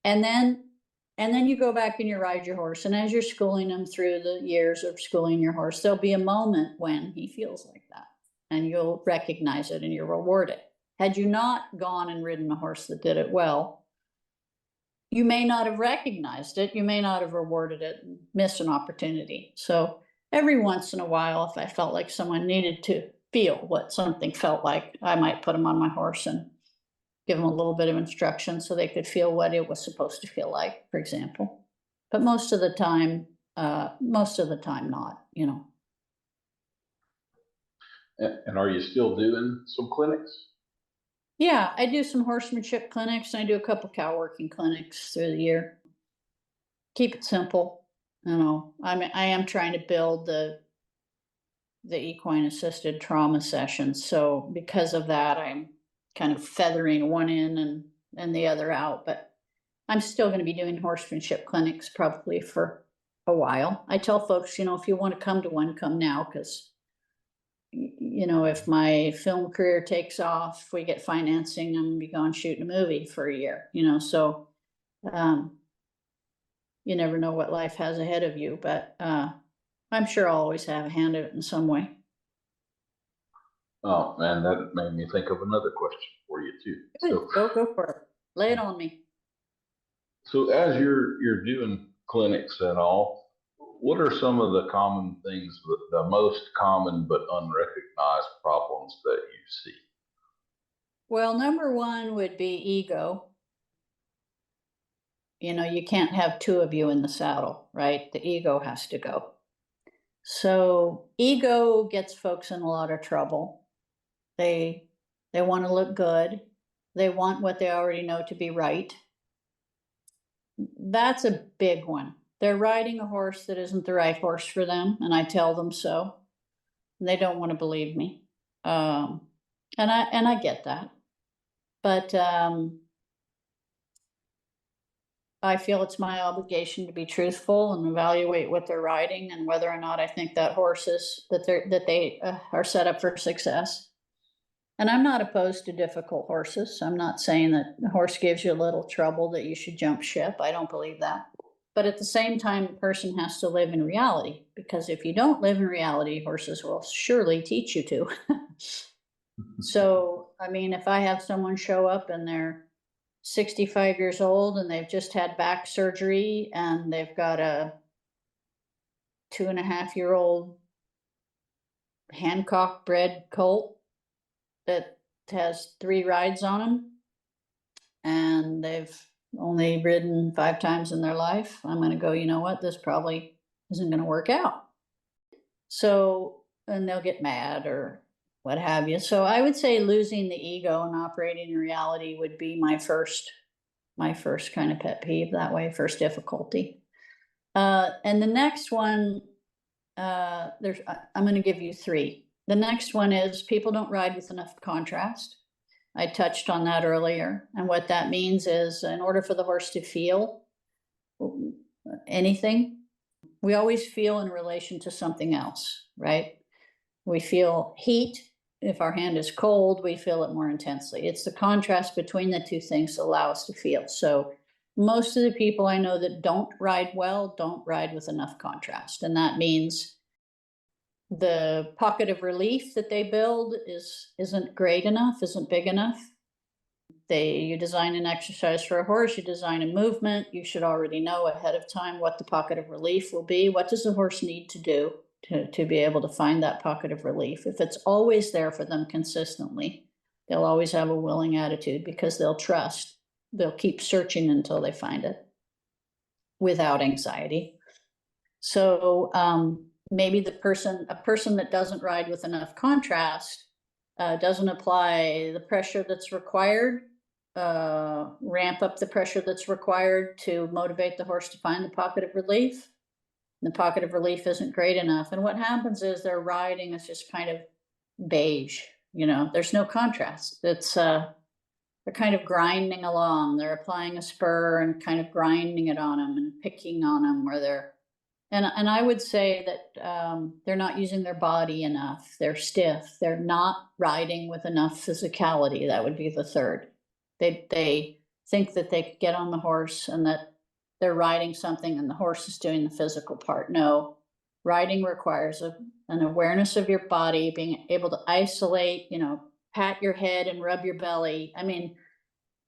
And then you go back and you ride your horse. And as you're schooling them through the years of schooling your horse, there'll be a moment when he feels like that. And you'll recognize it and you'll reward it. Had you not gone and ridden a horse that did it well, you may not have recognized it. You may not have rewarded it and missed an opportunity. So every once in a while, if I felt like someone needed to feel what something felt like, I might put them on my horse and give them a little bit of instruction so they could feel what it was supposed to feel like, for example. But most of the time not, And are you still doing some clinics? Yeah, I do some horsemanship clinics, and I do a couple cow working clinics through the year. Keep it simple. I am trying to build the equine assisted trauma sessions. So because of that, I'm kind of feathering one in and the other out, but I'm still going to be doing horsemanship clinics probably for a while. I tell folks, if you want to come to one, come now, because if my film career takes off, we get financing, I'm gonna be gone shooting a movie for a year, so you never know what life has ahead of you, but I'm sure I'll always have a hand in it in some way. Oh man, that made me think of another question for you too. So, go for it. Lay it on me. So as you're doing clinics and all, what are some of the common things, the most common but unrecognized problems that you see? Well, number one would be ego. You can't have two of you in the saddle, right? The ego has to go. So ego gets folks in a lot of trouble. They want to look good. They want what they already know to be right. That's a big one. They're riding a horse that isn't the right horse for them, and I tell them so. And they don't want to believe me, and I get that, but I feel it's my obligation to be truthful and evaluate what they're riding and whether or not I think that horse is that they are set up for success. And I'm not opposed to difficult horses. I'm not saying that the horse gives you a little trouble that you should jump ship. I don't believe that. But at the same time, a person has to live in reality, because if you don't live in reality, horses will surely teach you to. So, if I have someone show up and they're 65 years old and they've just had back surgery and they've got a 2.5-year-old Hancock bred colt that has 3 rides on them, and they've only ridden 5 times in their life, I'm going to go, you know what, this probably isn't going to work out. So, and they'll get mad or what have you. So I would say losing the ego and operating in reality would be my first kind of pet peeve that way, first difficulty. And the next one, I'm going to give you 3. The next one is people don't ride with enough contrast. I touched on that earlier. And what that means is, in order for the horse to feel anything, we always feel in relation to something else, right? We feel heat. If our hand is cold, we feel it more intensely. It's the contrast between the 2 things that allow us to feel. So most of the people I know that don't ride well don't ride with enough contrast. And that means the pocket of relief that they build isn't great enough, isn't big enough. You design an exercise for a horse, you design a movement, you should already know ahead of time what the pocket of relief will be. What does the horse need to do to be able to find that pocket of relief? If it's always there for them consistently, they'll always have a willing attitude because they'll trust. They'll keep searching until they find it without anxiety. So maybe a person that doesn't ride with enough contrast doesn't apply the pressure that's required, ramp up the pressure that's required to motivate the horse to find the pocket of relief. The pocket of relief isn't great enough. And what happens is their riding is just kind of beige. There's no contrast. They're kind of grinding along. They're applying a spur and kind of grinding it on them and picking on them, or and I would say that they're not using their body enough. They're stiff. They're not riding with enough physicality. That would be the third. They think that they could get on the horse and that they're riding something and the horse is doing the physical part. No, riding requires an awareness of your body, being able to isolate, pat your head and rub your belly. I mean,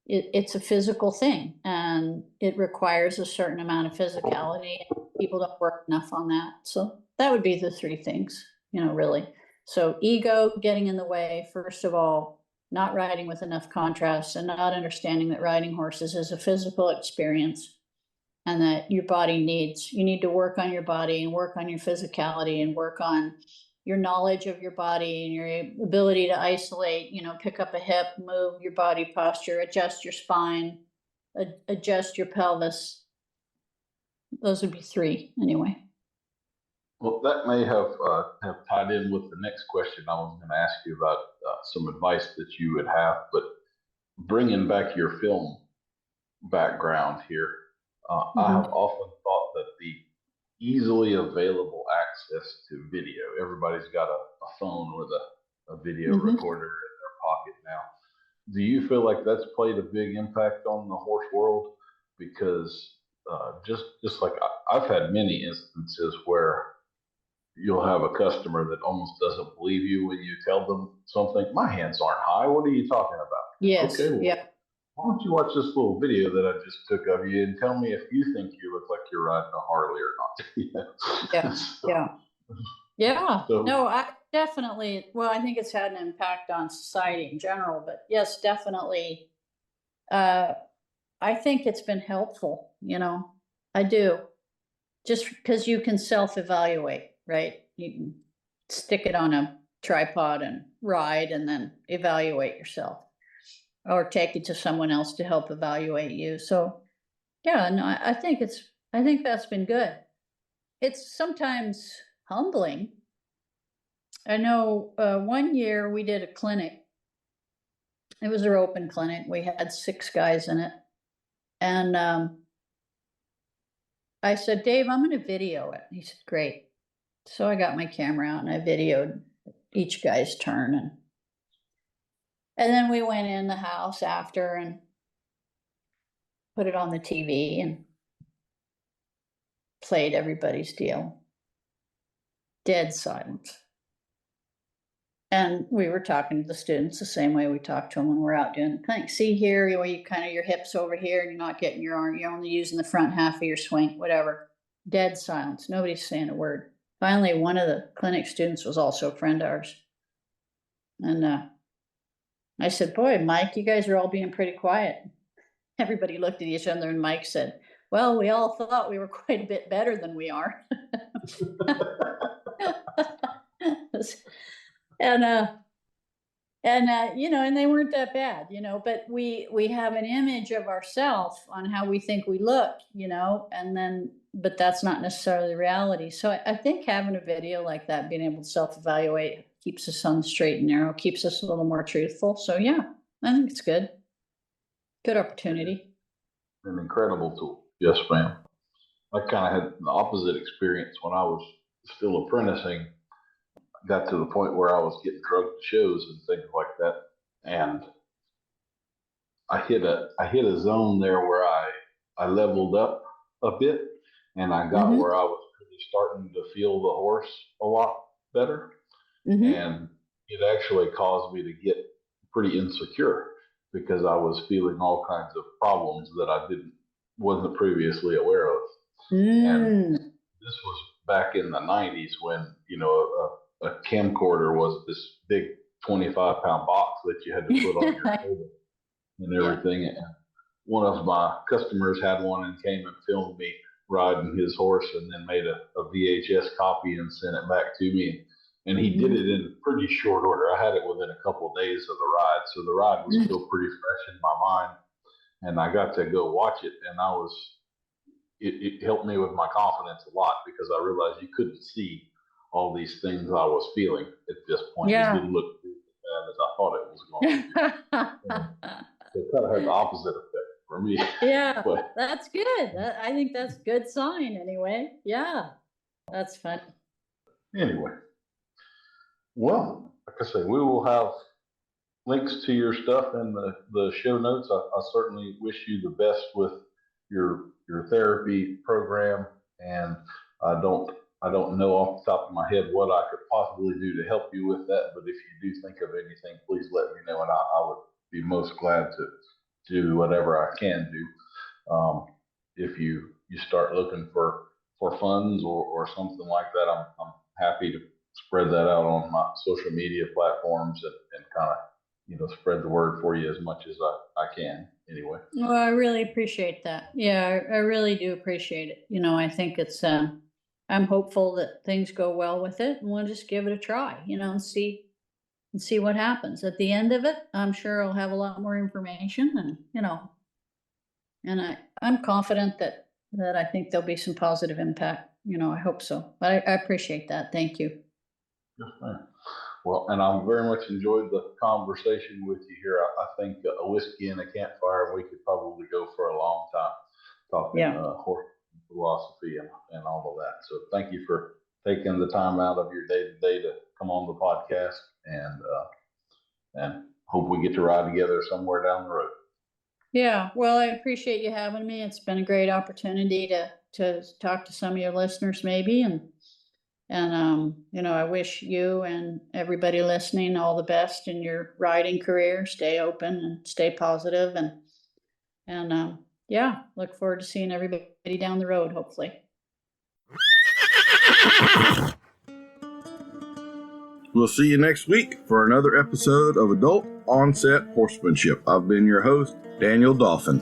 it's a physical thing and it requires a certain amount of physicality. People don't work enough on that. So that would be the 3 things, really. So ego getting in the way, first of all, not riding with enough contrast, and not understanding that riding horses is a physical experience and that you need to work on your body and work on your physicality and work on your knowledge of your body and your ability to isolate, pick up a hip, move your body posture, adjust your spine, adjust your pelvis. Those would be 3 anyway. Well, that may have tied in with the next question I was going to ask you about some advice that you would have, but bringing back your film background here, I have often thought that the easily available access to video, everybody's got a phone with a video recorder in their pocket now. Do you feel like that's played a big impact on the horse world? Because just like I've had many instances where you'll have a customer that almost doesn't believe you when you tell them something. My hands aren't high. What are you talking about? Yes. Okay, well, yeah. why don't you watch this little video that I just took of you and tell me if you think you look like you're riding a Harley or not? Yeah. So, Yeah. So, No, I definitely, well, I think it's had an impact on society in general, but yes, definitely. I think it's been helpful, I do. Just because you can self-evaluate, right? You can stick it on a tripod and ride and then evaluate yourself, or take it to someone else to help evaluate you. So yeah, no, I think that's been good. It's sometimes humbling. I know one year we did a clinic. It was our open clinic. We had 6 guys in it. And I said, Dave, I'm going to video it. He said, great. So I got my camera out and I videoed each guy's turn. And then we went in the house after and put it on the TV and played everybody's deal. Dead silence. And we were talking to the students the same way we talk to them when we're out doing the clinic. See here, you kind of your hips over here and you're not getting your arm, you're only using the front half of your swing, whatever. Dead silence. Nobody's saying a word. finally, one of the clinic students was also a friend of ours. And I said, boy, Mike, you guys are all being pretty quiet. Everybody looked at each other and Mike said, well, we all thought we were quite a bit better than we are. And they weren't that bad, but we have an image of ourselves on how we think we look, but that's not necessarily the reality. So I think having a video like that, being able to self-evaluate, keeps us on the straight and narrow, keeps us a little more truthful. So yeah, I think it's good. Good opportunity. An incredible tool. Yes, ma'am. I kind of had the opposite experience when I was still apprenticing. I got to the point where I was getting drugged to shows and things like that. And I hit a zone there where I leveled up a bit, and I got where I was really starting to feel the horse a lot better. And it actually caused me to get pretty insecure because I was feeling all kinds of problems that I wasn't previously aware of. And this was back in the 90s when, a camcorder was this big 25-pound box that you had to put on your shoulder and everything. And one of my customers had one and came and filmed me riding his horse and then made a VHS copy and sent it back to me. And he did it in pretty short order. I had it within a couple of days of the ride. So the ride was still pretty fresh in my mind. And I got to go watch it. And it helped me with my confidence a lot because I realized you couldn't see all these things I was feeling at this point. It didn't look as bad as I thought it was going to. So it kind of had the opposite effect for me. Yeah, but that's good. I think that's a good sign anyway. Yeah, that's fun. Anyway, well, like I say, we will have links to your stuff in the show notes. I certainly wish you the best with your therapy program, and I don't know off the top of my head what I could possibly do to help you with that, but if you do think of anything, please let me know, and I would be most glad to do whatever I can do. If you start looking for funds or something like that, I'm happy to spread that out on my social media platforms and kind of spread the word for you as much as I can anyway. Well, I really appreciate that. Yeah, I really do appreciate it. I think it's, I'm hopeful that things go well with it, and we'll just give it a try, and see what happens. At the end of it, I'm sure I'll have a lot more information and I'm confident that I think there'll be some positive impact. I hope so, but I appreciate that. Thank you. Yes, ma'am. Well, and I very much enjoyed the conversation with you here. I think a whiskey and a campfire, we could probably go for a long time talking horse philosophy and all of that. So thank you for taking the time out of your day to come on the podcast, and hope we get to ride together somewhere down the road. Yeah, well, I appreciate you having me. It's been a great opportunity to talk to some of your listeners maybe, and I wish you and everybody listening all the best in your riding career. Stay open and stay positive, and look forward to seeing everybody down the road, hopefully. We'll see you next week for another episode of Adult Onset Horsemanship. I've been your host, Daniel Dauphin.